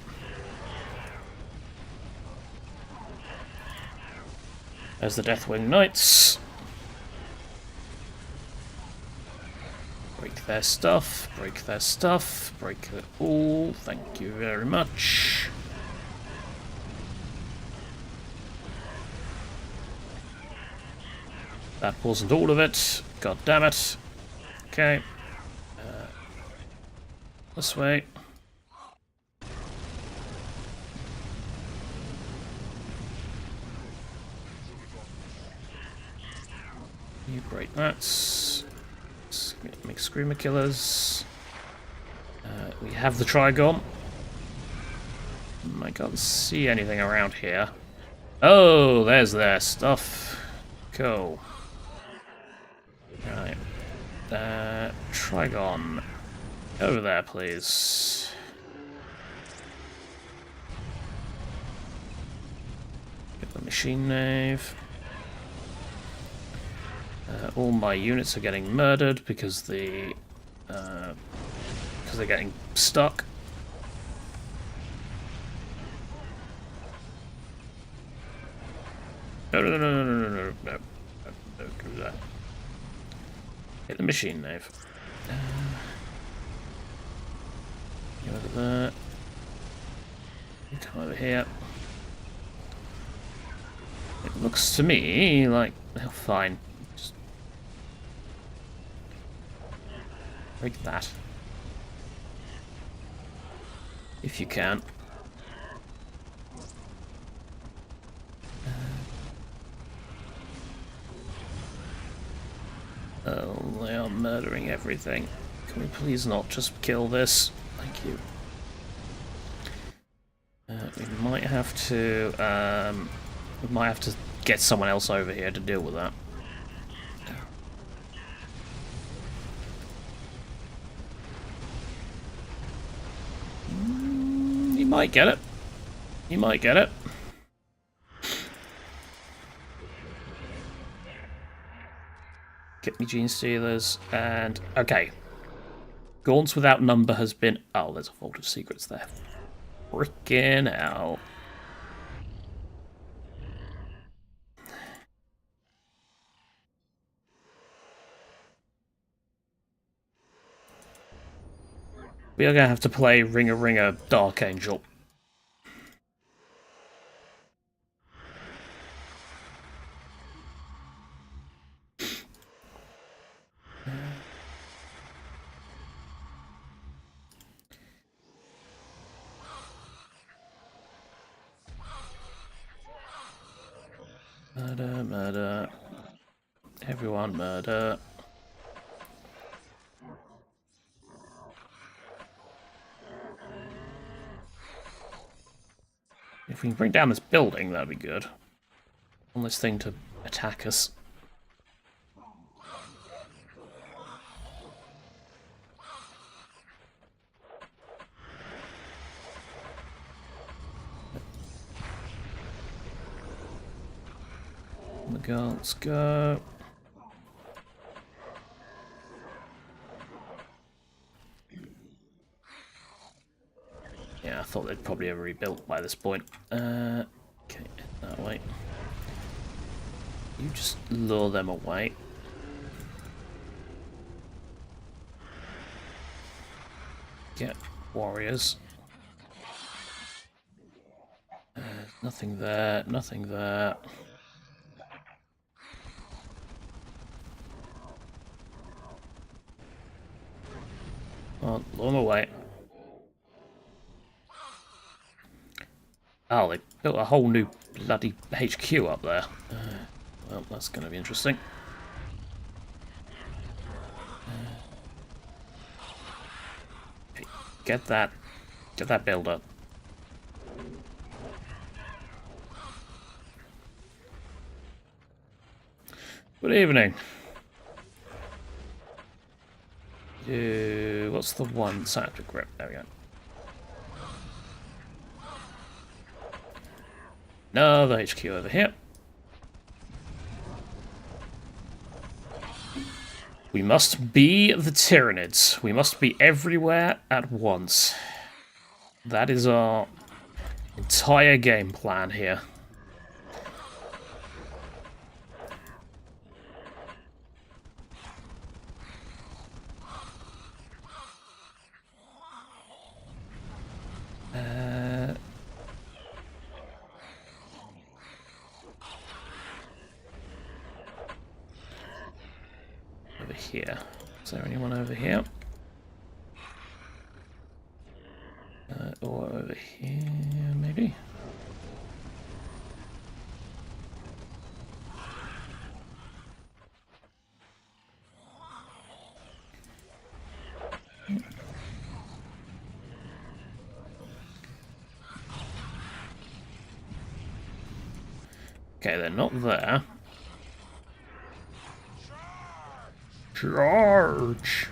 There's the Deathwing Knights. Break their stuff, break their stuff, break it all. Thank you very much. That wasn't all of it. God damn it. Okay. This way. That's... Make Screamer Killers. We have the Trigon. I can't see anything around here. Oh, there's their stuff. Cool. Right. Trigon. Over there, please. Get the machine nave. All my units are getting murdered because they're getting stuck. No, don't do that. Hit the machine nave. Go over there. You come over here. It looks to me like they're fine. Just break that. If you can. Oh, they are murdering everything. Can we please not just kill this? Thank you. We might have to. We might have to get someone else over here to deal with that. You might get it. You might get it. Get me Gene Stealers, and okay. Gaunts without number has been... Oh, there's a Vault of Secrets there. Frickin' hell. We are going to have to play Ring a Ringer Dark Angel. Murder, murder. Everyone murder. If we can bring down this building, that'd be good. On this thing to attack us. The girls go. Yeah, I thought they'd probably have rebuilt by this point. Okay, that way. You just lure them away. Get warriors. Nothing there, nothing there. Oh, lure them away. Oh, they built a whole new bloody HQ up there. Well, that's going to be interesting. Okay, get that build up. Good evening. What's the one? Scientific grip. There we go. Another HQ over here. We must be the Tyranids. We must be everywhere at once. That is our entire game plan here. Over here. Is there anyone over here? Or over here, maybe? Okay, they're not there. Charge!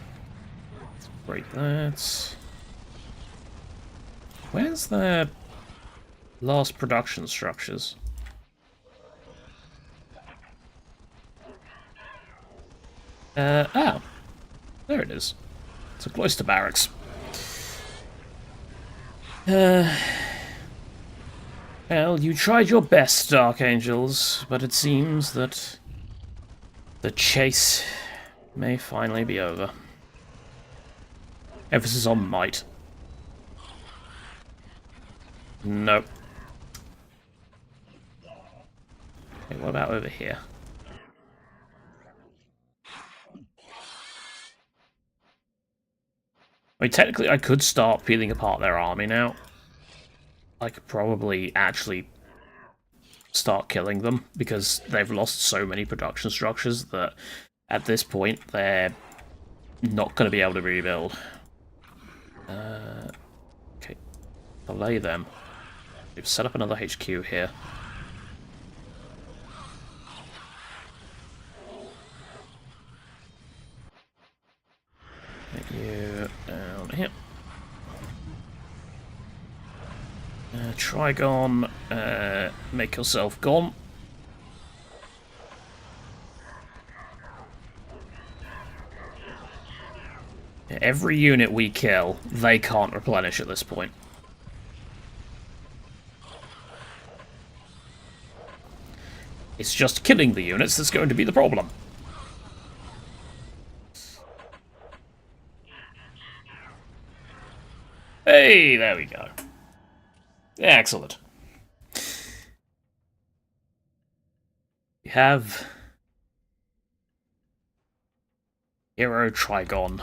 Break that. Where's their last production structures? Oh. There it is. It's a cloister barracks. Well, you tried your best, Dark Angels, but it seems that the chase may finally be over. Emphasis on might. Nope. Okay, what about over here? I mean, technically I could start peeling apart their army now. I could probably actually start killing them, because they've lost so many production structures that at this point they're not going to be able to rebuild. Okay, delay them. We've set up another HQ here. Get you down here. Trigon, make yourself gone. Every unit we kill, they can't replenish at this point. It's just killing the units that's going to be the problem. Hey, there we go. Excellent. We have Hero Trigon.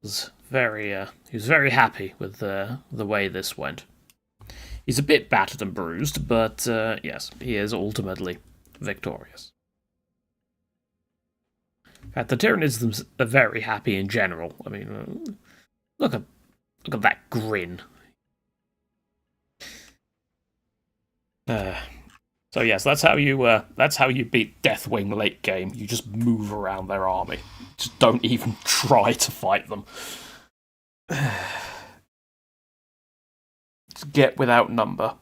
He was very happy with the way this went. He's a bit battered and bruised, but yes, he is ultimately victorious. In fact, the Tyranids are very happy in general. I mean, look at that grin. So yes, that's how you beat Deathwing late game. You just move around their army. Just don't even try to fight them. Just get without number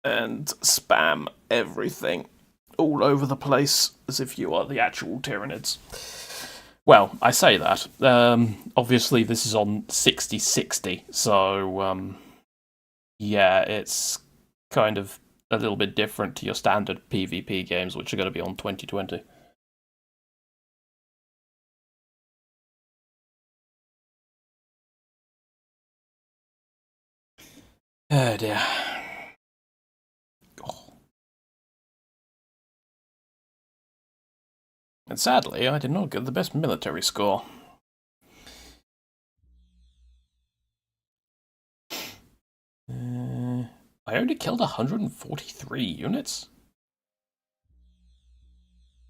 and spam everything all over the place as if you are the actual Tyranids. Well, I say that. Obviously, this is on 60/60, so yeah, it's kind of a little bit different to your standard PvP games, which are going to be on 2020. Oh dear. Oh. And sadly, I did not get the best military score. I only killed 143 units?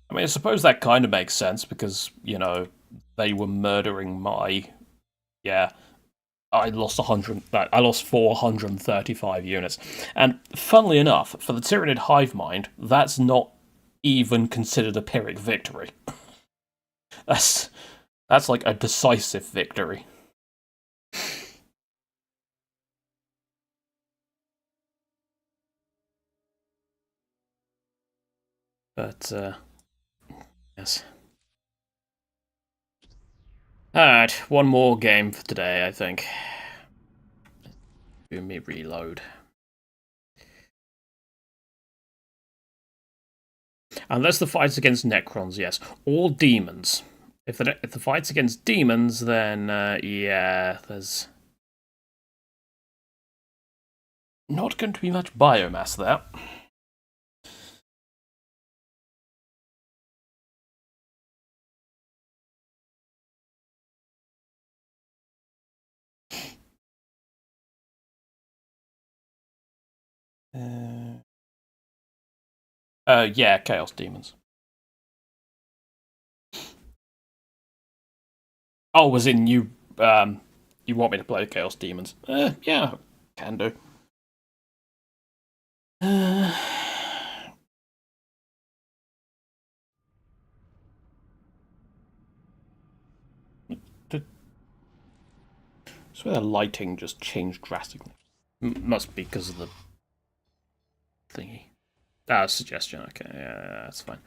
I mean, I suppose that kind of makes sense because, you know, they were murdering my... Yeah, I lost 435 units. And funnily enough, for the Tyranid hive mind, that's not even considered a Pyrrhic victory. That's like a decisive victory. But, yes. Alright, one more game for today, I think. Do me reload. Unless the fight's against Necrons, yes. Or demons. If the fight's against demons, then, yeah, there's not going to be much biomass there. Yeah, Chaos Demons. Oh, was in you want me to play Chaos Demons? Yeah, Can do. So the lighting just changed drastically. Must be because of the thingy. Ah, suggestion. Okay, yeah, that's fine.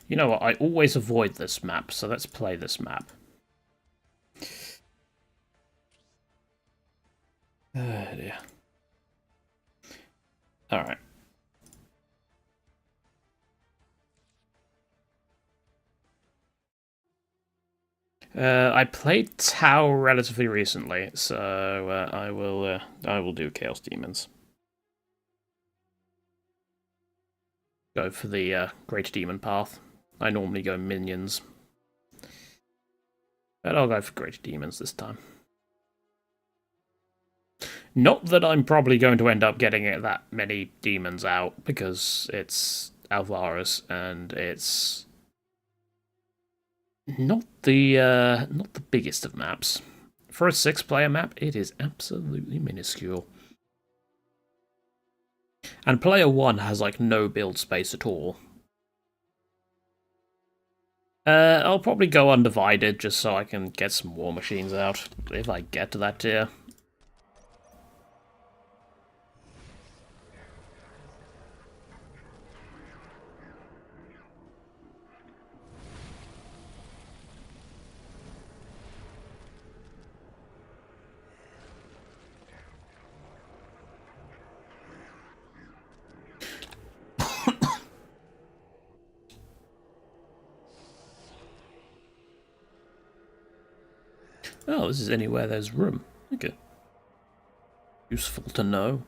You know what? I always avoid this map, so let's play this map. Oh dear. Alright. I played Tau relatively recently, so I will do Chaos Demons. Go for the Great Demon path. I normally go minions, but I'll go for Great Demons this time. Not that I'm probably going to end up getting that many demons out, because it's Alvaris and it's not the biggest of maps. For a 6-player map, it is absolutely minuscule. And player 1 has like no build space at all. I'll probably go undivided just so I can get some war machines out if I get to that tier. Oh, this is anywhere there's room. Okay. Useful to know.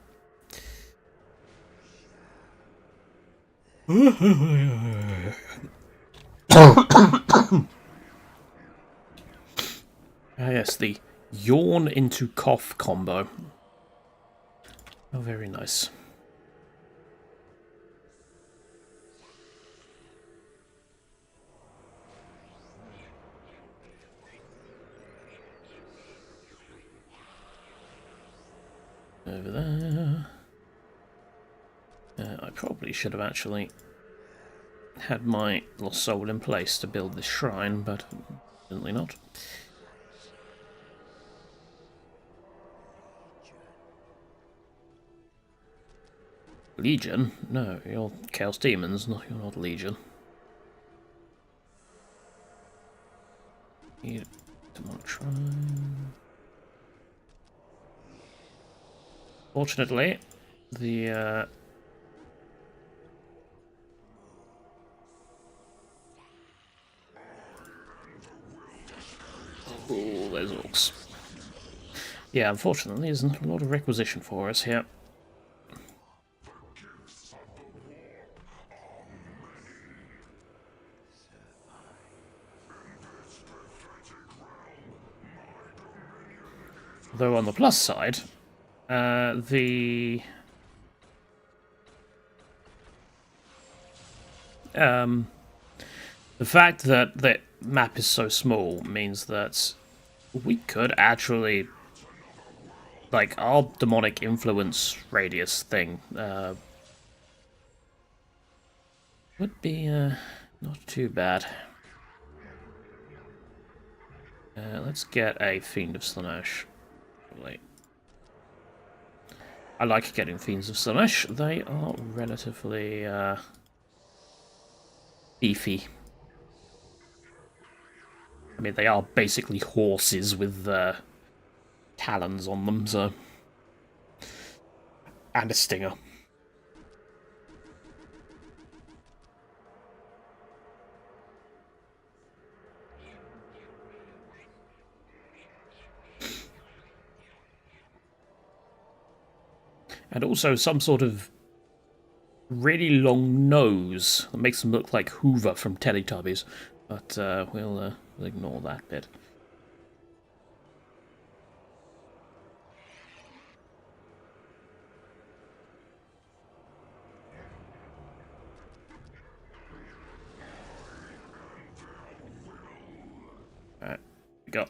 Ah, yes, the yawn into cough combo. Oh, very nice. Over there. I probably should have actually had my little soul in place to build this shrine, but evidently not. Legion? No, you're Chaos Demons, you're not Legion. Need to shrine. Fortunately, the oh, there's orcs. Yeah, unfortunately, there's not a lot of requisition for us here. Though on the plus side, the fact that the map is so small means that we could actually, like, our demonic influence radius thing would be not too bad. Let's get a Fiend of Slanesh. Wait. I like getting Fiends of Slanesh. They are relatively beefy. I mean, they are basically horses with talons on them, so... And a stinger. And also some sort of really long nose that makes them look like Hoover from Teletubbies. But we'll ignore that bit. Alright, go.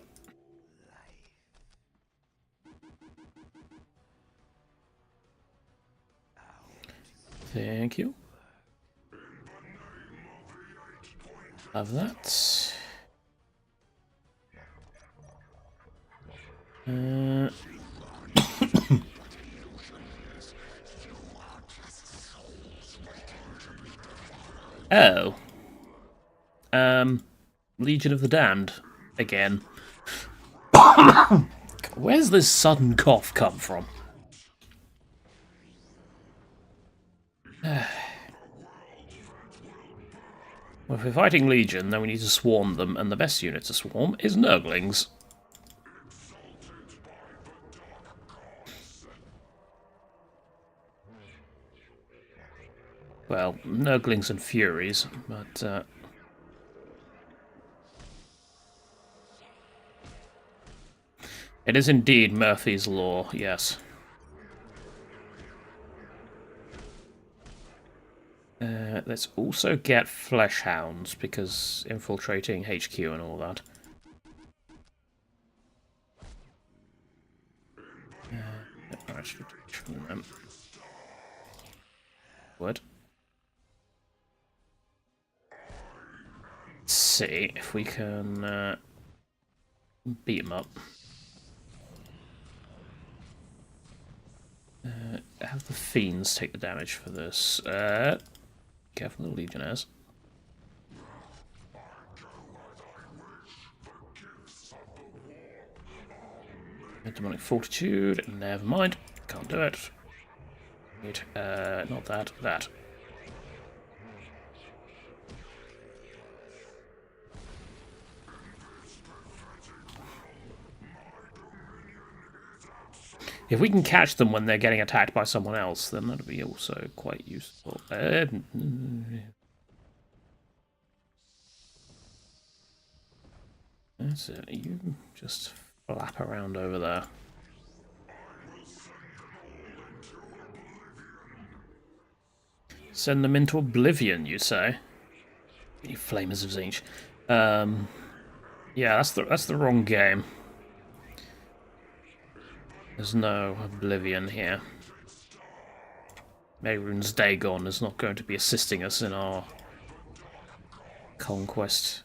Thank you. Have that. Oh. Legion of the Damned. Again. Where's this sudden cough come from? Well, if we're fighting Legion, then we need to swarm them, and the best unit to swarm is Nurglings. Well, Nurglings and Furies, but... It is indeed Murphy's Law, yes. Let's also get Flesh Hounds, because infiltrating HQ and all that. What? Let's see if we can beat him up. Have the Fiends take the damage for this. Careful, the Legionnaires. Demonic Fortitude, never mind. Can't do it. Wait, not that, that. If we can catch them when they're getting attacked by someone else, then that'd be also quite useful. That's it. You just flap around over there. Send them into oblivion, you say? You flamers of Zinch. Yeah, that's the wrong game. There's no oblivion here. Mehrunes Dagon is not going to be assisting us in our conquest.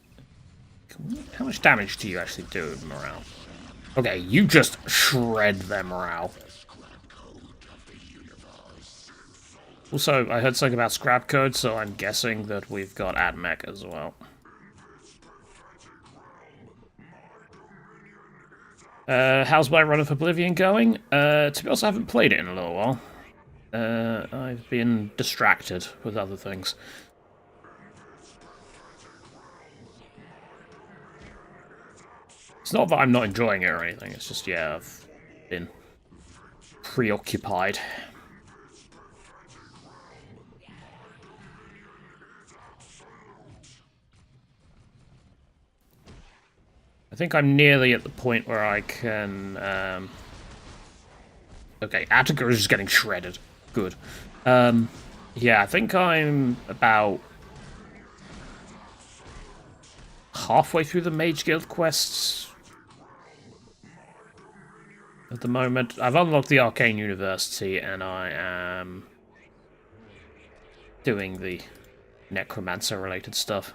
How much damage do you actually do with morale? Okay, you just shred their morale. Also, I heard something about scrap code, so I'm guessing that we've got AdMech as well. How's my run of Oblivion going? To be honest, I haven't played it in a little while. I've been distracted with other things. It's not that I'm not enjoying it or anything, it's just, yeah, I've been preoccupied. I think I'm nearly at the point where I can... Okay, Attica is just getting shredded. Good. Yeah, I think I'm about... halfway through the Mage Guild quests at the moment. I've unlocked the Arcane University, and I am doing the Necromancer-related stuff.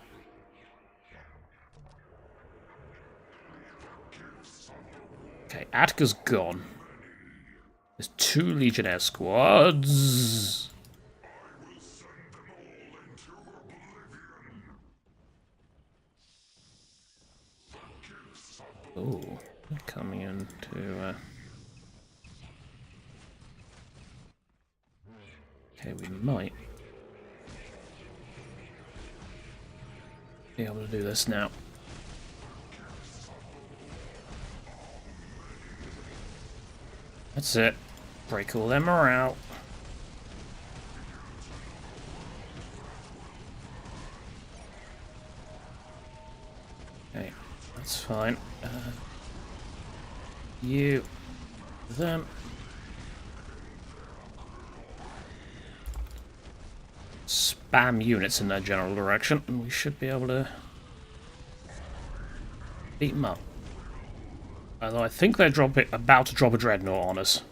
Okay, Atka's gone. There's 2 Legionnaire squads. Oh, coming into... Okay, we might be able to do this now. That's it. Break all their morale. That's fine. You, them. Spam units in that general direction, and we should be able to beat them up. Although I think they're about to drop a dreadnought on us.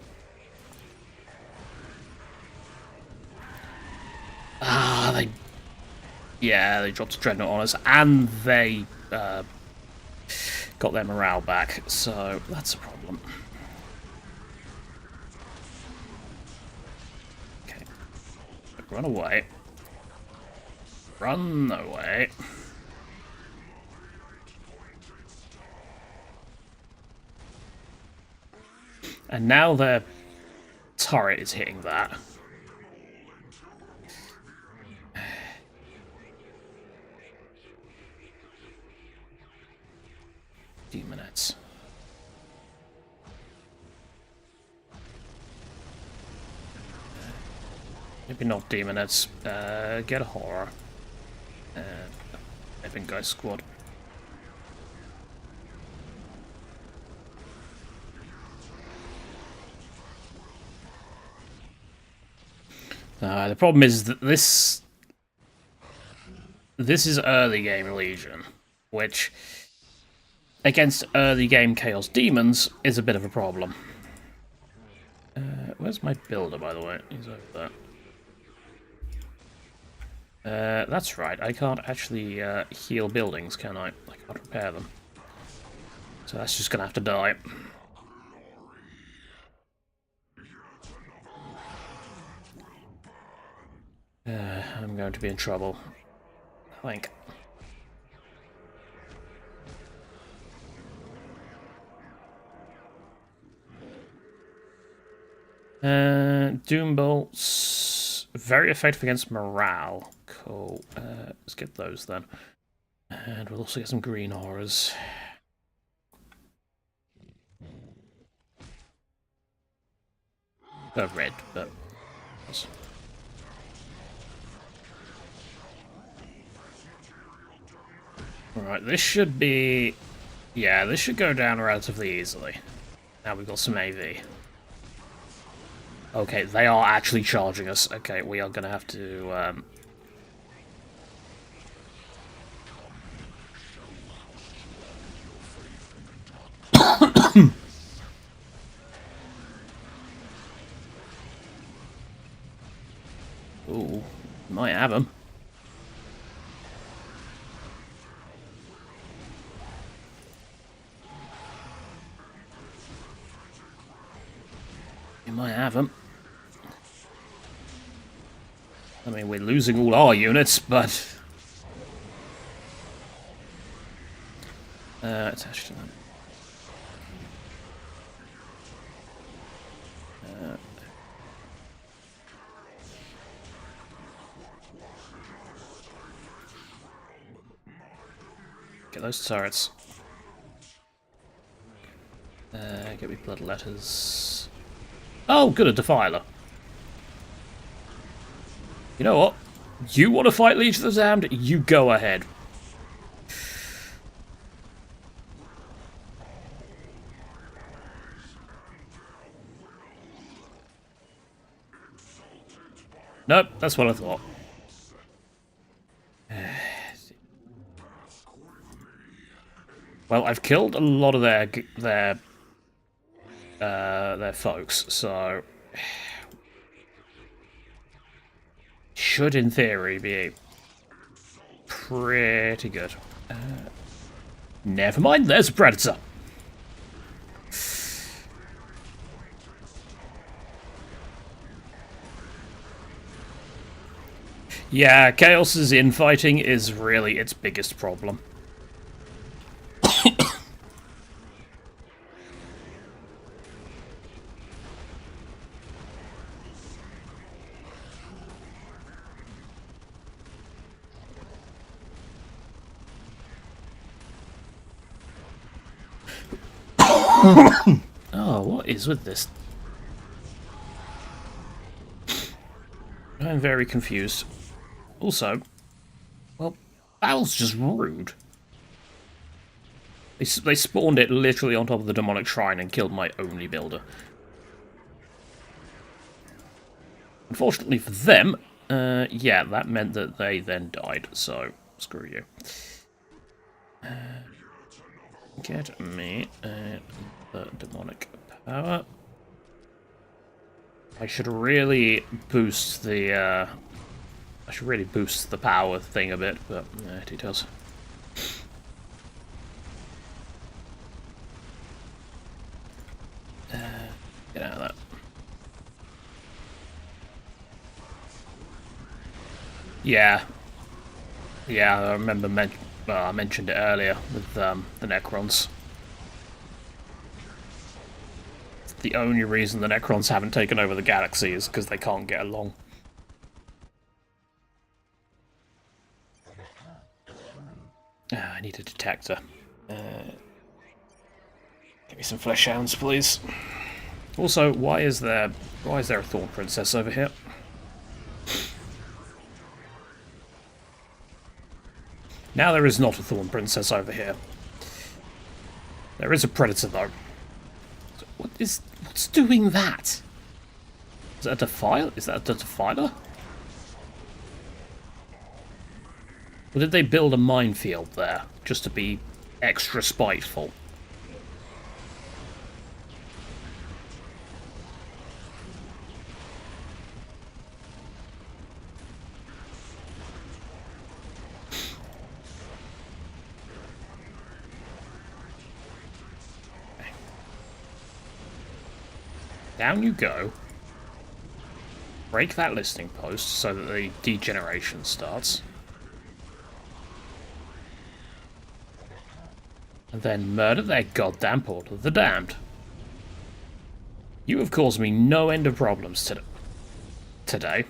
Ah, they dropped a dreadnought on us, and they got their morale back, so that's a problem. Okay. Run away. Run away. And now their turret is hitting that. Demonettes. Maybe not demonettes. Get a horror. Epic Guy Squad. The problem is that this is early game Legion, which against early game Chaos Demons is a bit of a problem. Where's my builder, by the way? He's over there. That's right, I can't actually heal buildings, can I? I can't repair them. So that's just gonna have to die. I'm going to be in trouble, I think. Doom bolts, very effective against morale. Cool. Let's get those then, and we'll also get some green horrors. Red, but. Alright, this should be... Yeah, this should go down relatively easily. Now we've got some AV. Okay, they are actually charging us. Okay, we are gonna have to... Ooh, might have them. You might have them. I mean, we're losing all our units, but... attached to them. Get those turrets. Get me blood letters. Oh, good, a Defiler. You know what? You want to fight Legion of the Damned? You go ahead. Nope, that's what I thought. Well, I've killed a lot of their folks, so should, in theory, be pretty good. Never mind, there's a Predator. Yeah, Chaos's infighting is really its biggest problem. Oh, what is with this? I'm very confused. Also, well, that was just rude. They spawned it literally on top of the demonic shrine and killed my only builder. Unfortunately for them, yeah, that meant that they then died, so screw you. Get me the demonic power. I should really boost the power thing a bit, but it does. Get out of that. Yeah. Yeah, I remember I mentioned it earlier with the Necrons. The only reason the Necrons haven't taken over the galaxy is because they can't get along. I need a detector. Give me some flesh hounds, please. Also, why is there a Thorn Princess over here? Now there is not a Thorn Princess over here. There is a Predator though. What's doing that? Is that a Defile? Is that a Defiler? Or did they build a minefield there just to be extra spiteful? Down you go. Break that listing post so that the degeneration starts. And then murder their goddamn Portal of the Damned. You have caused me no end of problems today.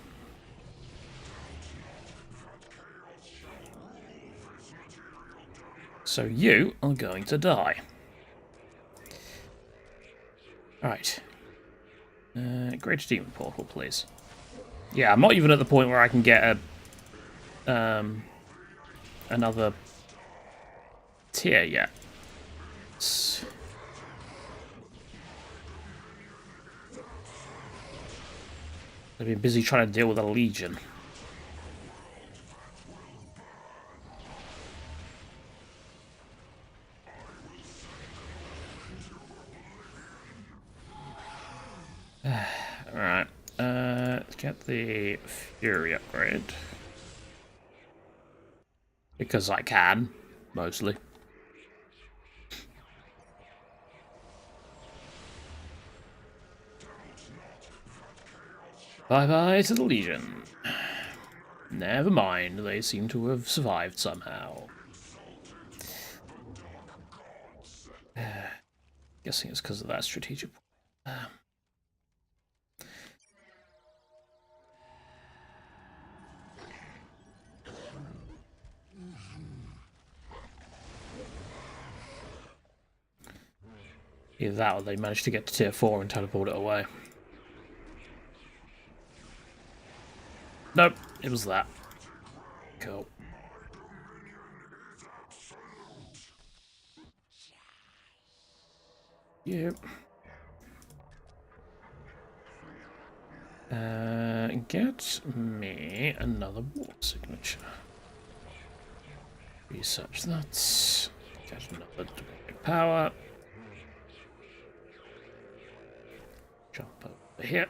So you are going to die. Alright. Greater Demon Portal, please. Yeah, I'm not even at the point where I can get a another tier yet. I've been busy trying to deal with a Legion. Alright, let's get the Fury upgrade. Because I can, mostly. Bye-bye to the Legion. Never mind, they seem to have survived somehow. Guessing it's because of that strategic... Either that or they managed to get to tier 4 and teleport it away. Nope, it was that. Cool. Yep. Get me another war signature. Research that. Get another demonic power. Jump over here.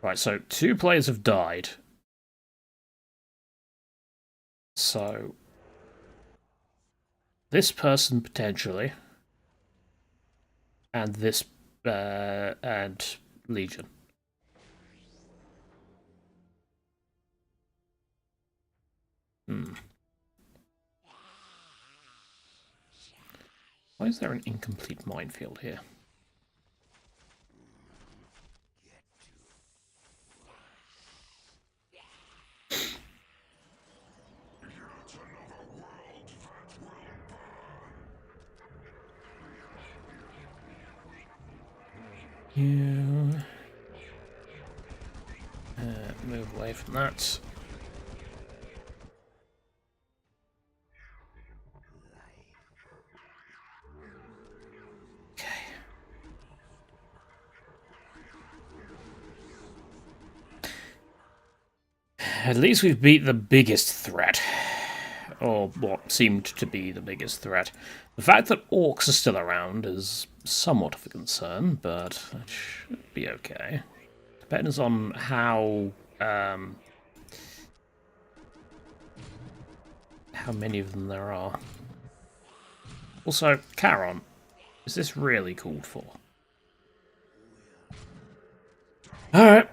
Right, so 2 players have died. So this person potentially, and this and Legion. Why is there an incomplete minefield here? You move away from that. At least we've beat the biggest threat. Or what seemed to be the biggest threat. The fact that orcs are still around is somewhat of a concern, but that should be okay. Depends on how many of them there are. Also, Charon, is this really called for? Alright.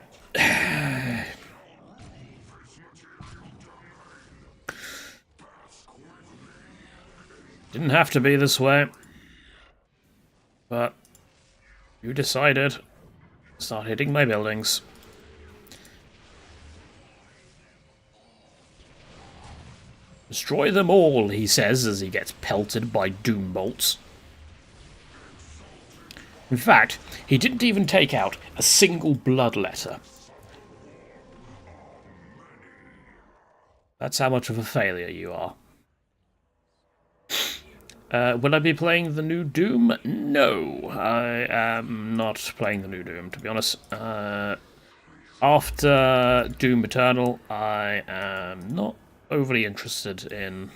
Didn't have to be this way. But you decided to start hitting my buildings. Destroy them all, he says as he gets pelted by doom bolts. In fact, he didn't even take out a single blood letter. That's how much of a failure you are. Will I be playing the new Doom? No, I am not playing the new Doom, to be honest. After Doom Eternal, I am not overly interested in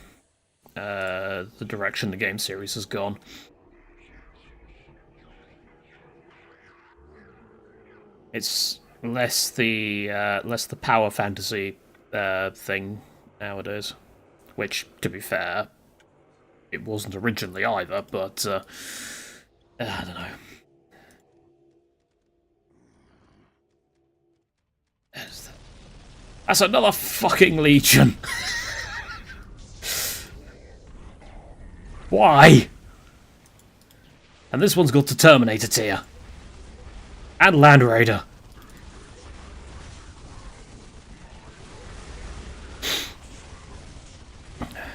the direction the game series has gone. It's less the power fantasy thing nowadays, which, to be fair, it wasn't originally either, but I don't know. That's another fucking Legion. Why? And this one's got the Terminator tier. And Land Raider.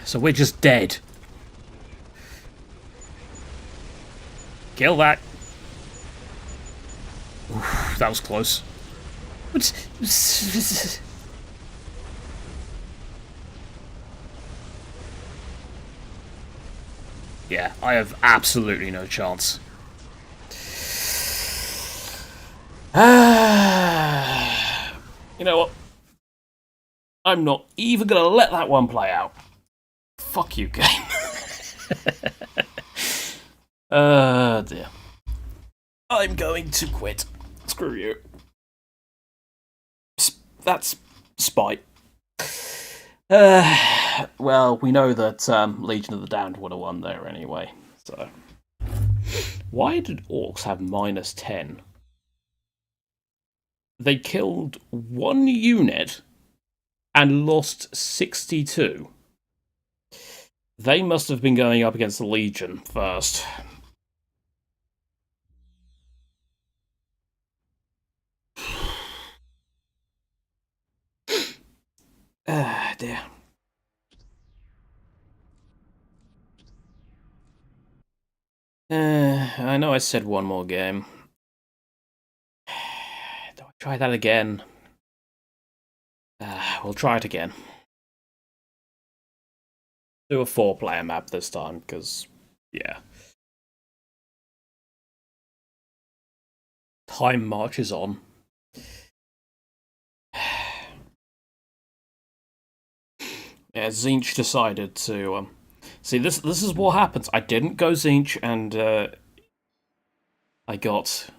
So we're just dead. Kill that. Oof, that was close. Yeah, I have absolutely no chance. You know what? I'm not even gonna let that one play out. Fuck you, game. Dear. I'm going to quit. Screw you. That's spite. Well, we know that Legion of the Damned would have won there anyway, so... Why did orcs have -10? They killed 1 unit and lost 62. They must have been going up against the Legion first. Dear. I know I said one more game. Do I try that again? We'll try it again. Do a 4-player map this time, because, yeah. Time marches on. Yeah, Zinch decided to, see, this is what happens. I didn't go Zinch, and, I got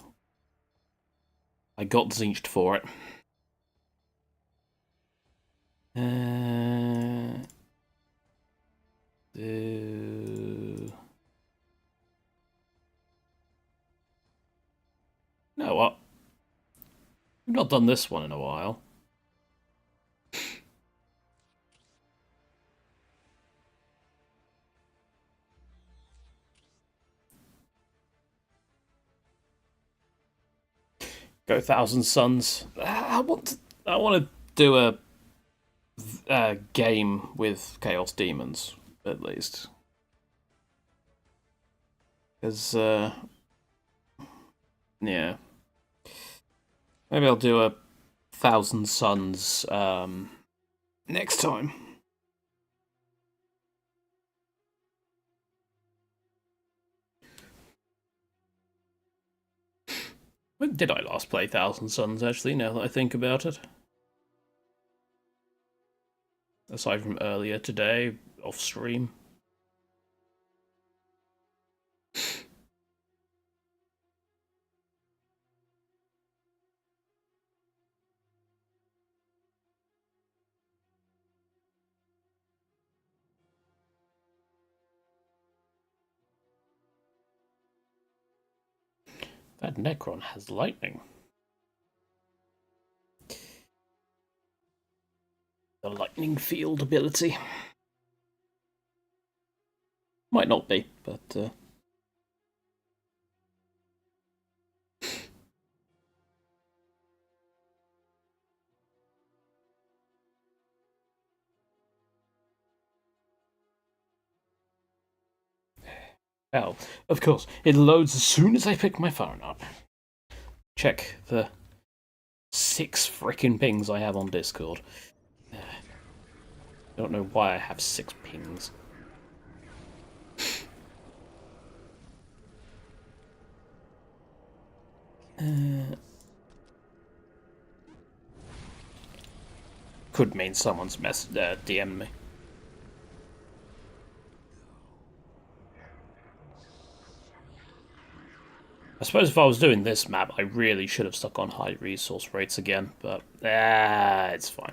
Zinched for it. You know what? We've not done this one in a while. Go Thousand Suns. I want to do a game with Chaos Demons, at least. Because, yeah. Maybe I'll do a Thousand Suns next time. When did I last play Thousand Suns, actually, now that I think about it? aside from earlier today, off stream. That Necron has lightning. The lightning field ability. Might not be, but oh, of course, it loads as soon as I pick my phone up. Check the 6 frickin' pings I have on Discord. Don't know why I have 6 pings. Could mean someone's DM me. I suppose if I was doing this map, I really should have stuck on high resource rates again, but it's fine.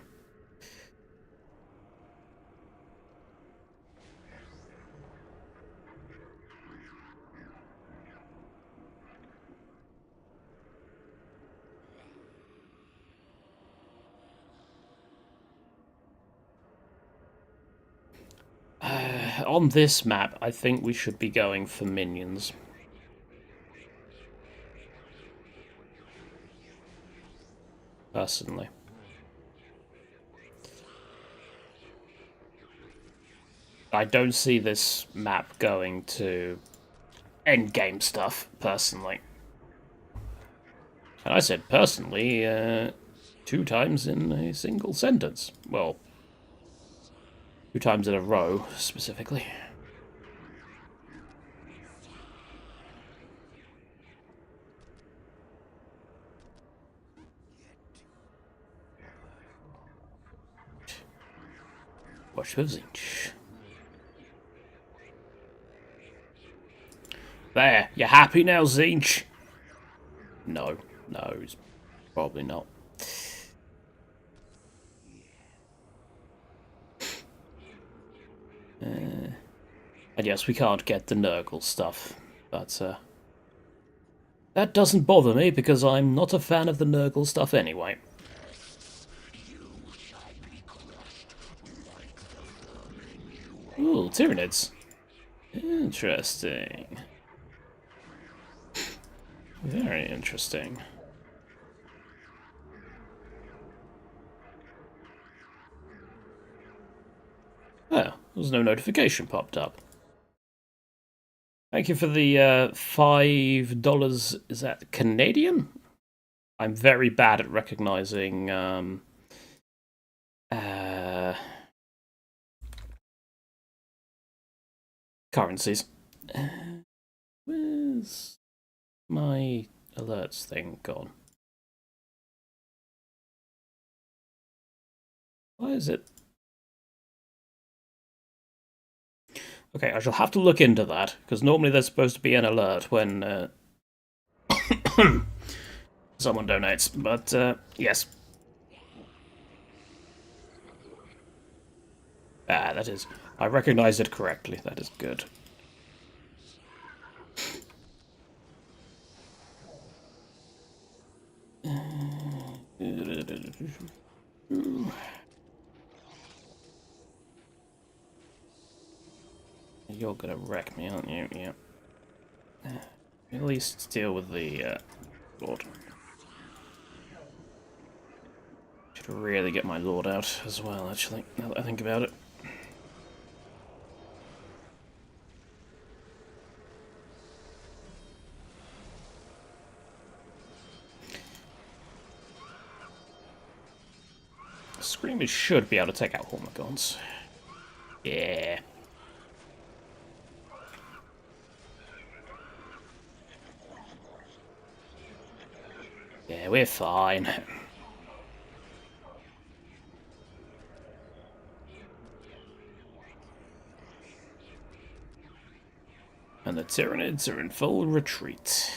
On this map, I think we should be going for minions. Personally. I don't see this map going to endgame stuff, personally. And I said personally 2 times in a single sentence. Well, 2 times in a row, specifically. Watch with Zinch. There, you happy now, Zinch? No, he's probably not. And yes, we can't get the Nurgle stuff, but that doesn't bother me because I'm not a fan of the Nurgle stuff anyway. Ooh, Tyranids. Interesting. Very interesting. Oh, there's no notification popped up. Thank you for the $5. Is that Canadian? I'm very bad at recognizing currencies. Where's my alerts thing gone? Why is it? Okay, I shall have to look into that, because normally there's supposed to be an alert when someone donates, but yes. That is... I recognized it correctly, that is good. You're gonna wreck me, aren't you? Yeah. At least deal with the Lord. Should really get my Lord out as well, actually, now that I think about it. Screamers should be able to take out Hormigons. Yeah. Yeah, we're fine. And the Tyranids are in full retreat.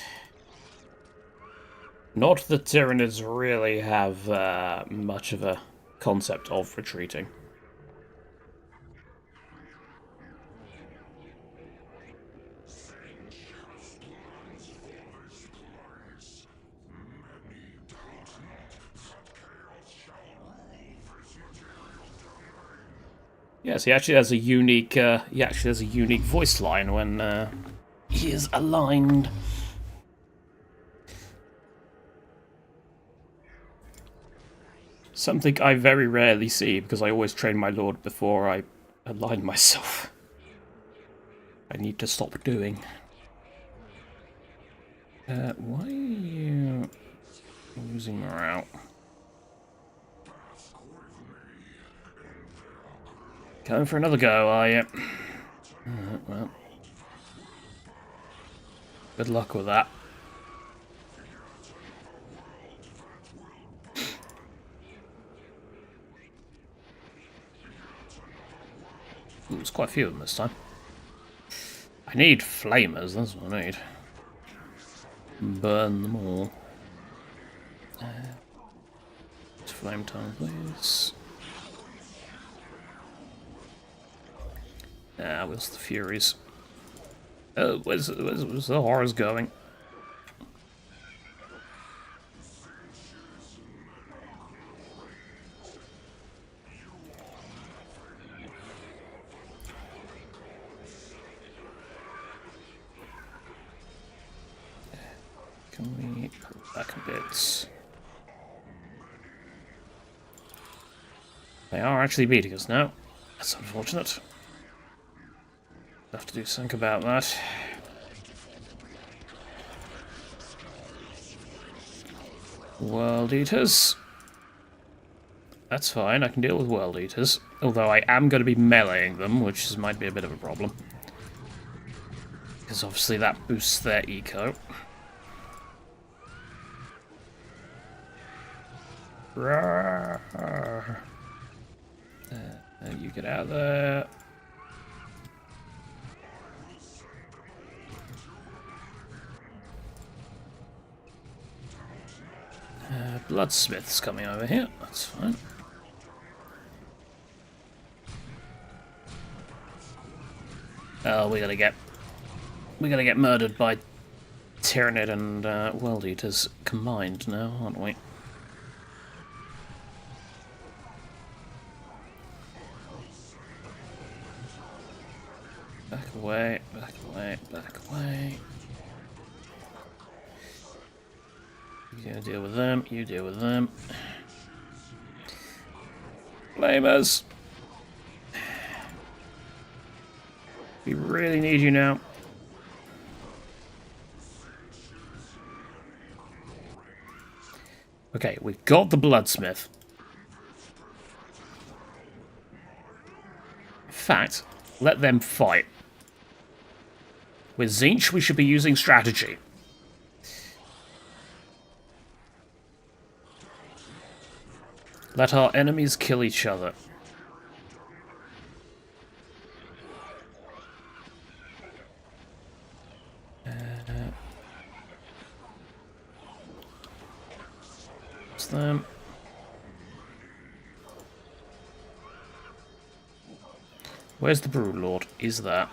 Not that Tyranids really have much of a concept of retreating. Yes, he actually has a unique. Voice line when he is aligned. Something I very rarely see because I always train my lord before I align myself. I need to stop doing. Why are you losing morale? Going for another go, are you? Well, good luck with that. Ooh, there's quite a few of them this time. I need flamers, that's what I need. Burn them all. Flame time, please. Ah, where's the Furies? Oh, where's the horrors going? Can we pull back a bit? They are actually beating us now. That's unfortunate. Have to do something about that. World Eaters. That's fine, I can deal with World Eaters. Although I am going to be meleeing them, which might be a bit of a problem. Because obviously that boosts their eco. You get out there. Bloodsmith's coming over here. That's fine. Oh, we're gonna get murdered by Tyranid and World Eaters combined now, aren't we? Back away, back away, back away. You deal with them, you deal with them. Flamers! We really need you now. Okay, we've got the Bloodsmith. In fact, let them fight. With Zinch, we should be using strategy. Let our enemies kill each other. What's them? Where's the Broodlord? Is that?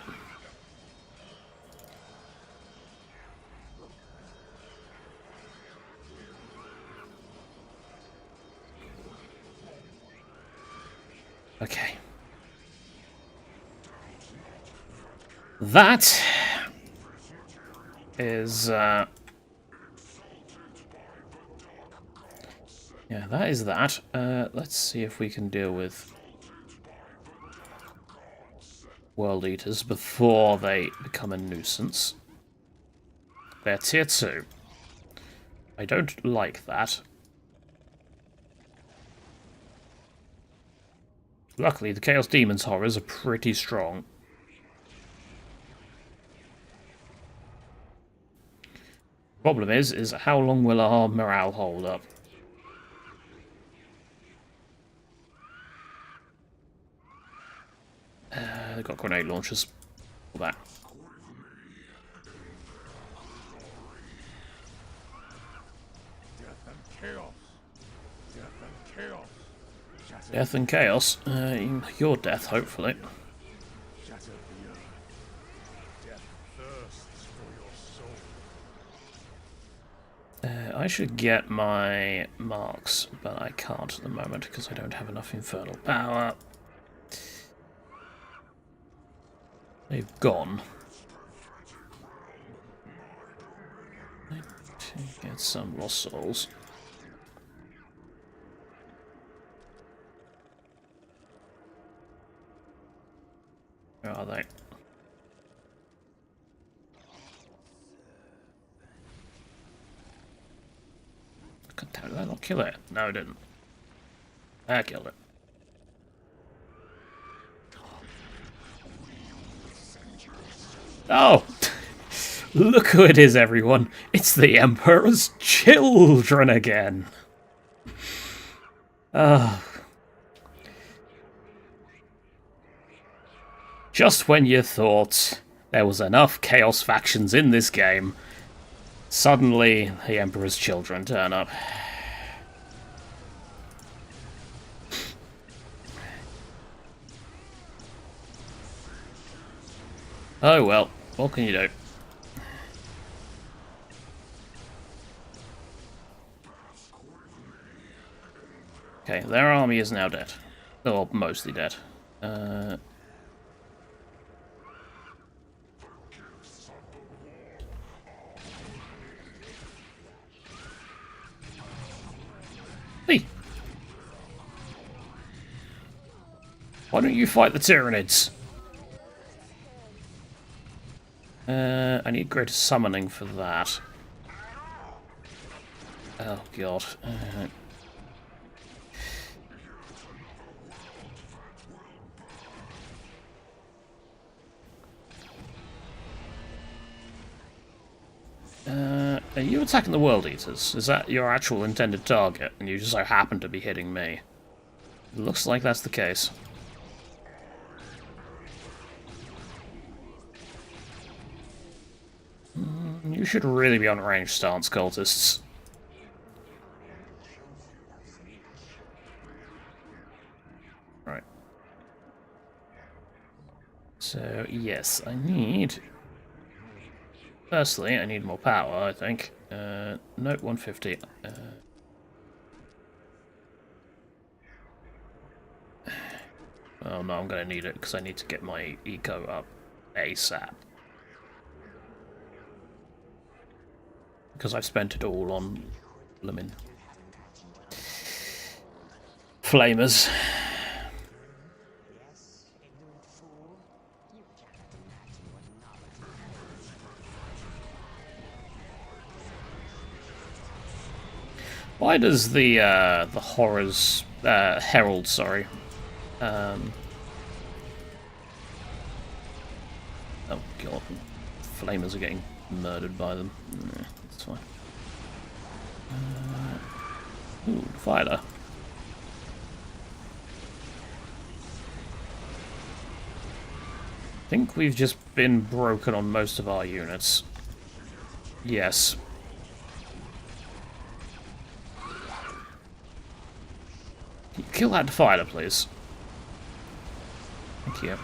Okay. That is, yeah, that is that. Let's see if we can deal with World Eaters before they become a nuisance. They're tier 2. I don't like that. Luckily, the Chaos Demon's horrors are pretty strong. Problem is how long will our morale hold up? They've got grenade launchers. All that. chaos. Death and chaos. Shatter, Death and chaos. Your death, hopefully. shatter the earth. Death thirsts for your soul. I should get my marks, but I can't at the moment because I don't have enough infernal power. They've gone. I need to get some lost souls. Where are they? Did I not kill it? No, I didn't. I killed it. Oh! Look who it is, everyone. It's the Emperor's children again. Just when you thought there was enough Chaos factions in this game, suddenly the Emperor's children turn up. Oh well, what can you do? Okay, their army is now dead. Or mostly dead. Hey! Why don't you fight the Tyranids? I need greater summoning for that. Oh god. Are you attacking the World Eaters? Is that your actual intended target, and you just so happen to be hitting me? It looks like that's the case. You should really be on range stance, cultists. Right. So, yes, I need... Firstly, I need more power, I think. Note 150. Oh no, I'm going to need it because I need to get my eco up ASAP. Because I've spent it all on blooming flamers. Why does the horrors herald, sorry, oh god, flamers are getting murdered by them. Nah, that's fine. Ooh, fighter. I think we've just been broken on most of our units. Yes. Kill that fighter, please. Thank you.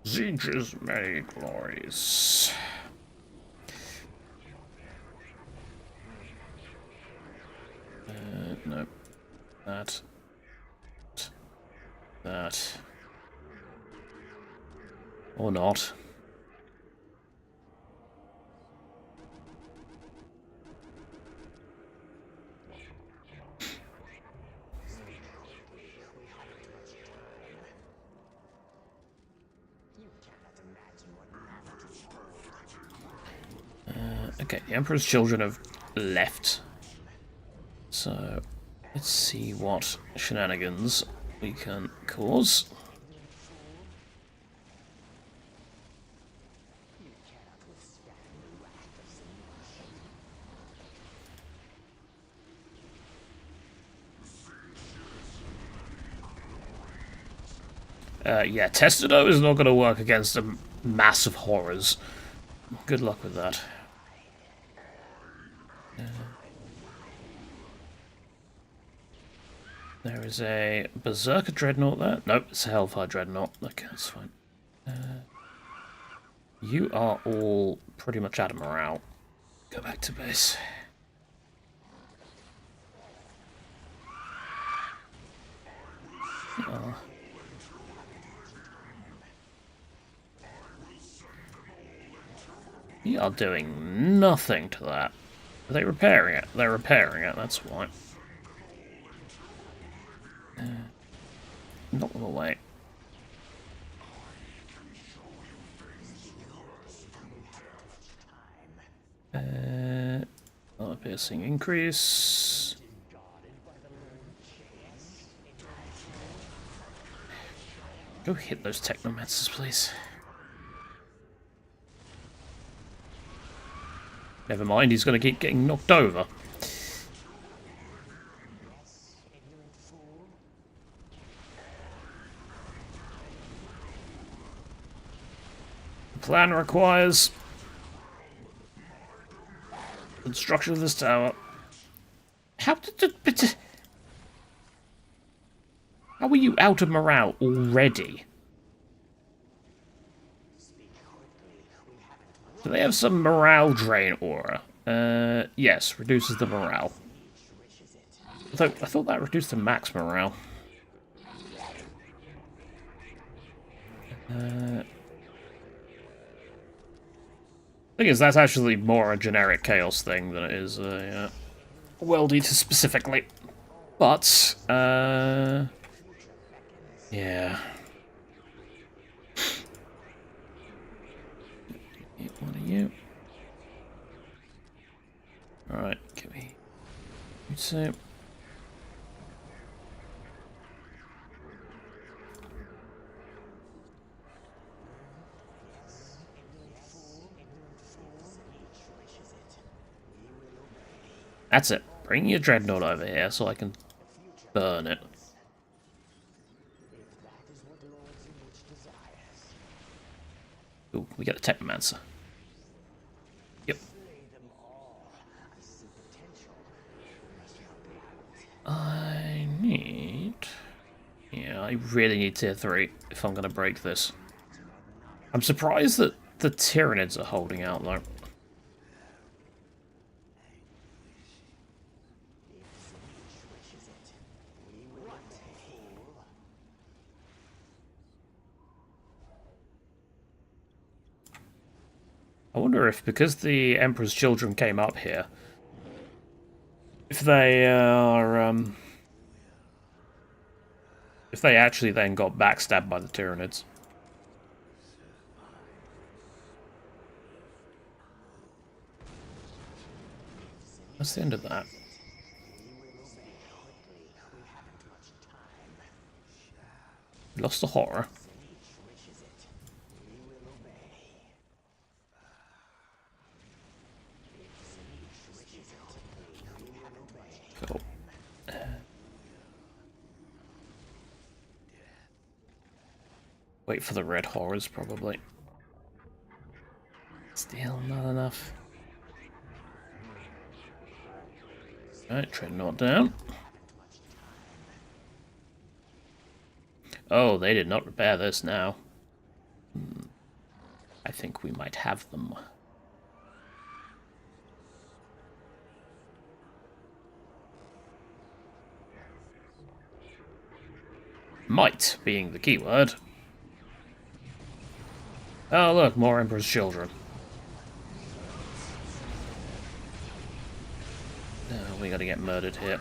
Siege's many glories. No. That. That. Or not. Okay, the Emperor's children have left. So, let's see what shenanigans we can cause. Yeah, Testudo is not going to work against a mass of horrors. Good luck with that. There is a Berserker Dreadnought there. Nope, it's a Hellfire Dreadnought. Okay, that's fine. You are all pretty much out of morale. Go back to base. Oh. You are doing nothing to that. Are they repairing it? They're repairing it, that's why. Knock them away. Armor piercing increase. Go hit those technomancers, please. Never mind, he's going to keep getting knocked over. The plan requires construction of this tower. How are you out of morale already? Do they have some morale drain aura? Yes, reduces the morale. I thought that reduced the max morale. Thing is, that's actually more a generic chaos thing than it is a World Eater specifically. But, yeah. What are you? Alright, give me. So. That's it. Bring your dreadnought over here so I can burn it. Ooh, we got a Technomancer. Yep. I need... Yeah, I really need tier 3 if I'm going to break this. I'm surprised that the Tyranids are holding out, though. I wonder if, because the Emperor's children came up here, if they are, if they actually then got backstabbed by the Tyranids. That's the end of that. We lost the horror. Cool. Wait for the red horrors, probably. Still not enough. Alright, Dreadnought down. Oh, they did not repair this now. I think we might have them. Might being the keyword. Oh look, more Emperor's children. Oh, we gotta get murdered here.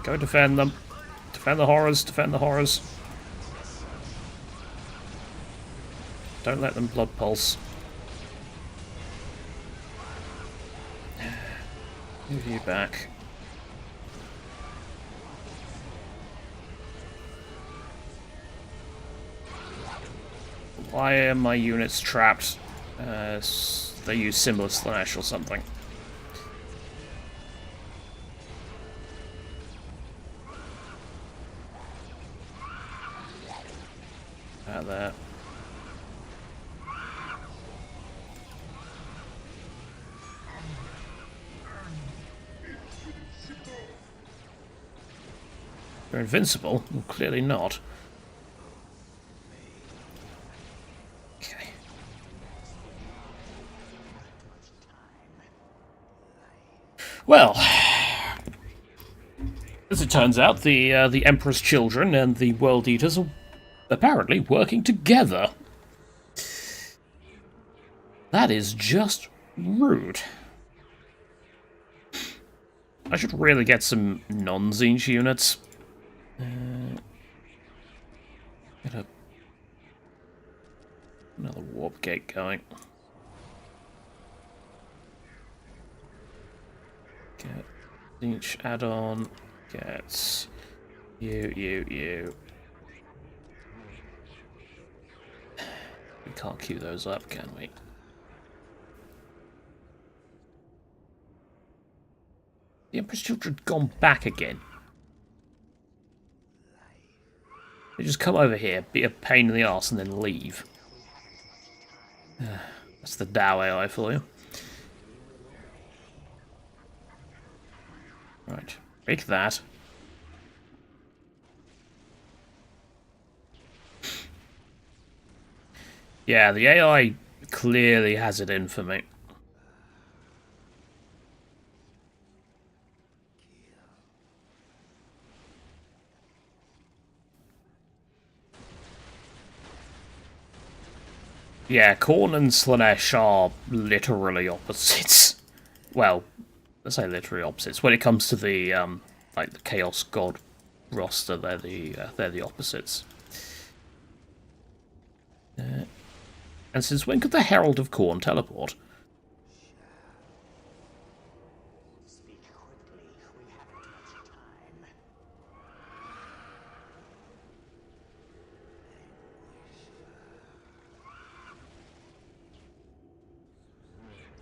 Go defend them. Defend the horrors, defend the horrors. Don't let them blood pulse. Move you back. Why are my units trapped? They use Similar Slash or something. Out there. They're invincible? Well, clearly not. Okay. Well, as it turns out, the Emperor's children and the World Eaters are apparently working together. That is just rude. I should really get some non-Zinch units. Get another warp gate going. Get Zinch add-on. Get you. We can't queue those up, can we? The Emperor's children gone back again. They just come over here, be a pain in the arse, and then leave. That's the Dow AI for you. Right, break that. Yeah, the AI clearly has it in for me. Yeah, Khorne and Slaanesh are literally opposites. Well, I say literally opposites. When it comes to the like the Chaos God roster, they're the opposites. And since when could the Herald of Khorne teleport?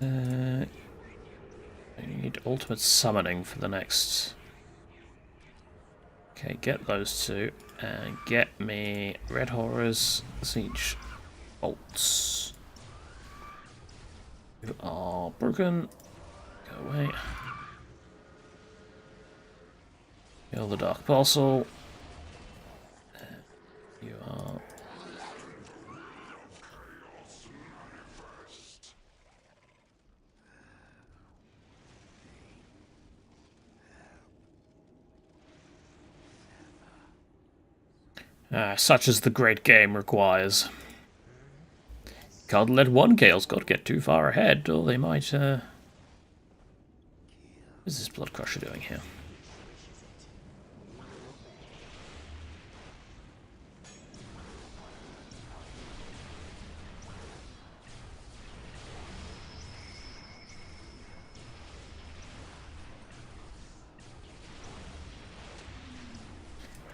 I need ultimate summoning for the next. Okay, get those two and get me Red Horrors, Siege bolts. You are broken. Go away. Kill the Dark Parcel. You are. Such as the great game requires. Can't let one Chaos God get too far ahead, or they might, What is this Blood Crusher doing here?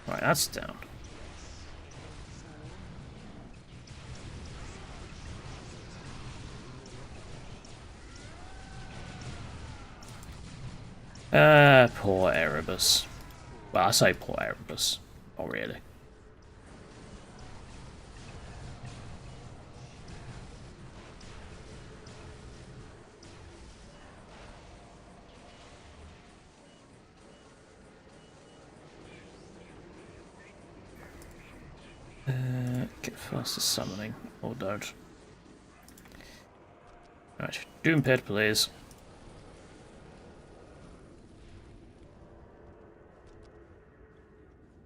Right, that's down. Poor Erebus. Well, I say poor Erebus. Not really. Get faster summoning, or don't. Right, Doom Pit, please.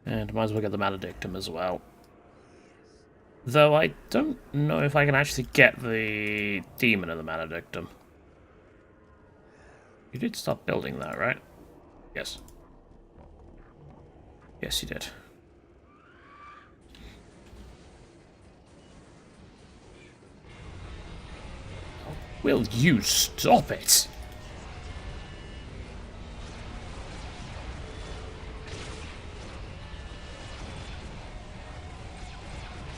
And might as well get the Maledictum as well. Though I don't know if I can actually get the Demon of the Maledictum. You did start building that, right? Yes. Yes, you did. Will you stop it?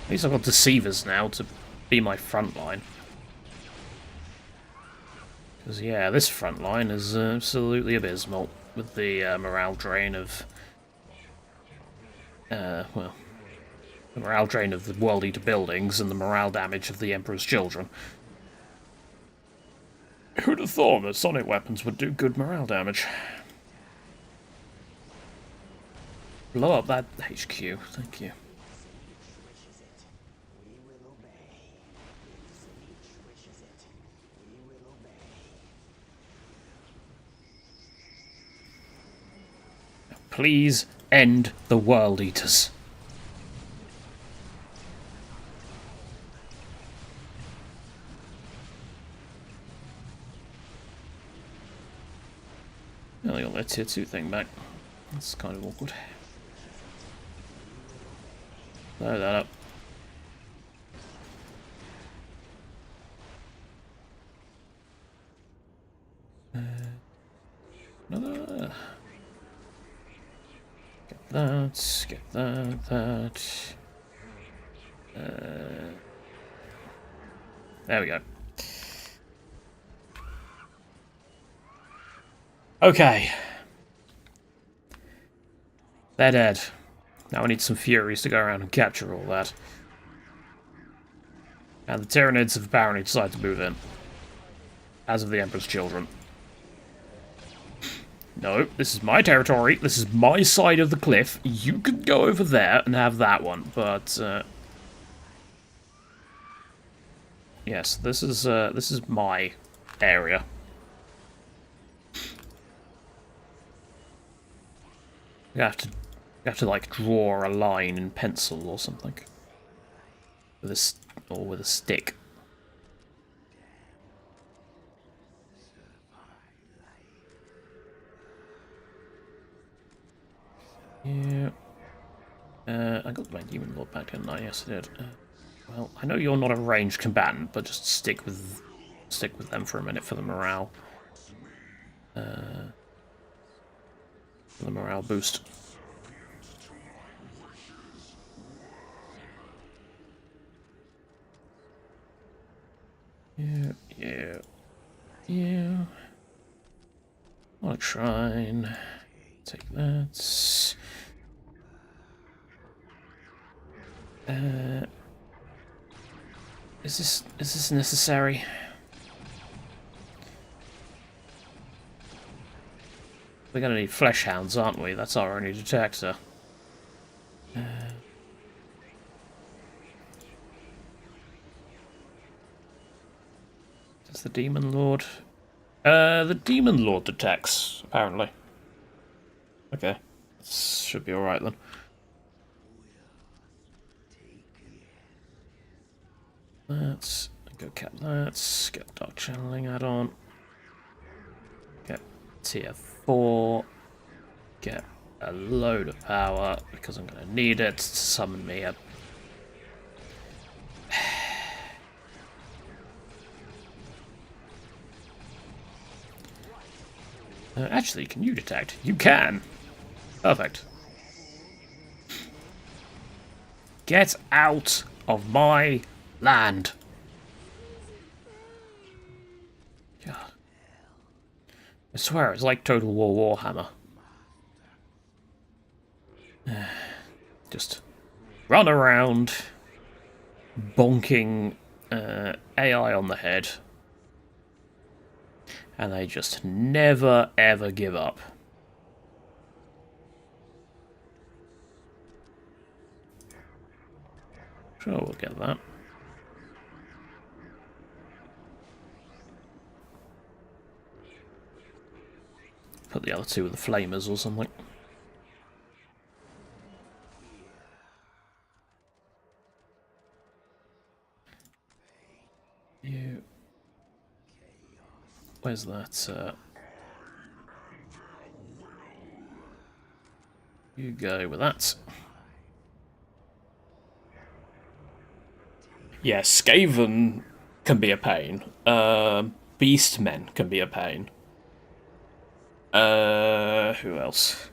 At least I've got Deceivers now to be my front line. Because, yeah, this front line is absolutely abysmal with the morale drain of... well, The morale drain of the World Eater buildings and the morale damage of the Emperor's children. Who'd have thought that sonic weapons would do good morale damage? Blow up that HQ, thank you. Please end the World Eaters. Oh, they got their tier 2 thing back. That's kind of awkward. Blow that up. Another. Get that. There we go. Okay. They're dead. Now we need some Furies to go around and capture all that. And the Tyranids have apparently decided to move in. As of the Emperor's children. No, this is my territory. This is my side of the cliff. You can go over there and have that one, but yes, this is my area. You have to like draw a line in pencil or something with a stick. Yeah. I got my Demon Lord back, didn't I? Yes, I did. Well, I know you're not a ranged combatant, but just stick with them for a minute for the morale. For the morale boost. Yeah. On a shrine. Take that. Is this necessary? We're gonna need flesh hounds, aren't we? That's our only detector. Does the Demon Lord? The Demon Lord detects, apparently. Okay. Should be alright then. Let's go cap that. Get Dark Channeling add-on. Get tier 4. Get a load of power because I'm going to need it to summon me a... Actually, can you detect? You can! Perfect. Get out of my land! God. I swear, it's like Total War Warhammer. Just run around, bonking AI on the head. And they just never, ever give up. Sure, we'll get that. Put the other two with the flamers or something. You... Where's that? You go with that. Yeah, Skaven can be a pain. Beastmen can be a pain. Who else?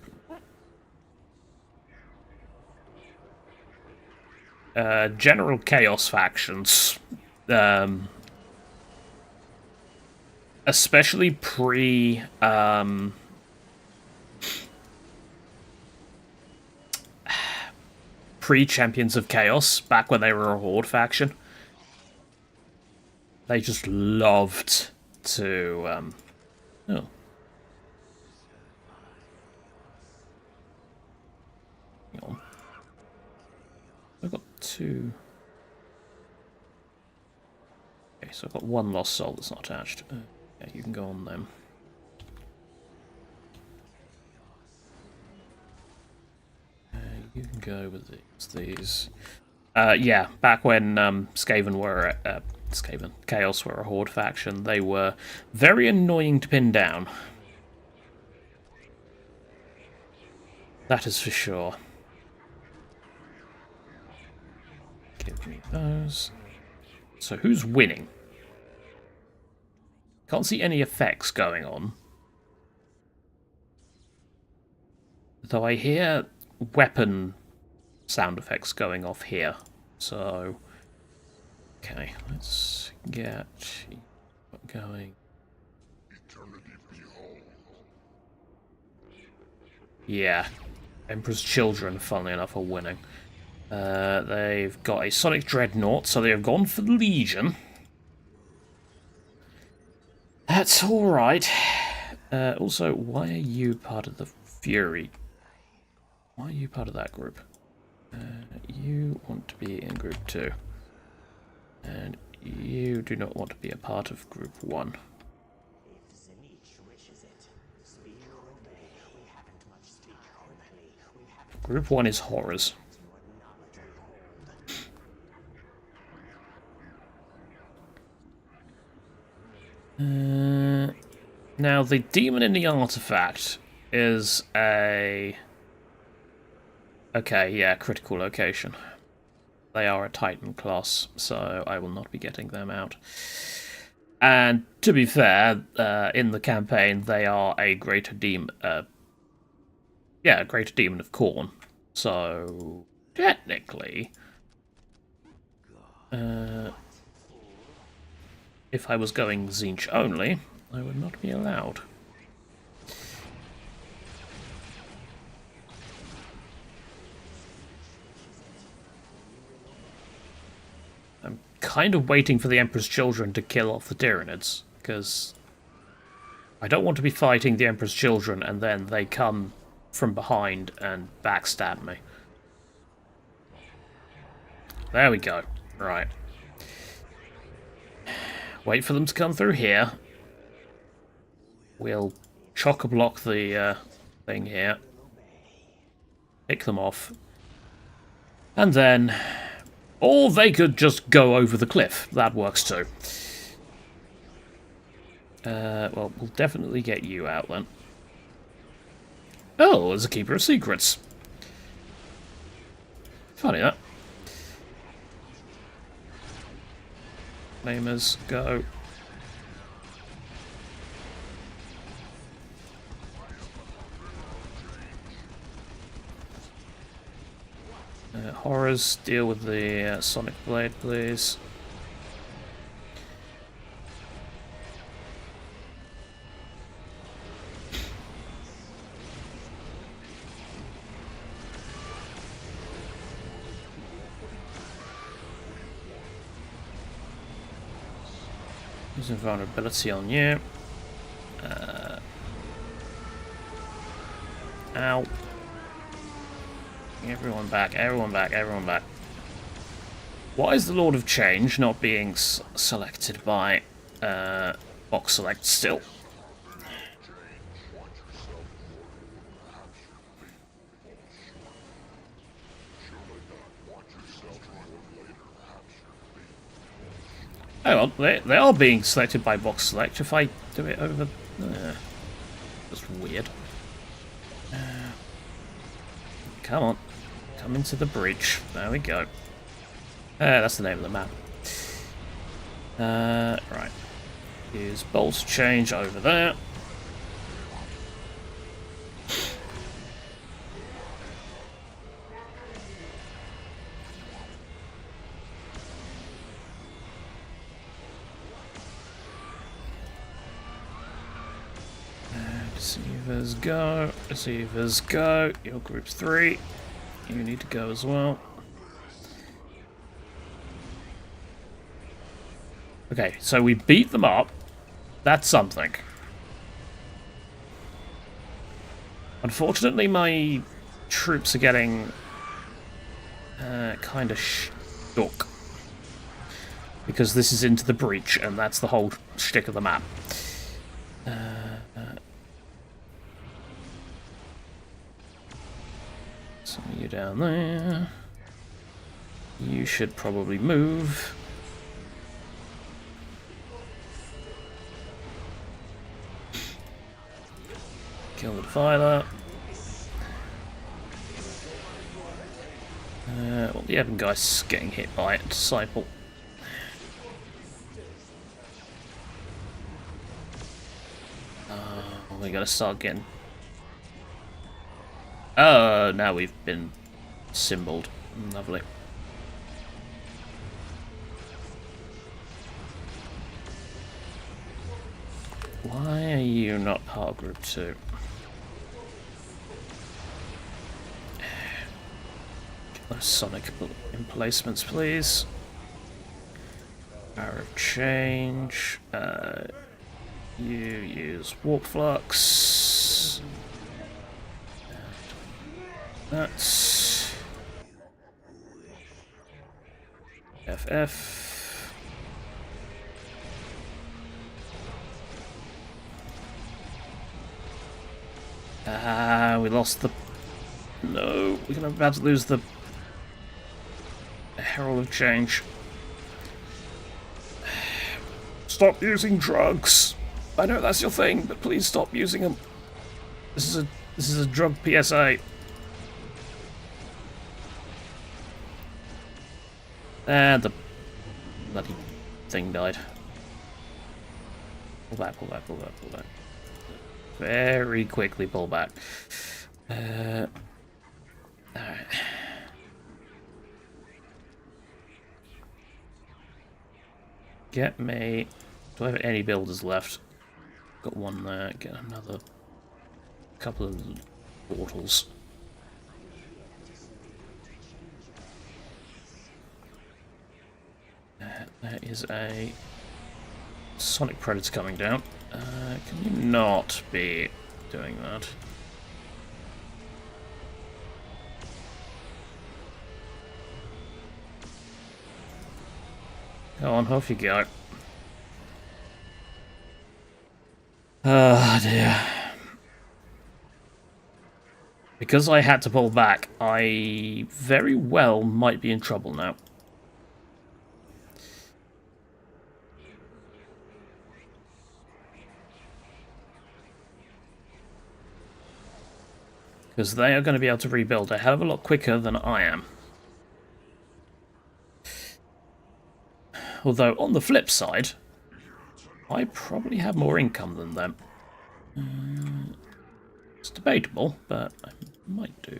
General Chaos factions. Especially pre-Champions of Chaos, back when they were a Horde faction. They just loved to, oh. Hang on. I've got 2... Okay, so I've got 1 lost soul that's not attached. Yeah, you can go on them. You can go with these. Yeah, back when Skaven were Chaos were a Horde faction, they were very annoying to pin down. That is for sure. Give me those. So who's winning? Can't see any effects going on. Though I hear weapon sound effects going off here. So, okay, let's get going. Yeah, Emperor's Children, funnily enough, are winning. They've got a Sonic Dreadnought, so they have gone for the Legion. That's alright. Also, why are you part of the Fury? Why are you part of that group? You want to be in group 2. And you do not want to be a part of group 1. Group 1 is horrors. Now, the demon in the artifact is a... Okay, yeah, critical location. They are a Titan class, so I will not be getting them out. And to be fair, in the campaign, they are a greater demon. Yeah, a greater demon of Khorne. So technically, if I was going Tzeentch only, I would not be allowed. I'm kind of waiting for the Emperor's Children to kill off the Tyranids, because I don't want to be fighting the Emperor's Children and then they come from behind and backstab me. There we go. Right. Wait for them to come through here. We'll chock-a-block the thing here. Pick them off. And then... Or they could just go over the cliff. That works too. Well, we'll definitely get you out then. Oh, there's a Keeper of Secrets. Funny that. Flamers, go. Horrors, deal with the Sonic Blade, please. Using vulnerability on you. Ow. Everyone back, everyone back, everyone back. Why is the Lord of Change not being selected by box select still? Oh well, they are being selected by box select if I do it over... that's weird. Come on. Come into the bridge. There we go. That's the name of the map. Right. Use bolts change over there. Deceivers go. Deceivers go. You're group 3. You need to go as well. Okay, so we beat them up. That's something. Unfortunately, my troops are getting kind of stuck. Because this is into the breach, and that's the whole shtick of the map. So you down there. You should probably move. Kill the defiler. Well, the Ebon guy's getting hit by a disciple. We gotta start getting. Oh, now we've been symboled. Lovely. Why are you not part of group 2? Get those sonic emplacements, please. Power of change. You use warp flux. That's FF. We lost the. No, we're about to lose the Herald of Change. Stop using drugs. I know that's your thing, but please stop using them. This is a drug PSA. And the bloody thing died. Pull back, pull back, pull back, pull back. Very quickly pull back. Alright. Get me. Do I have any builders left? Got one there. Get another couple of portals. There is a Sonic Predator coming down. Can you not be doing that? Go on, off you go. Oh dear. Because I had to pull back, I very well might be in trouble now. Because they are going to be able to rebuild a hell of a lot quicker than I am. Although, on the flip side, I probably have more income than them. It's debatable, but I might do.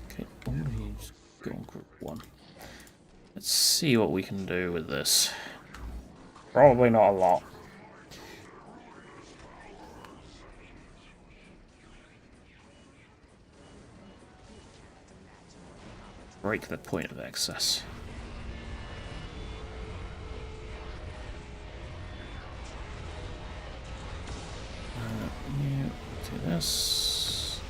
Okay, always go on group 1. Let's see what we can do with this. Probably not a lot. Break the point of access. Yeah, do this.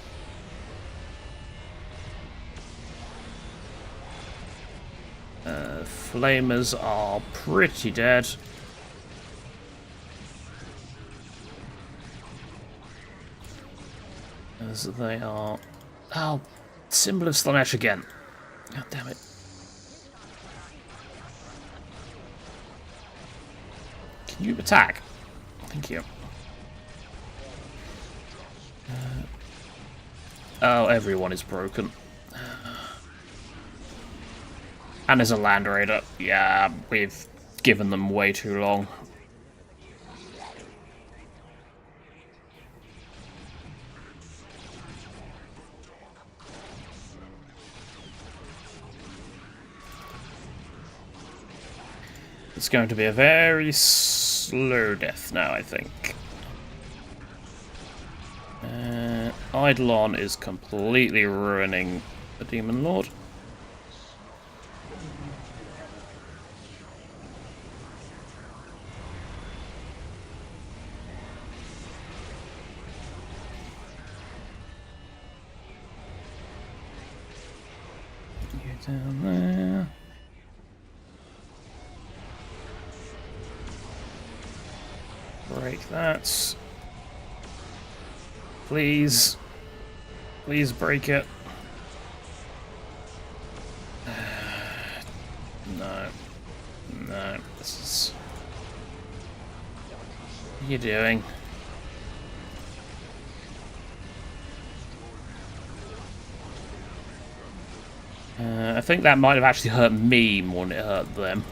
Flamers are pretty dead. As they are. Oh, symbol of Slanesh again. God damn it. Can you attack? Thank you. Oh, everyone is broken. And there's a Land Raider. Yeah, we've given them way too long. It's going to be a very slow death now, I think. Eidolon is completely ruining the Demon Lord. Down there. Break that. Please. Please break it. No. No. This is... What are you doing? I think that might have actually hurt me more than it hurt them.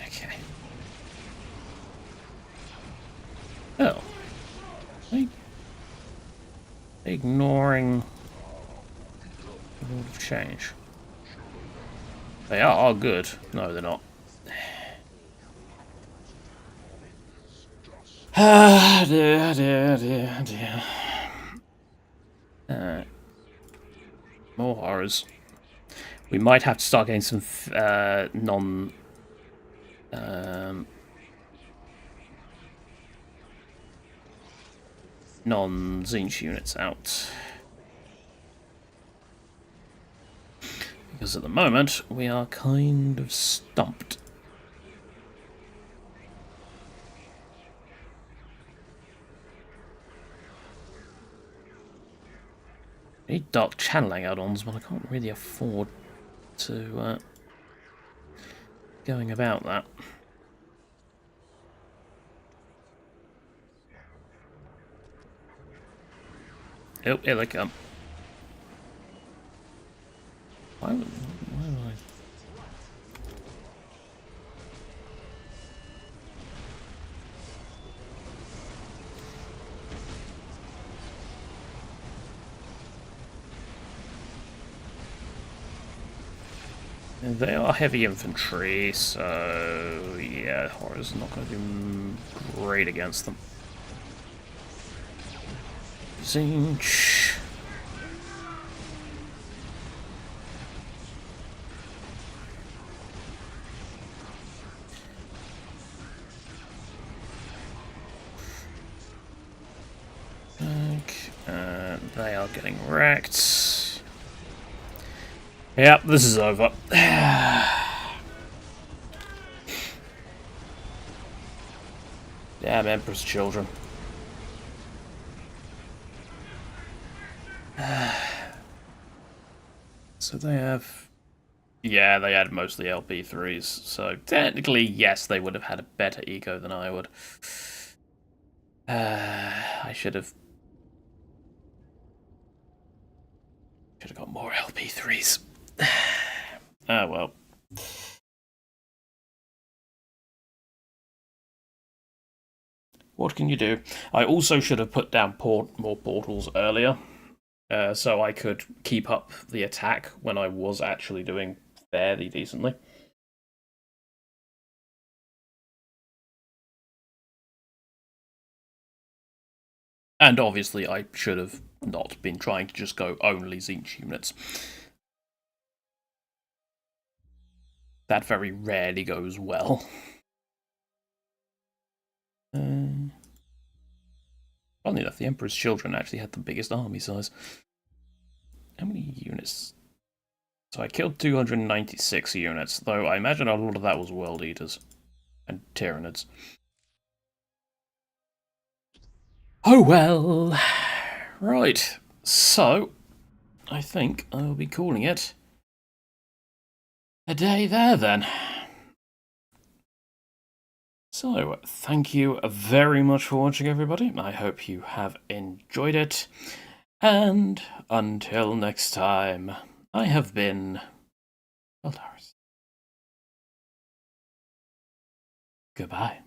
Okay. Oh. Ignoring the rule of change. They are good. No, they're not. Ah, dear, dear, dear, dear. More horrors. We might have to start getting some non-Zinch units out. Because at the moment, we are kind of stumped. I need dark channeling add-ons, but I can't really afford to going about that. Oh, here they come. Why would I? They are heavy infantry, so yeah, horror's not going to be great against them. Zinch. They are getting wrecked. Yep, this is over. Damn Emperor's children. So they have... Yeah, they had mostly LP3s, so technically, yes, they would have had a better eco than I would. I should have got more LP3s. Ah, well. What can you do? I also should have put down more portals earlier, so I could keep up the attack when I was actually doing fairly decently. And obviously I should have not been trying to just go only Zinch units. That very rarely goes well. Funny enough, the Emperor's children actually had the biggest army size. How many units? So I killed 296 units, though I imagine a lot of that was World Eaters and Tyranids. Oh well. Right, so I think I will be calling it a day there then. So, thank you very much for watching, everybody. I hope you have enjoyed it. And until next time, I have been Caldaris. Goodbye.